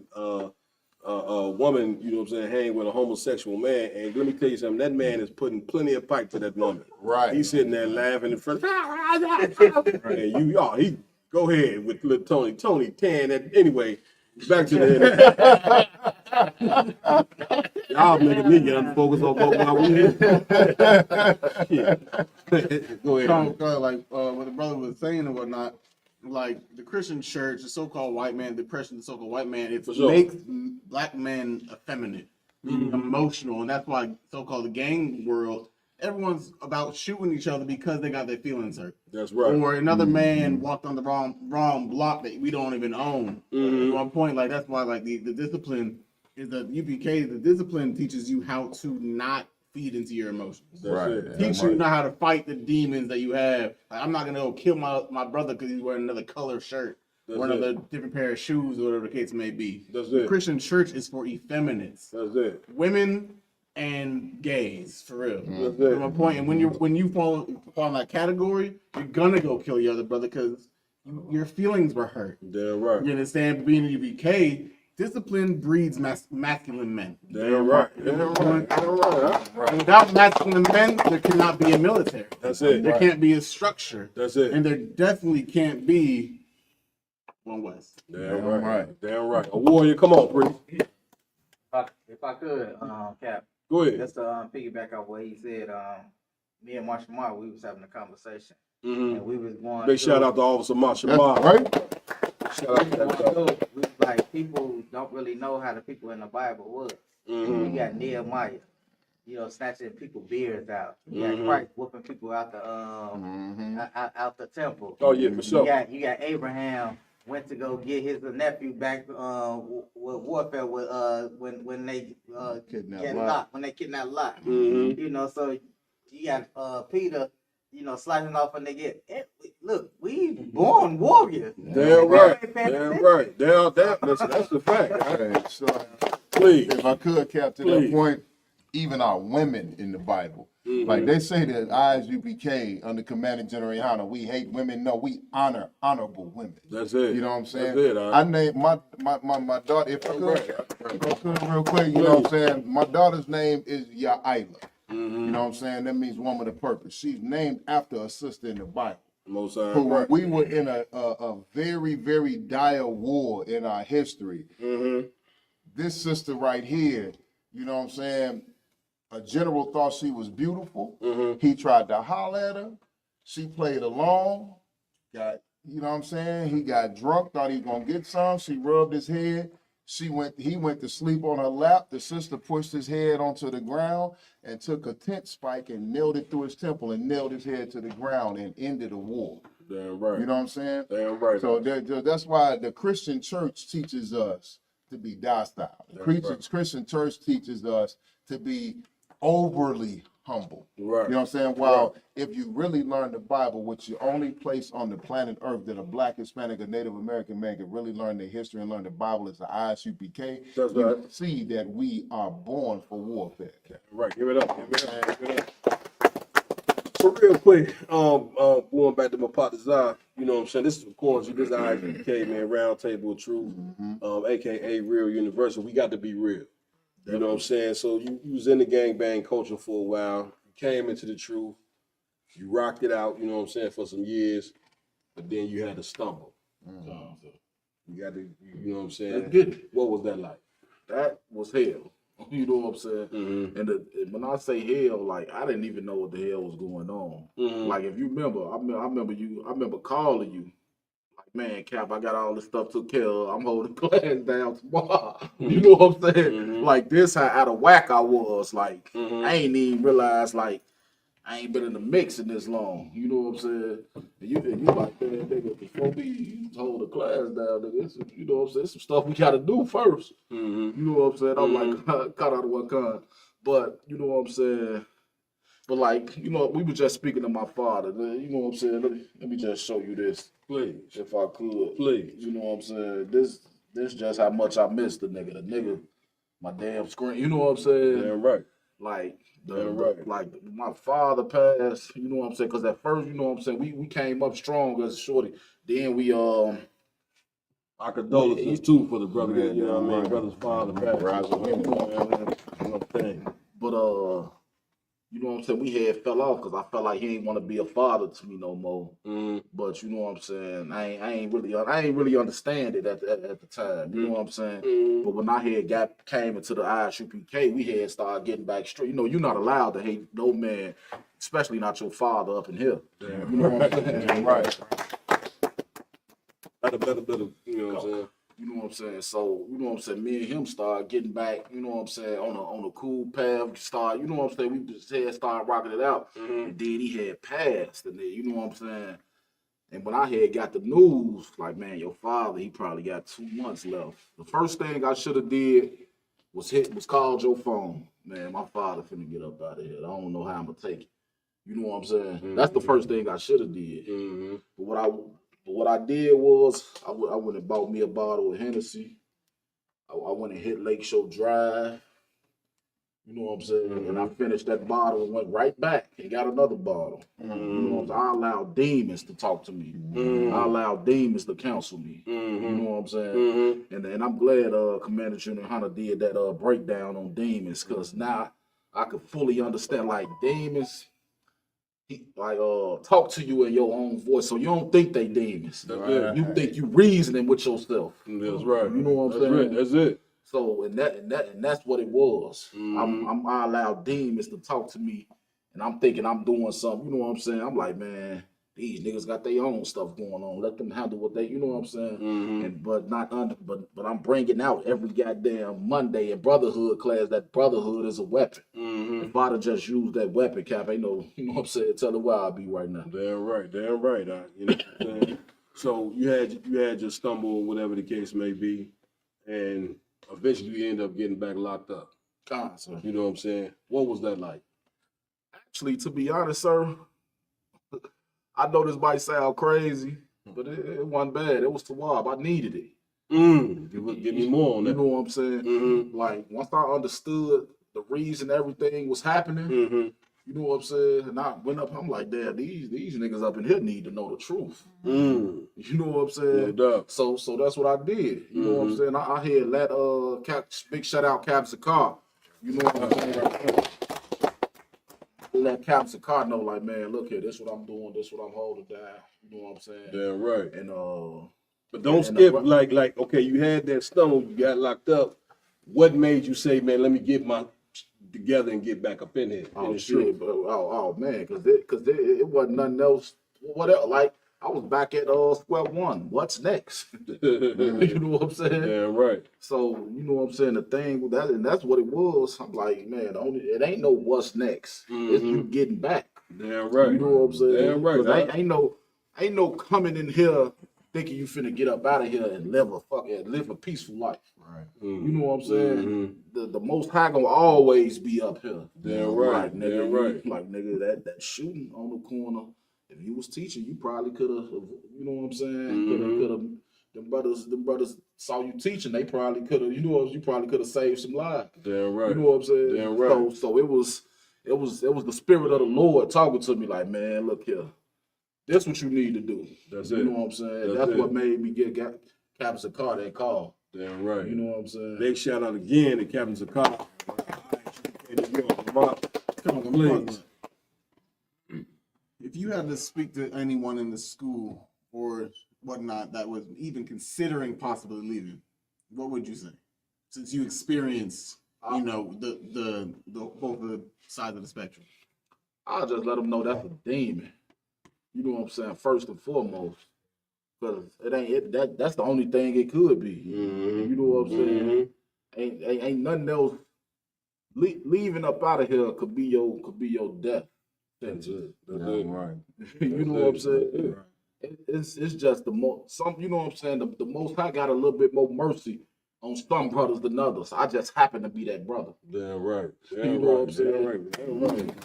woman, you know what I'm saying, hang with a homosexual man. And let me tell you something. That man is putting plenty of pipe to that woman. Right. He's sitting there laughing in front. And he go ahead with little Tony. Tony tan that anyway. Back to the y'all making me get unfocused on what we Go ahead. Like what the brother was saying and whatnot, like the Christian church, the so-called white man, the so-called white man, it makes black men effeminate, emotional, and that's why so-called the gang world, everyone's about shooting each other because they got their feelings hurt. That's right. Or another man walked on the wrong block that we don't even own. At one point, like that's why like the discipline is the UPK. The discipline teaches you how to not feed into your emotions. Right. Teach you how to fight the demons that you have. Like, I'm not gonna go kill my brother because he's wearing another color shirt or another different pair of shoes or whatever the case may be. That's The it. Christian church is for effeminates. That's it. Women and gays, for real. That's it. From a point, and when you fall in that category, you're gonna go kill your other brother because your feelings were hurt. Damn right. You understand? Being in UBK, discipline breeds masculine men. Damn right. Damn right. Damn right. And without masculine men, there cannot be a military. That's it. There can't be a structure. That's it. And there definitely can't be one West. Damn right. Damn right. A warrior, come on, priest. If I could, Cap. Go ahead. Just to piggyback off what he said, me and Marshall Mark, we was having a conversation. And we was going Big shout out to Officer Marshall Mark. Shout out to that. we like people don't really know how the people in the Bible was. You got Nehemiah, snatching people beards out. You got Christ whooping people out the out the temple. Oh yeah, for sure. You got Abraham went to go get his nephew back with warfare with when they kidnapped Lot. So you got Peter, sliding off and they get look, we born warriors. Damn right. Damn right. That's the fact. Okay, so Please. if I could, Cap, to that point, even our women in the Bible, Like they say that ISUPK under Commander General Yohana, we hate women. No, we honor honorable women. That's it. You know what I'm saying? That's it. I named my daughter, if I could real quick, you know what I'm saying? My daughter's name is Yaila. You know what I'm saying? That means woman of purpose. She's named after a sister in the Bible. Most But when we were in a very, very dire war in our history, this sister right here, you know what I'm saying? A general thought she was beautiful. He tried to holler at her. She played along. You know what I'm saying? He got drunk, thought he was gonna get some. She rubbed his head. He went to sleep on her lap. The sister pushed his head onto the ground and took a tent spike and nailed it through his temple and nailed his head to the ground and ended the war. Damn right. You know what I'm saying? Damn right. So that's why the Christian church teaches us to be docile. The Christian church teaches us to be overly humble. Right. You know what I'm saying? While if you really learn the Bible, which the only place on the planet Earth that a Black, Hispanic, or Native American man can really learn the history and learn the Bible is the ISUPK. That's you right. see that we are born for warfare. Right. Give it up. Give it up. Give it up. So real quick, going back to Mapataza, you know what I'm saying? This is, of course, this is ISUPK, man, Round Table of Truth, aka Real Universal. We got to be real. You know what I'm saying? So you was in the gangbang culture for a while. You came into the truth. You rocked it out, you know what I'm saying, for some years. But then you had to stumble. You got to, you know what I'm saying? Let's get it. What was that like? That was hell. You know what I'm saying? And when I say hell, like I didn't even know what the hell was going on. Like if you remember, I remember calling you. Man, Cap, I got all this stuff took care of. I'm holding class down tomorrow. You know what I'm saying? Like this, how out of whack I was. Like I ain't even realized like I ain't been in the mix in this long. You know what I'm saying? And you like, man, nigga, before me, you hold the class down, nigga. You know what I'm saying? Some stuff we gotta do first. You know what I'm saying? I'm like caught out of one kind. But you know what I'm saying? But like, you know, we were just speaking to my father. You know what I'm saying? Let me just show you this. Please. If I could. Please. You know what I'm saying? This just how much I miss the nigga. The nigga, my damn screen. You know what I'm saying? Damn right. Like, right. My father passed, you know what I'm saying? Because at first, you know what I'm saying, we came up strong as a shorty. Then we our condolences too for the brother, you know what I mean? Brother's father passed. But you know what I'm saying, we had fell off because I felt like he ain't want to be a father to me no more. But you know what I'm saying, I ain't really understand it at the time. You know what I'm saying? But when I came into the ISUPK, we had started getting back straight. You know, you're not allowed to hate no man, especially not your father up in here. You know what I'm saying? Right. Better, you know what I'm saying? You know what I'm saying? So, you know what I'm saying? Me and him started getting back, you know what I'm saying, on a cool path. You know what I'm saying? We just had started rocking it out. And then he had passed. And then, you know what I'm saying? And when I had got the news, like, man, your father, he probably got 2 months left. The first thing I should have did was called your phone. Man, my father finna get up out of here. I don't know how I'm gonna take it. You know what I'm saying? That's the first thing I should have did. But what I did was I went and bought me a bottle of Hennessy. I went and hit Lakeshore Drive. You know what I'm saying? And I finished that bottle and went right back and got another bottle. You know what I'm saying? I allowed demons to talk to me. I allowed demons to counsel me. You know what I'm saying? And I'm glad Commander Junior Hunter did that breakdown on demons, because now I could fully understand, like, demons, talk to you in your own voice, so you don't think they demons. You think you reasoning with yourself. That's right. You know what I'm saying? Right. That's it. So and that's what it I allow demons to talk to me, and I'm thinking I'm doing something. You know what I'm saying? I'm like, man, these niggas got their own stuff going on. Let them handle what they. You know what I'm saying? And but I'm bringing out every goddamn Monday in brotherhood class that brotherhood is a weapon. If I'd have just used that weapon, Cap, ain't no. You know what I'm saying? Tell them where I'll be right now. Damn right. You know what I'm saying? So you had your stumble, whatever the case may be, and eventually you end up getting back locked up. You know what I'm saying? What was that like? Actually, to be honest, sir, I know this might sound crazy, but it wasn't bad. It was Tawab. I needed it. Give me more on that. You know what I'm saying? Like, once I understood the reason everything was happening, You know what I'm saying? And I went up, I'm like, damn, these niggas up in here need to know the truth. Mm. You know what I'm saying? No doubt. So that's what I did. You know what I'm saying? I had let big shout out Cap's car. You know what I'm saying? Let Cap's car know, like, man, look here, this what I'm doing, this what I'm holding down. You know what I'm saying? Damn right. And but don't skip like okay, you had that stumble, you got locked up. What made you say, man, let me get my together and get back up in here? Oh shit, oh man, cause it wasn't nothing else. What else? Like I was back at square one. What's next? You know what I'm saying? Yeah, right. So you know what I'm saying. The thing with that, and that's what it was. I'm like, man, it ain't no what's next. It's you getting back. Damn right. You know what I'm saying? Damn right. 'Cause ain't no coming in here thinking you finna get up out of here and live a peaceful life. Right. You know what I'm saying? The Most High gonna always be up here. Damn right. Like, nigga, Damn right. Like nigga, that shooting on the corner. If you was teaching, you probably could have. You know what I'm saying? Could have. Them brothers saw you teaching. They probably could have. You probably could have saved some lives. Damn right. You know what I'm saying? Damn right. So it was the spirit of the Lord talking to me like, man, look here. That's what you need to do. That's you it. know what I'm saying? That's what made me get Captain Car that call. Damn right. You know what I'm saying? Big shout out again to Captain Zakar. Please. If you had to speak to anyone in the school or whatnot that was even considering possibly leaving, what would you say? Since you experienced, the both the sides of the spectrum. I'll just let them know that's a demon. You know what I'm saying? First and foremost. Because that's the only thing it could be. You know what I'm saying? Ain't nothing else. Leaving up out of here could be your death. That's it. That's it. Right. You know what I'm saying? It's just you know what I'm saying? The Most High got a little bit more mercy on some brothers than others. I just happen to be that brother. Damn right. You know what I'm saying? Damn right. Damn right.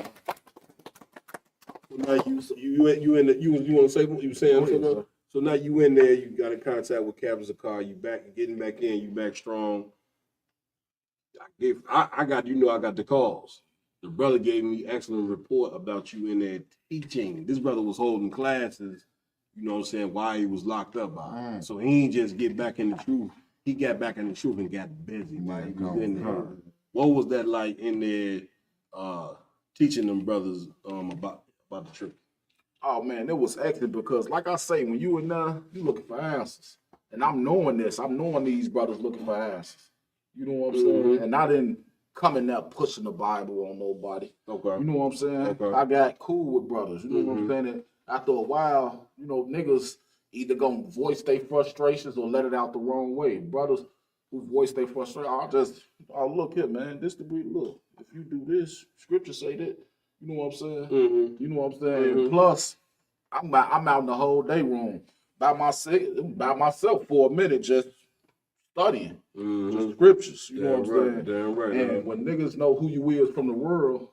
So now you in the you want to say what you were saying? Something? So now you in there, you got in contact with Captain Zakar, you back, getting back in, you back strong. I got the calls. The brother gave me excellent report about you in there teaching. This brother was holding classes, you know what I'm saying, while he was locked up by it. So he ain't just get back in the truth. He got back in the truth and got busy while he was in there. What was that like in there teaching them brothers about the truth? Oh man, it was excellent because like I say, when you in there, you looking for answers. And I'm knowing this. I'm knowing these brothers looking for answers. You know what I'm saying? And I didn't come in there pushing the Bible on nobody. Okay. You know what I'm saying? Okay. I got cool with brothers. You know what I'm saying? And after a while, niggas either gonna voice their frustrations or let it out the wrong way. Brothers who voice their frustration, I'll look here, man. This the way, look. If you do this, scripture say that. You know what I'm saying? You know what I'm saying? Plus, I'm out in the whole day room by myself for a minute, just studying the scriptures. You know what I'm saying? Damn right. And when niggas know who you is from the world,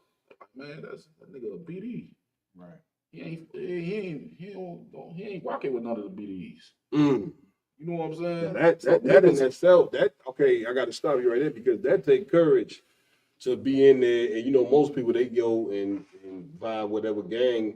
man, that nigga a BD. Right. He ain't rocking with none of the BDs. You know what I'm saying? That in itself, okay, I got to stop you right there because that take courage to be in there. And most people, they go and vibe whatever gang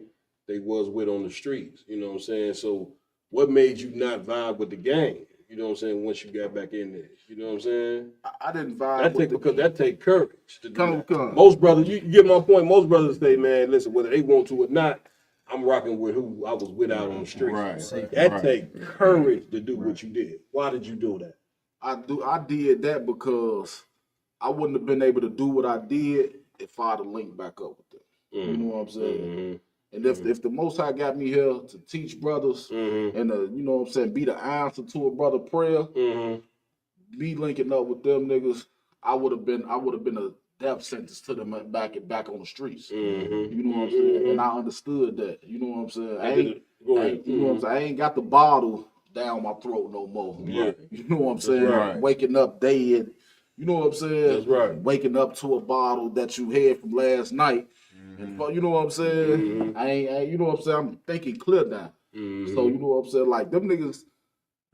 they was with on the streets. You know what I'm saying? So what made you not vibe with the gang? You know what I'm saying? Once you got back in there, you know what I'm saying? I didn't vibe that take courage to do come. Most brothers, you get my point. Most brothers say, man, listen, whether they want to or not, I'm rocking with who I was with out on the street. Right. That take courage to do what you did. Why did you do that? I did that because I wouldn't have been able to do what I did if I'd have linked back up with them. You know what I'm saying? And if the Most High got me here to teach brothers and you know what I'm saying, be the answer to a brother prayer, me linking up with them niggas, I would have been a death sentence to them back on the streets. You know what I'm saying? And I understood that. You know what I'm saying? You know what I'm saying? I ain't got the bottle down my throat no more. Yeah. You know what I'm saying? Right. Waking up dead. You know what I'm saying? That's right. Waking up to a bottle that you had from last night. And you know what I'm saying? I ain't you know what I'm saying? I'm thinking clear now. So you know what I'm saying? Like them niggas,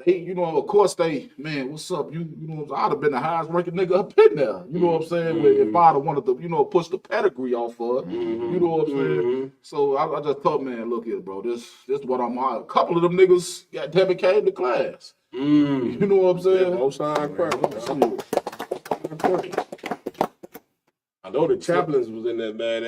they, you know, of course they, man, what's up? You know, I'd have been the highest ranking nigga up in there. You know what I'm saying? If I'd have wanted to, you know, push the pedigree off of it. You know what I'm saying? So I just thought, man, look here, bro. This what I'm on. A couple of them niggas, goddamn it, came to class. You know what I'm saying? Most time I know the chaplains was in that man.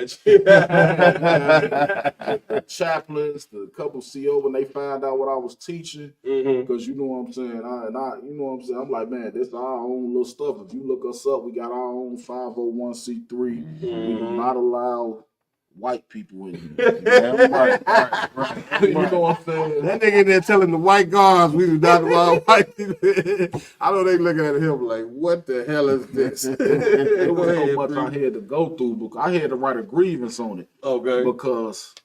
The chaplains, the couple CO when they found out what I was teaching, because you know what I'm saying. I you know what I'm saying. I'm like, man, this is our own little stuff. If you look us up, we got our own 501c3. We do not allow white people in here. Right. You know what I'm saying? That nigga in there telling the white guards we do not allow white people. I know they looking at him like, what the hell is this? It was so much I had to go through because I had to write a grievance on it. Okay. Because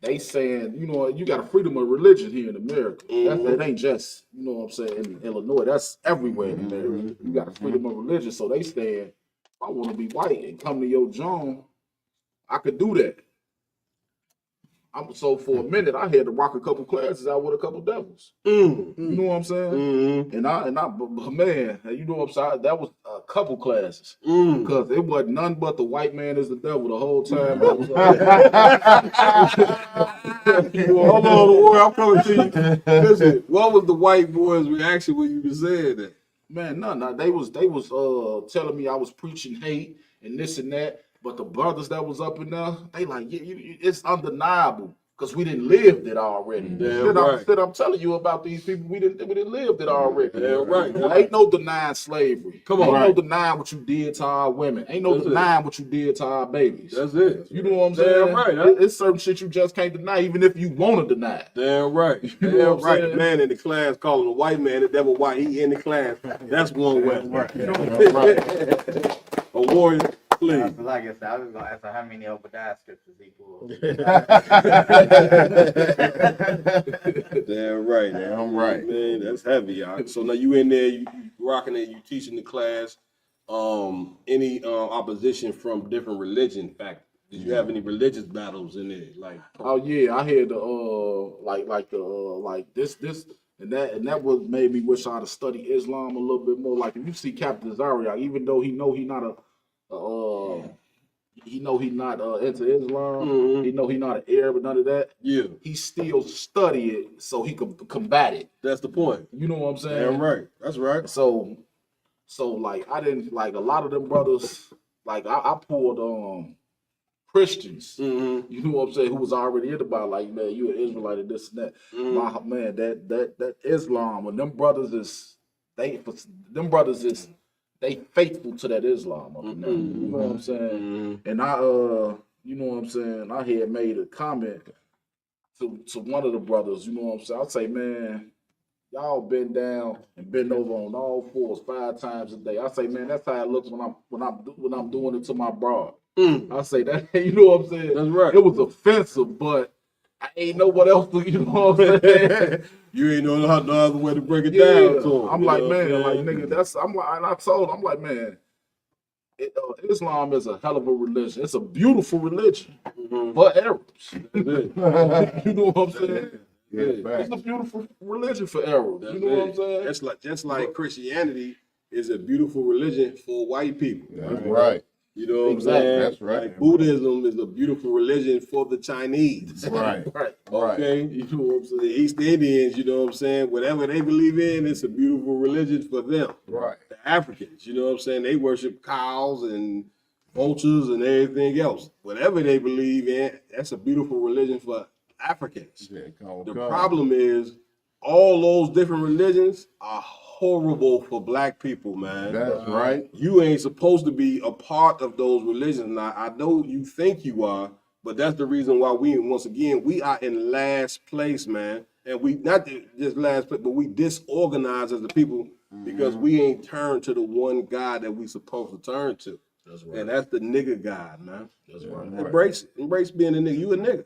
they saying, you know, you got a freedom of religion here in America. That ain't just, you know what I'm saying, in Illinois. That's everywhere in America. You got a freedom of religion. So they saying, if I want to be white and come to your John, I could do that. So for a minute, I had to rock a couple classes out with a couple devils. You know what I'm saying? And I, but man, you know what I'm saying? That was a couple classes because it wasn't none but the white man is the devil the whole time. Hold on, I'm coming to you. Listen, what was the white boys' reaction when you said that? Man, none. They was telling me I was preaching hate and this and that. But the brothers that was up in there, they like, it's undeniable because we didn't live it already. I'm telling you about these people, we didn't live it already. Ain't no denying slavery. Ain't no denying what you did to our women. Ain't no denying what you did to our babies. That's it. You know what I'm saying? It's certain shit you just can't deny, even if you want to deny it. Damn right. You know what I'm saying? The man in the class calling a white man the devil white. He in the class. That's one way. A warrior. Like I said, I was gonna ask her how many Obadiah scriptures he pulled. Damn right. Damn right. Man, that's heavy, y'all. So now you in there, you rocking it, you teaching the class. Any opposition from different religion fact? Did you have any religious battles in there? Like, oh yeah, I had this and that was made me wish I'd have studied Islam a little bit more. Like if you see Captain Zaria, even though he know he not into Islam. He know he not an Arab or none of that. Yeah, he still study it so he could combat it. That's the point. You know what I'm saying? Damn right. That's right. So like I didn't like a lot of them brothers. Like I pulled Christians. You know what I'm saying? Who was already in the Bible? Like, man, you an Israelite and this and that. My man, that Islam and them brothers is they faithful to that Islam up in there. You know what I'm saying? And I you know what I'm saying, I had made a comment to one of the brothers, you know what I'm saying? I'd say, man, y'all bend down and bend over on all fours 5 times a day. I say, man, that's how it looks when I'm doing it to my broad. I say that, you know what I'm saying? That's right. It was offensive, but I ain't know what else to, you know what I'm saying? You ain't know no other way to break it down to him. I'm like, man, like nigga, and I told him, I'm like, man, Islam is a hell of a religion. It's a beautiful religion for Arabs. You know what I'm saying? It's a beautiful religion for Arabs. You know what I'm saying? That's just like Christianity is a beautiful religion for white people. That's right. You know what I'm Exactly. saying? That's right. Like Buddhism is a beautiful religion for the Chinese. Right. Okay. You know what I'm saying? The East Indians, you know what I'm saying? Whatever they believe in, it's a beautiful religion for them. Right. The Africans, you know what I'm saying? They worship cows and vultures and everything else. Whatever they believe in, that's a beautiful religion for Africans. The problem is all those different religions are horrible for black people, man. That's right. You ain't supposed to be a part of those religions. Now, I know you think you are, but that's the reason why we are in last place, man. And we not just last place, but we disorganized as a people because we ain't turned to the one God that we supposed to turn to. That's right. And that's the nigga God, man. That's right. Embrace it. Embrace being a nigga. You a nigga.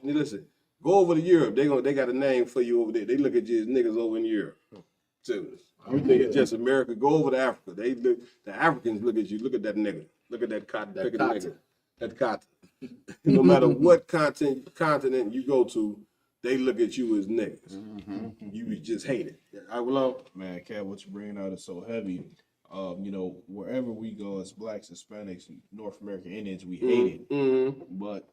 Listen, go over to Europe. They got a name for you over there. They look at you as niggas over in Europe. Too. You think it's just America? Go over to Africa. The Africans look at you. Look at that nigga. Look at that cotton. Look at that nigga. That cotton. No matter what continent you go to, they look at you as niggas. You just hate it. I will. Man, Cat, what you bringing out is so heavy. You know, wherever we go as blacks, Hispanics, North American Indians, we hate it. But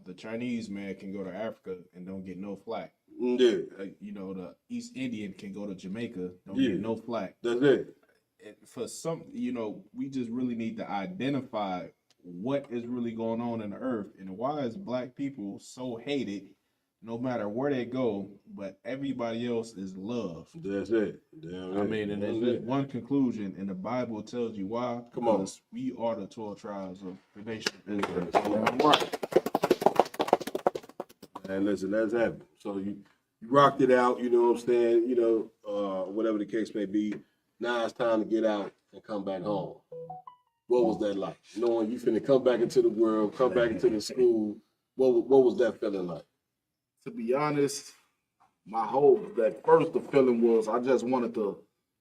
the Chinese man can go to Africa and don't get no flack. Yeah. You know, the East Indian can go to Jamaica, don't get no flack. That's it. And for some, you know, we just really need to identify what is really going on in the earth and why is black people so hated no matter where they go, but everybody else is loved. That's it. Damn I mean, and there's one conclusion, and the Bible tells you why. Come on. Because we are the 12 tribes of the nation. Right. And listen, that's happening. So you rocked it out, you know what I'm saying? You know, whatever the case may be. Now it's time to get out and come back home. What was that like? Knowing you finna come back into the world, come back into the school. What was that feeling like? To be honest, the feeling was I just wanted to,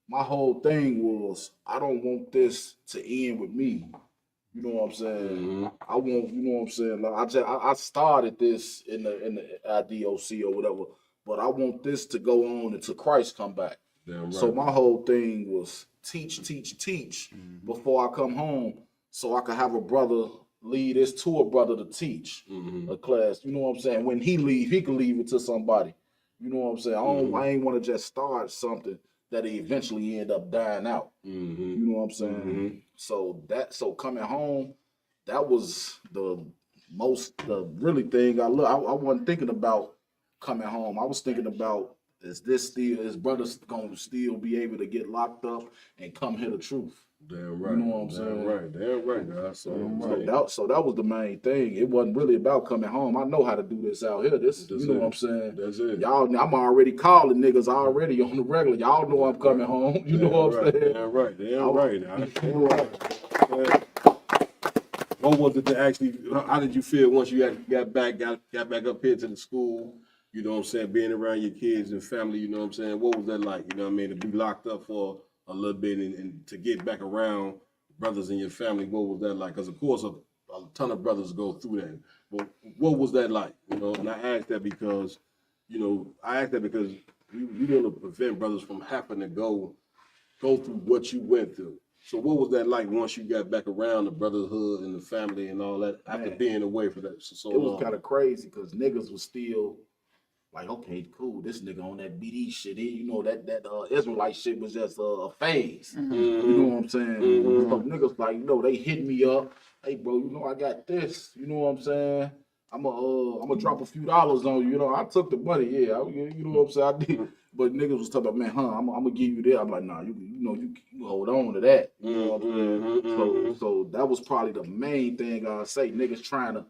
my whole thing was I don't want this to end with me. You know what I'm saying? I want, you know what I'm saying? Like I started this in the IDOC or whatever, but I want this to go on until Christ come back. Damn right. So my whole thing was teach before I come home, so I could have a brother lead this to a brother to teach a class. You know what I'm saying? When he leave, he can leave it to somebody. You know what I'm saying? I ain't want to just start something that eventually end up dying out. You know what I'm saying? So coming home, that was the really thing I wasn't thinking about coming home. I was thinking about, is brothers gonna still be able to get locked up and come hear the truth? Damn right. You know what I'm saying? Damn right. So that was the main thing. It wasn't really about coming home. I know how to do this out here. You know what I'm saying? That's it. Y'all, I'm already calling niggas already on the regular. Y'all know I'm coming home. You know what I'm saying? Damn right. What was it to actually? How did you feel once you got back up here to the school? You know what I'm saying? Being around your kids and family. You know what I'm saying? What was that like? You know what I mean? To be locked up for a little bit and to get back around brothers in your family, what was that like? Because of course a ton of brothers go through that. But what was that like? You know, and I asked that because, you want to prevent brothers from having to go through what you went through. So what was that like once you got back around the brotherhood and the family and all that after being away for that so long? It was kind of crazy because niggas was still like, okay, cool, this nigga on that BD shit. You know, that Israelite shit was just a phase. You know what I'm saying? So niggas like, you know, they hit me up. Hey, bro, you know, I got this. You know what I'm saying? I'm gonna drop a few dollars on you. You know, I took the money. Yeah, you know what I'm saying? I did. But niggas was talking about, man, I'm gonna give you that. I'm like, nah, you hold on to that. You know what I'm saying? So that was probably the main thing I say. Niggas trying to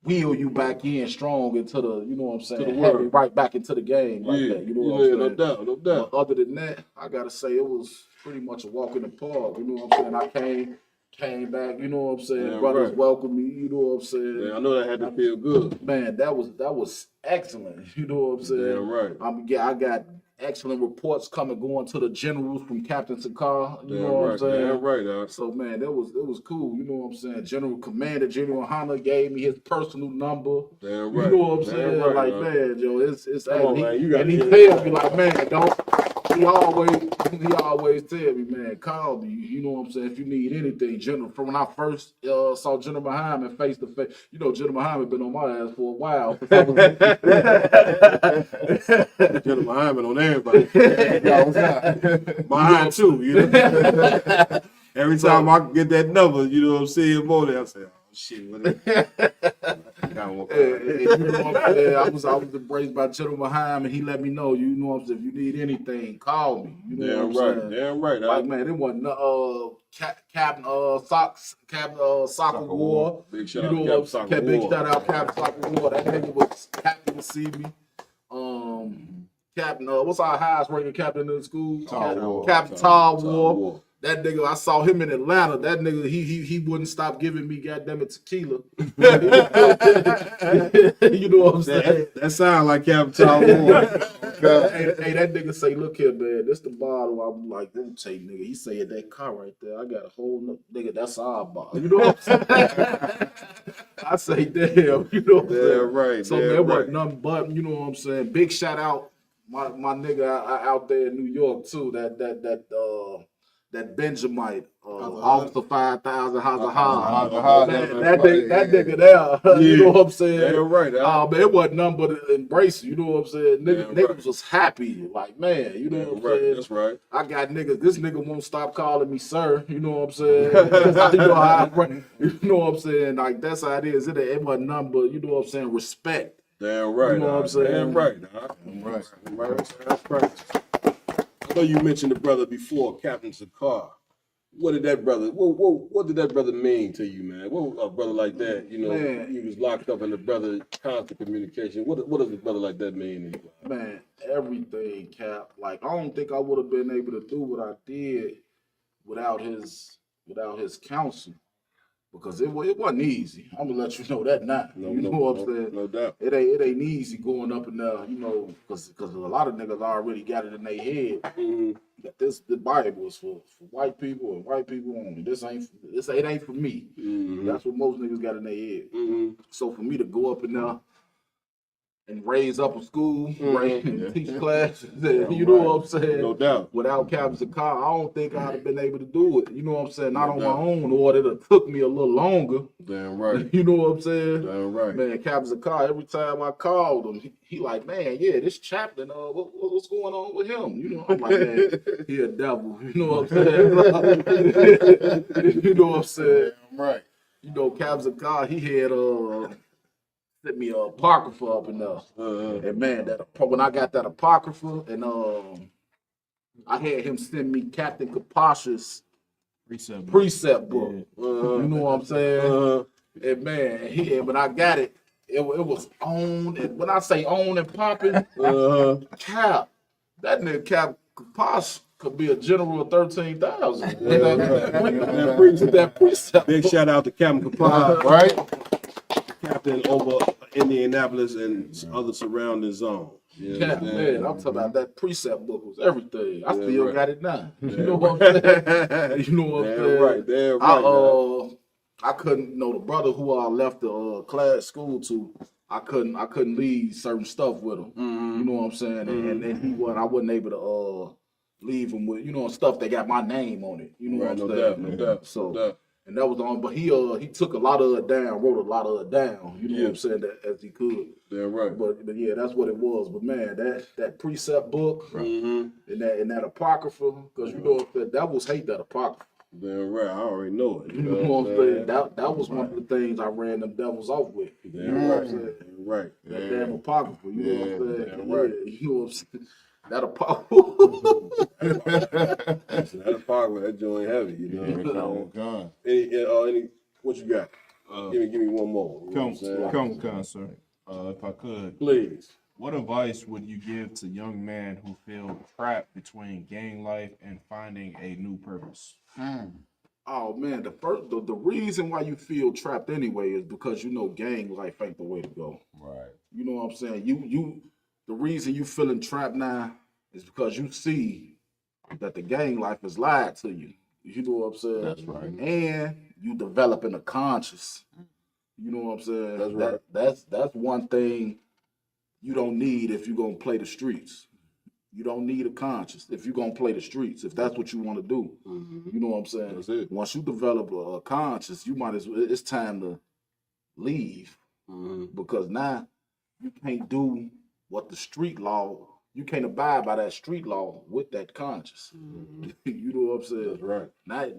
wheel you back in strong into the, you know what I'm saying, have it right back into the game like that. You know what I'm saying? No doubt. But other than that, I gotta say it was pretty much a walk in the park. You know what I'm saying? I came back, you know what I'm saying? Yeah, Brothers right. welcomed me, you know what I'm saying? Yeah, I know that had to feel good. Man, that was excellent. You know what I'm saying? Yeah, right. I got excellent reports going to the generals from Captain Sakar. You know what I'm saying? Yeah, right. So man, it was cool. You know what I'm saying? General Commander General Hanna gave me his personal number. Damn right. You know what I'm saying? Right, like man, yo, it's man, he tells me like, man, don't. He always tell me, man, call me. You know what I'm saying? If you need anything, General. From when I first saw General Muhammad face to face, you know, General Muhammad been on my ass for a while. General Muhammad on everybody. Mine too. You know? Every time I get that number, you know what I'm saying, morning, I say, oh shit, what is it? You know what I'm saying? I was embraced by General Muhammad. He let me know, you know what I'm saying, if you need anything, call me. You know what I'm saying? Damn right. Like man, it wasn't Captain Soccer War. Big shout you out know Captain what Soccer I'm War. Big shout out Captain Soccer War. That nigga was happy to see me. Captain, what's our highest ranking captain in the school? Captain Tall War. That nigga, I saw him in Atlanta. That nigga, he wouldn't stop giving me goddamn it tequila. You know what I'm saying? That sound like Captain Tall War. Hey, that nigga say, look here, man, this the bottle. I'm like, rotate, nigga. He said that car right there. I got a whole nigga. That's our bottle. You know what I'm saying? I say, damn. You know what I'm saying? Right. So man, wasn't nothing but, you know what I'm saying. Big shout out, my nigga out there in New York too. That Benjamite, Officer 5,000, that nigga there, you know what I'm saying? Yeah, right. Man, it wasn't nothing but embrace, you know what I'm saying? Niggas was happy, like, man, you know what I'm saying? That's right. I got niggas, this nigga won't stop calling me sir, you know what I'm saying? You know how you know what I'm saying? Like, that's how it is. It wasn't nothing but, you know what I'm saying, respect. Damn right. You know what I'm saying? Damn right. That's right. I know you mentioned the brother before, Captain Zakar. What did that brother? What did that brother mean to you, man? What a brother like that? You know, Man. he was locked up, and the brother constant communication. What does a brother like that mean to you? Man, everything, Cap. Like, I don't think I would have been able to do what I did without his counsel, because it wasn't easy. I'm gonna let you know that now. You know what I'm saying? No doubt. It ain't easy going up in there, you know, because a lot of niggas already got it in their head that the Bible is for white people and white people only. It ain't for me. That's what most niggas got in their head. So for me to go up in there and raise up a school, right, and teach classes, you know what I'm saying? No doubt. Without Captain Zakar, I don't think I'd have been able to do it. You know what I'm saying? Not on my own, or it'd have took me a little longer. Damn right. You know what I'm saying? Damn right. Man, Captain Zakar, every time I called him, he like, man, yeah, this chaplain, what's going on with him? You know, I'm like, man, he a devil. You know what I'm saying? You know what I'm saying? Damn right. You know, Captain Zakar, he had sent me a apocrypha up in there. And man, when I got that apocrypha, and I had him send me Captain Kapasha's precept book. You know what I'm saying? And man, when I got it, it was on. And when I say on and popping, Cap, that nigga Cap Kapash could be a general of 13,000. That precept. Big shout out to Captain Kapash, right? Captain over Indianapolis and other surrounding zones. Yeah, man, I'm talking about that precept book was everything. I still got it now. You know what I'm saying? You know what I'm saying? Right, damn right. I couldn't the brother who I left the school to. I couldn't leave certain stuff with him. You know what I'm saying? And then I wasn't able to leave him with stuff that got my name on it. You know what I'm saying? No doubt. So. And that was on, but he took a lot of it down, wrote a lot of it down. You know what I'm saying, as he could. Damn right. But yeah, that's what it was. But man, that precept book and that apocrypha, because you know the devils hate that apocrypha. Damn right, I already know it. You know what I'm saying? That was one of the things I ran them devils off with. Damn right. Damn right. That damn apocrypha. You know what I'm saying? Damn right. You know what I'm saying? That apocrypha. That apocrypha, that joint heavy. You know. Any what you got? Give me one more. Come, sir. If I could, please. What advice would you give to young men who feel trapped between gang life and finding a new purpose? Oh man, the reason why you feel trapped anyway is because you know gang life ain't the way to go. Right. You know what I'm saying? The reason you feeling trapped now is because you see that the gang life is lied to you. You know what I'm saying? That's right. And you developing a conscience. You know what I'm saying? That's right. That's one thing you don't need if you're gonna play the streets. You don't need a conscience if you're gonna play the streets, if that's what you want to do. You know what I'm saying? That's it. Once you develop a conscience, you might as well, it's time to leave. Because now you can't do what the street law, you can't abide by that street law with that conscience. You know what I'm saying? That's right.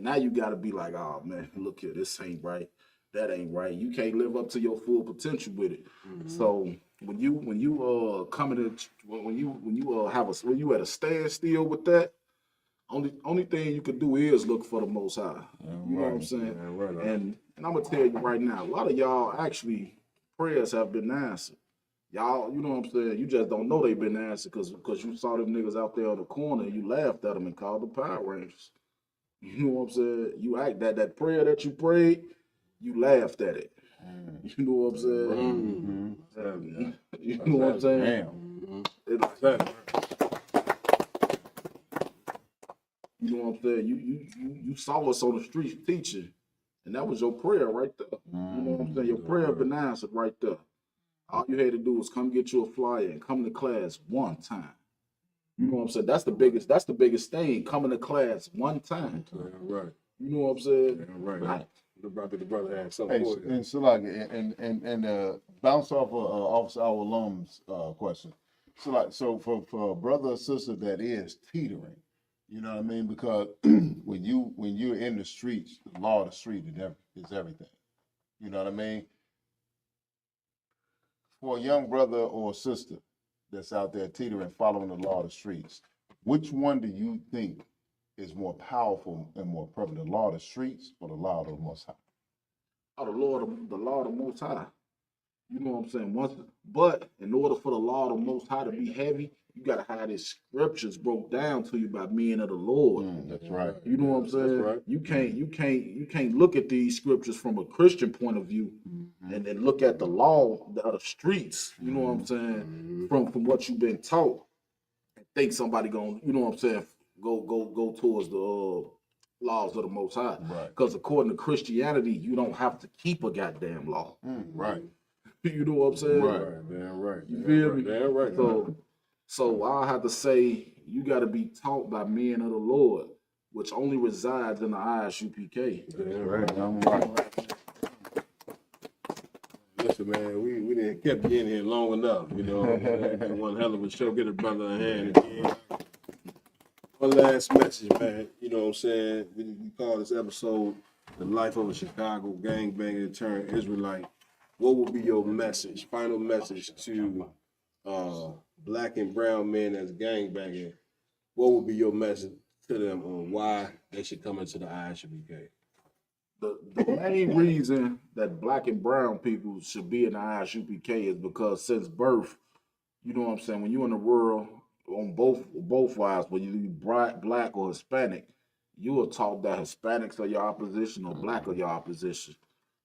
Now you gotta be like, oh man, look here, this ain't right. That ain't right. You can't live up to your full potential with it. So when you coming in, when you at a standstill with that, only thing you can do is look for the Most High. You know what I'm saying? Right. And I'm gonna tell you right now, a lot of y'all actually prayers have been answered. Y'all, you know what I'm saying? You just don't know they've been answered because you saw them niggas out there on the corner and you laughed at them and called them Power Rangers. You know what I'm saying? You act that prayer that you prayed, you laughed at it. You know what I'm saying? You know what I'm saying? Damn. I'm saying? You saw us on the streets teaching, and that was your prayer right there. You know what I'm saying? Your prayer been answered right there. All you had to do was come get you a flyer and come to class one time. You know what I'm saying? That's the biggest thing. Coming to class one time. Right. You know what I'm saying? Right. The brother had something. Hey, and Salaki, and bounce off of Officer Our Alum's question. So for a brother or sister that is teetering, you know what I mean? Because when you're in the streets, the law of the street is everything. You know what I mean? For a young brother or sister that's out there teetering, following the law of the streets, which one do you think is more powerful and more prevalent, the law of the streets or the law of the Most High? Oh, the law of the Most High. You know what I'm saying? But in order for the law of the Most High to be heavy, you gotta have these scriptures broke down to you by men of the Lord. That's right. You know what I'm saying? Right. You can't look at these scriptures from a Christian point of view and then look at the law of the streets. You know what I'm saying? From what you've been taught, and think somebody gonna, you know what I'm saying, go towards the laws of the Most High. Right. Because according to Christianity, you don't have to keep a goddamn law. Right. You know what I'm saying? Right. Damn right. You feel me? Damn right. So I have to say, you got to be taught by men of the Lord, which only resides in the ISUPK. Damn right. I'm right. Listen, man, we didn't kept you in here long enough. You know, one hell of a show. Get a brother a hand again. One last message, man. You know what I'm saying? We call this episode "The Life of a Chicago Gangbanger Turned Israelite." What would be your message, final message to black and brown men that's gangbanging? What would be your message to them on why they should come into the ISUPK? The main reason that black and brown people should be in the ISUPK is because since birth, you know what I'm saying, when you're in the world on both sides, whether you be black or Hispanic, you are taught that Hispanics are your opposition or black are your opposition.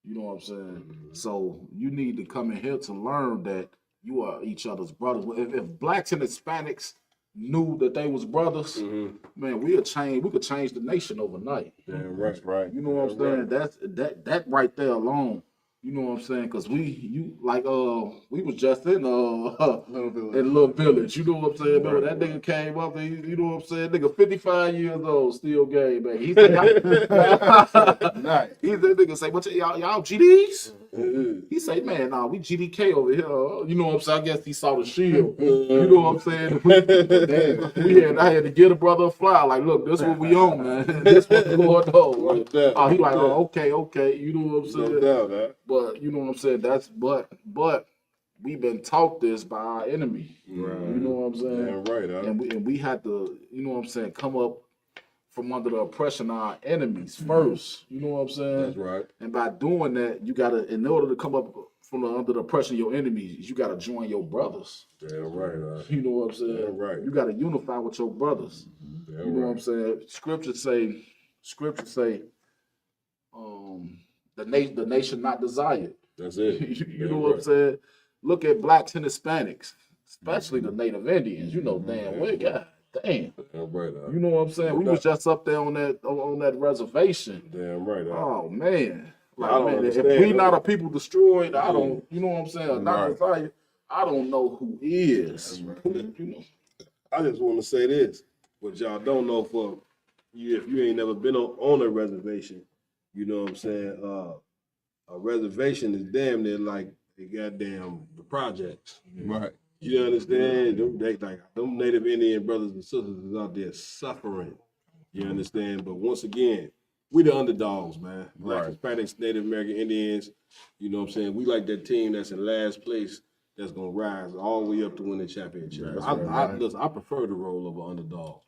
You know what I'm saying? So you need to come in here to learn that you are each other's brothers. If blacks and Hispanics knew that they was brothers, man, we could change the nation overnight. Damn right. You know what I'm saying? That's that right there alone. You know what I'm saying? Cause we was just in Little Village. You know what I'm saying? Remember that nigga came up there, you know what I'm saying? Nigga 55 years old, still gay, man. He said, Nice. he said, nigga say, what y'all GDs? He say, man, nah, we GDK over here. You know what I'm saying? I guess he saw the shield. You know what I'm saying? I had to get a brother a fly. Like, look, this what we on, man. This what's going on. Oh, he like, oh, okay. You know what I'm saying? No doubt, But you know what I'm saying? But we've been taught this by our enemy. Right. You know what I'm saying? Damn right. And we had to, you know what I'm saying, come up from under the oppression of our enemies first. You know what I'm saying? That's right. And by doing that, you gotta, in order to come up from under the oppression of your enemies, you gotta join your brothers. Damn right. You know what I'm saying? Damn right. You gotta unify with your brothers. Damn You know what I'm saying? Scriptures say, the nation not desired. That's it. You know what I'm saying? Look at blacks and Hispanics, especially the Native Indians. You know, damn well, God damn. Damn right. You know what I'm saying? We was just up there on that reservation. Damn right. Oh man. I don't man, if understand, we not a people destroyed, I don't, you know what I'm saying? Right. Not desired, I don't know who is. You know. I just want to say this. What y'all don't know, for you, if you ain't never been on a reservation, you know what I'm saying? A reservation is damn near like the the projects. Right. You understand? Them Native Indian brothers and sisters is out there suffering. You understand? But once again, we the underdogs, man. Black, Hispanics, Native American Indians. You know what I'm saying? We like that team that's in last place that's gonna rise all the way up to win the championship. Listen, I prefer the role of an underdog.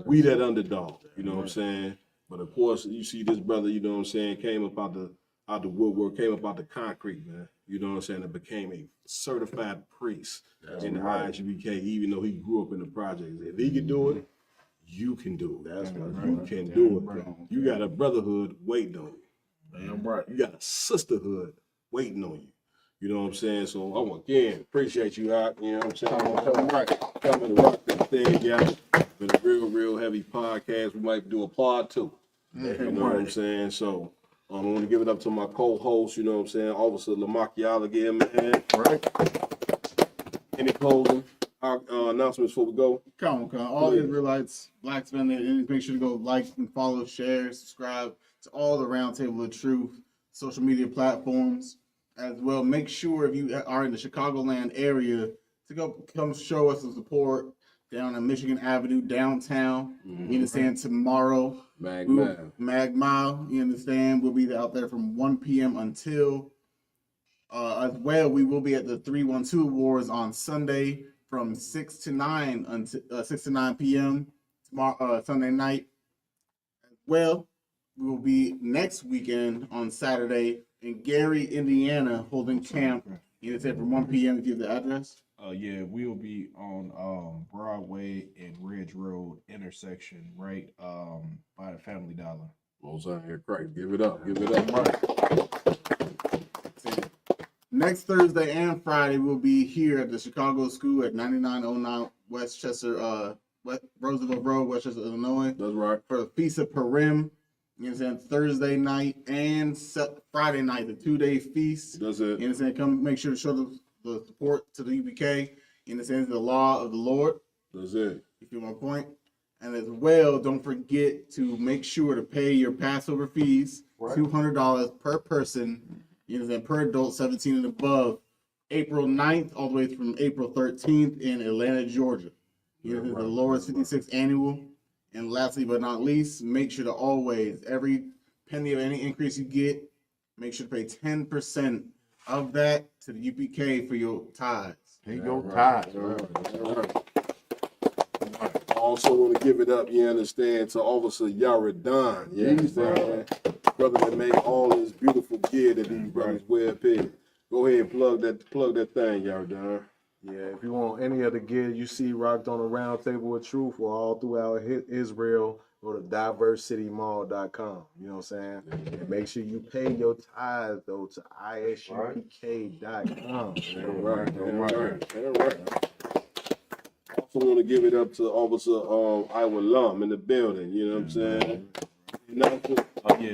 We that underdog, you know what I'm saying? But of course, you see this brother, you know what I'm saying, came up out the woodwork, came up out the concrete, man. You know what I'm saying? And became a certified priest in the ISUPK, even though he grew up in the projects. If he can do it, you can do it. That's right. You can do it. You got a brotherhood waiting on you. Damn right. You got a sisterhood waiting on you. You know what I'm saying? So I again appreciate you out. You know what I'm saying? Coming to rock this thing, yeah. been a real heavy podcast. We might do a part 2. You know what I'm saying? So I want to give it up to my co-host, you know what I'm saying, Officer Lamakiala again, man. Right. Any closing announcements before we go? Come on. All Israelites, blacks, men, make sure to go like and follow, share, subscribe to all the Roundtable of Truth social media platforms as well. Make sure if you are in the Chicagoland area to come show us some support down on Michigan Avenue downtown. You understand? Tomorrow, Mag Mile. You understand? We'll be out there from 1 p.m. until as well. We will be at the 312 Awards on Sunday from 6 to 9 until 6 to 9 p.m. tomorrow Sunday night. As well, we will be next weekend on Saturday in Gary, Indiana, holding camp. You understand? From 1 p.m. Give the address. Yeah, we'll be on Broadway and Ridge Road intersection, right by the Family Dollar. Most out here, Christ, give it up, right. Next Thursday and Friday, we'll be here at the Chicago School at 9909 Westchester, Roosevelt Road, Westchester, Illinois. That's right. For the Feast of Purim. You understand? Thursday night and Friday night, the 2-day feast. That's it. You understand? Come make sure to show the support to the UPK in the sense of the law of the Lord. That's it. You feel my point? And as well, don't forget to make sure to pay your Passover fees, $200 per person, you understand, per adult 17 and above, April 9th all the way from April 13th in Atlanta, Georgia. You know, the Lord's 56th annual. And lastly but not least, make sure to always, every penny of any increase you get, make sure to pay 10% of that to the UPK for your tithes. Pay your tithes. Also want to give it up, you understand, to Officer Yaradan. You understand? Brother that made all this beautiful gear that these brothers wear. Go ahead and plug that thing, Yaradan. Yeah, if you want any of the gear you see rocked on the Roundtable of Truth or all throughout Israel, go to diversitymall.com. You know what I'm saying? And make sure you pay your tithes, though, to isupk.com. Right. Also want to give it up to Officer Iowa Lum in the building. You know what I'm saying?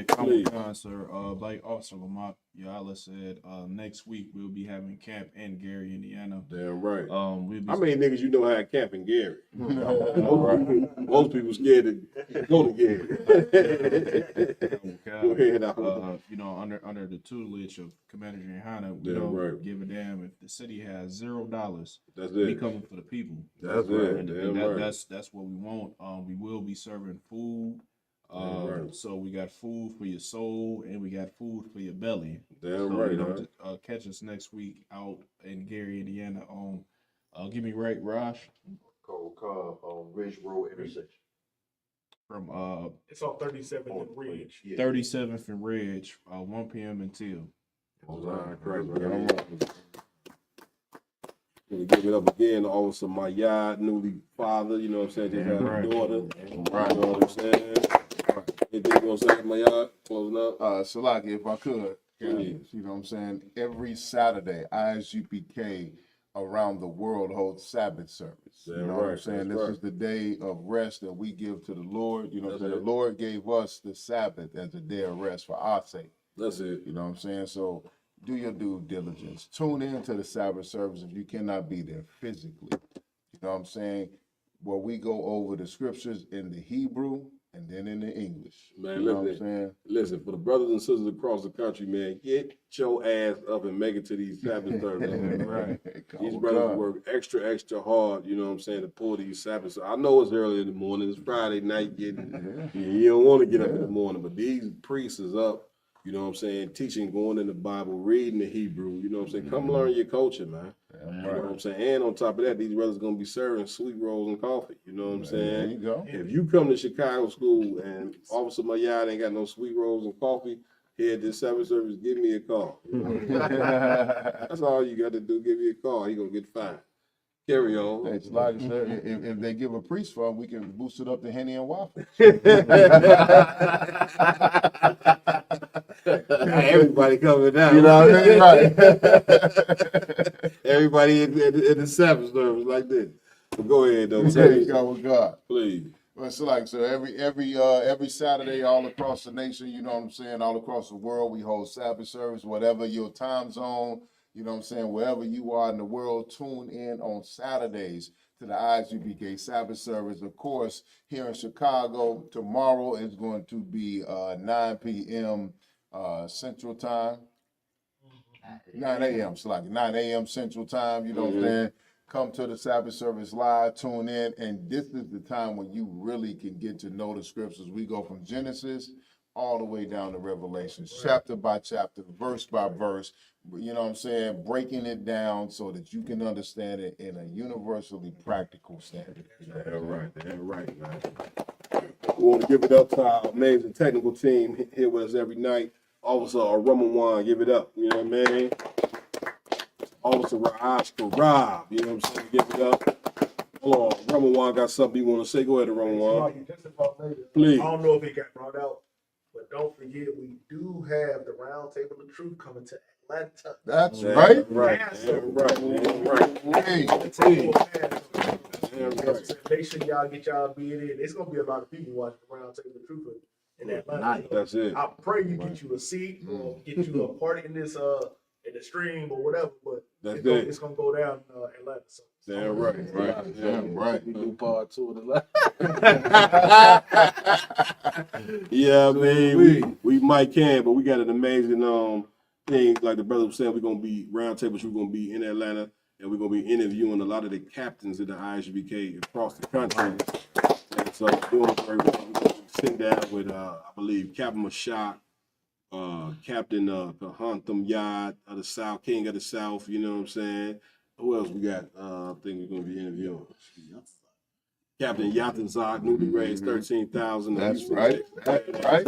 Comic-Con, sir. Like Officer Lamont Yala said, next week we'll be having camp in Gary, Indiana. Damn right. We'll be How many niggas you know had camp in Gary? Most people scared to go to Gary. Go ahead, you know, under the tutelage of Commander Johanna, we don't give a damn if the city has $0. That's we it. coming for the people. That's it. That's what we want. We will be serving food. So we got food for your soul and we got food for your belly. Damn so, right. You know, catch us next week out in Gary, Indiana on give me right, Raj. Cold Cobb on Ridge Road intersection. From it's on 37th and Ridge. 37th and Ridge, 1 p.m. until. Gonna give it up again to Officer Mayad, newly father, you know what I'm saying? Just had a daughter. You know what I'm saying? Anything you want to say, Mayad? Closing up? Salaki, if I could, you know what I'm saying? Every Saturday, ISUPK around the world holds Sabbath service. You know what I'm saying? This is the day of rest that we give to the Lord. You know what I'm saying? The Lord gave us the Sabbath as a day of rest for our sake. That's it. You know what I'm saying? So do your due diligence. Tune in to the Sabbath service if you cannot be there physically. You know what I'm saying? Where we go over the scriptures in the Hebrew and then in the English. Man, you know what I'm saying? Listen, for the brothers and sisters across the country, man, get your ass up and make it to these Sabbath services. Right. These brothers work extra hard, you know what I'm saying, to pull these Sabbaths. I know it's early in the morning, it's Friday night, you don't want to get up in the morning, but these priests is up, you know what I'm saying, teaching, going in the Bible, reading the Hebrew, you know what I'm saying. Come learn your culture, man. You know what I'm saying? And on top of that, these brothers going to be serving sweet rolls and coffee, you know what I'm saying? There you go. If you come to Chicago school and Officer Mayad ain't got no sweet rolls and coffee, here at this Sabbath service, give me a call. That's all you got to do, give me a call. He going to get fined. Carry on. It's like, if they give a priest fund, we can boost it up to Henny and Waffle. Everybody coming down. You know what I mean? Right. Everybody in the Sabbath service like this. But go ahead though. There you go with God. Please. Well, it's like so every Saturday all across the nation, you know what I'm saying, all across the world, we hold Sabbath service, whatever your time zone, you know what I'm saying, wherever you are in the world, tune in on Saturdays to the ISUPK Sabbath service. Of course, here in Chicago, tomorrow is going to be 9 p.m. Central Time. 9 a.m. It's like 9 a.m. Central Time, you know what I'm saying? Come to the Sabbath service live, tune in, and this is the time when you really can get to know the scriptures. We go from Genesis all the way down to Revelation, chapter by chapter, verse by verse, you know what I'm saying, breaking it down so that you can understand it in a universally practical standard. That's right, man. We want to give it up to our amazing technical team here with us every night. Officer Roman, give it up, you know what I mean? Officer Rob, you know what I'm saying? Give it up. Hold on, Roman got something you want to say? Go ahead, Roman. Please. I don't know if it got brought out, but don't forget we do have the Round Table of Truth coming to Atlanta. That's right. Right. Make sure y'all get y'all being in. It's gonna be a lot of people watching the Round Table of Truth in Atlanta. That's it. I pray you get you a seat or get you a part in this in the stream or whatever, but it's gonna go down in Atlanta. So. Damn right. Damn right. We do part 2 of the Yeah, man, we might can, but we got an amazing thing. Like the brother was saying, we're gonna be roundtables. We're gonna be in Atlanta, and we're gonna be interviewing a lot of the captains of the ISUPK across the country. And so we're doing very well. We're gonna be sitting down with I believe Captain Mashak, Captain Kahantham Yad of the South, King of the South. You know what I'm saying? Who else we got? I think we're gonna be interviewing Captain Yatanzak, newly raised 13,000. That's right. That's right.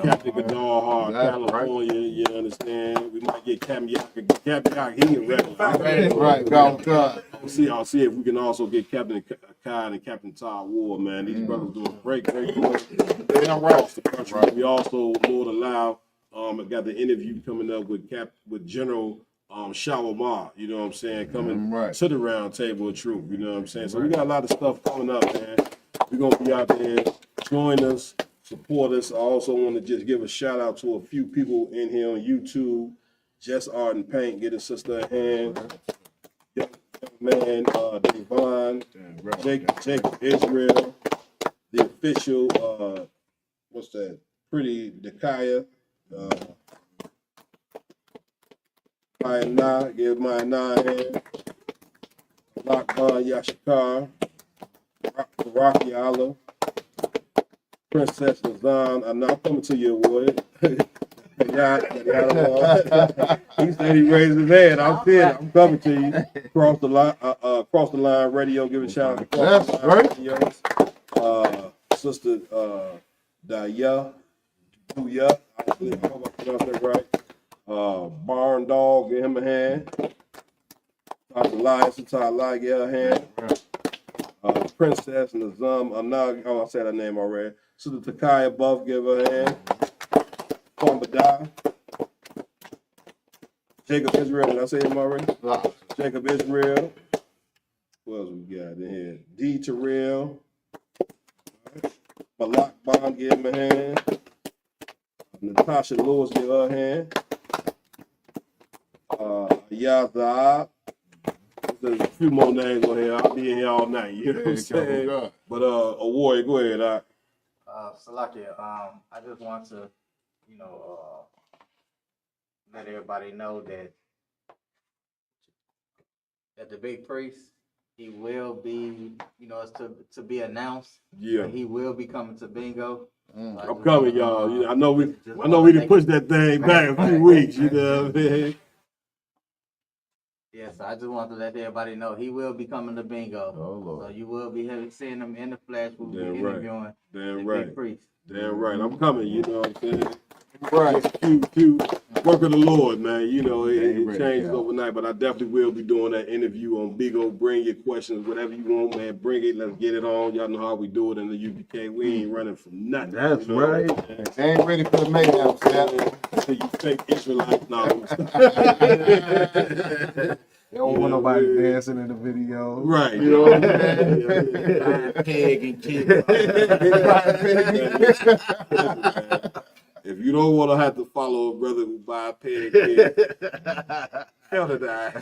Captain Gadar Hart, California. You understand? We might get Captain Yak. He a regular. Right. God. I'll see if we can also get Captain Kai and Captain Todd Ward. Man, these brothers doing great work across the country. Right. We also, Lord allow, got the interview coming up with General Shawamar, you know what I'm saying, coming to the Round Table of Truth, you know what I'm saying. So we got a lot of stuff coming up, man. We're gonna be out there. Join us, support us. I also want to just give a shout out to a few people in here on YouTube. Just Art and Paint, get a sister a hand. Young man, Devon, Jacob Israel, the official, what's that? Pretty Dakaya. Give my 9 hand. Lakban Yashikar, Rocky Allah, Princess Lazan. I'm not coming to your award. He said he raised his hand. I'm saying I'm coming to you. Cross the line radio. Give a shout out to Cross the Line Radio. Sister Daya, I hope I pronounced that right. Barn Dog, give him a hand. Dr. Elias, give her a hand. Princess Nazam, I said her name already. Sister Takaya Buff, give her a hand. Kombada. Jacob Israel, did I say him already? Jacob Israel. What else we got in here? D. Terrell. Malak Bond, give him a hand. Natasha Lewis, give her a hand. Yazab. There's a few more names on here. I'll be in here all night. You know what I'm saying? But a warrior, go ahead. Salakia, I just want to, let everybody know that the big priest, he will be, it's to be announced. Yeah. He will be coming to bingo. I'm coming, y'all. I know we didn't push that thing back a few weeks. You know what I mean? Yes, I just want to let everybody know he will be coming to bingo. Oh, Lord. So you will be seeing him in the flesh. We'll be interviewing the big priest. Damn right. I'm coming, you know what I'm saying? Right. Cute work of the Lord, man. It changes overnight, but I definitely will be doing that interview on Bigo. Bring your questions, whatever you want, man. Bring it. Let's get it on. Y'all know how we do it in the UPK. We ain't running from nothing. That's right. Ain't ready for the mayhem, so you fake Israelites now. They don't want nobody dancing in the video. Right. You know what I'm saying? Peg and kid. If you don't want to have to follow a brother who buy a peg kid, hell to die.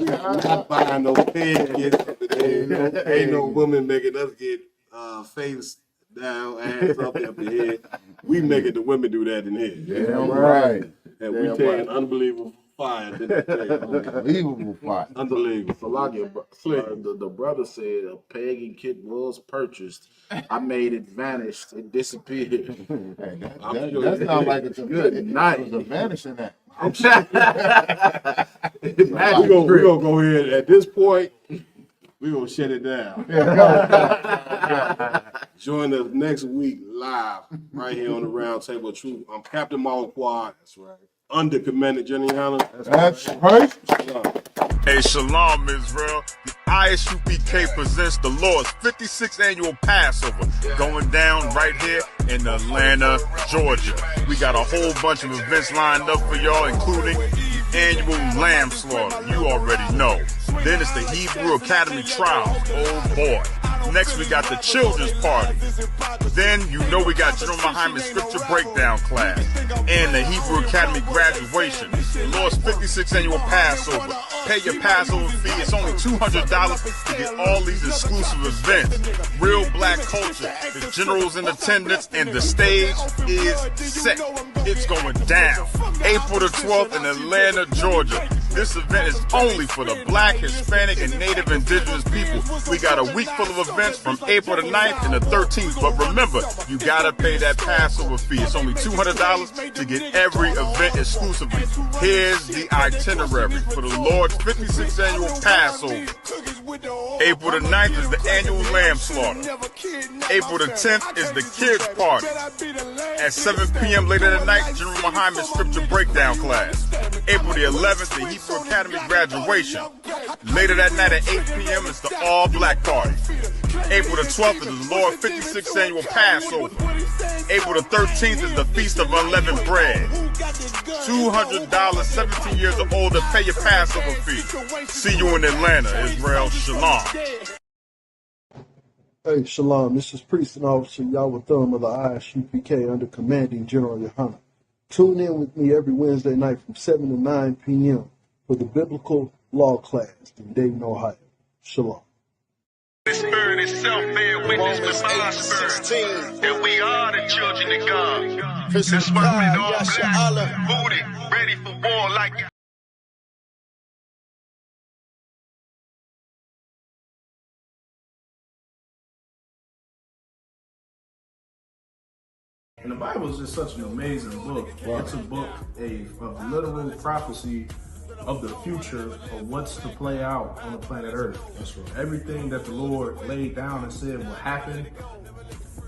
I'm not buying no peg kids. Ain't no woman making us get face down, ass up the head. We making the women do that in here. Damn right. And we taking unbelievable fire. Unbelievable fire. Unbelievable. So like the brother said, a pagan kit was purchased. I made it vanish. It disappeared. Hey, that sounds like it's a good night. It was a vanishing act. We're gonna go ahead at this point. We're gonna shut it down. Join us next week live right here on the Round Table of Truth. I'm Captain Maul Quad. That's right. Under Commander Jenny Hanna. That's right. Hey, Shalom, Israel. The ISUPK presents the Lord's 56th annual Passover going down right here in Atlanta, Georgia. We got a whole bunch of events lined up for y'all, including the annual lamb slaughter. You already know. Then it's the Hebrew Academy trials. Oh boy. Next, we got the children's party. Then, you know we got General Muhammad's scripture breakdown class and the Hebrew Academy graduation. The Lord's 56th annual Passover. Pay your Passover fee. It's only $200 to get all these exclusive events. Real black culture. The general's in attendance and the stage is set. It's going down. April the 12th in Atlanta, Georgia. This event is only for the black, Hispanic, and Native indigenous people. We got a week full of events from April the 9th and the 13th. But remember, you gotta pay that Passover fee. It's only $200 to get every event exclusively. Here's the itinerary for the Lord's 56th annual Passover. April the 9th is the annual lamb slaughter. April the 10th is the kids party. At 7 p.m. later that night, General Muhammad's scripture breakdown class. April the 11th, the Hebrew Academy graduation. Later that night at 8 p.m. is the all-black party. April the 12th is the Lord's 56th annual Passover. April the 13th is the Feast of Unleavened Bread. $200, 17 years or older, pay your Passover fee. See you in Atlanta, Israel. Shalom. Hey, Shalom. This is Priest and Officer Yahweh Thumb of the ISUPK under Commanding General Yohana. Tune in with me every Wednesday night from 7 to 9 p.m. for the Biblical Law class in Dayton, Ohio. Shalom. The Spirit itself bear witness with my spirit that we are the children of God. That's why we all black, booty, ready for war like And the Bible is just such an amazing book. Right. It's a book of literal prophecy of the future of what's to play out on the planet Earth. That's right. Everything that the Lord laid down and said will happen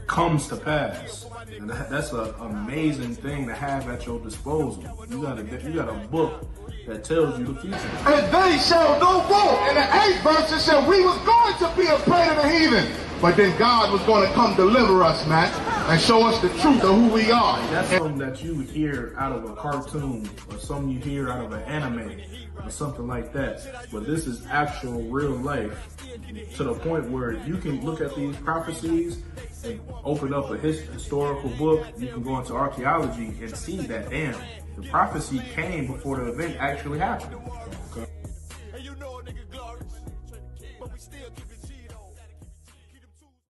comes to pass. And that's an amazing thing to have at your disposal. You got a book that tells you the future. And they shall no more. In the 8th verse it said we was going to be a prey to the heathen. But then God was going to come deliver us, man, and show us the truth of who we are. That's something that you hear out of a cartoon or something you hear out of an anime or something like that. But this is actual real life to the point where you can look at these prophecies and open up a historical book. You can go into archaeology and see that, damn, the prophecy came before the event actually happened.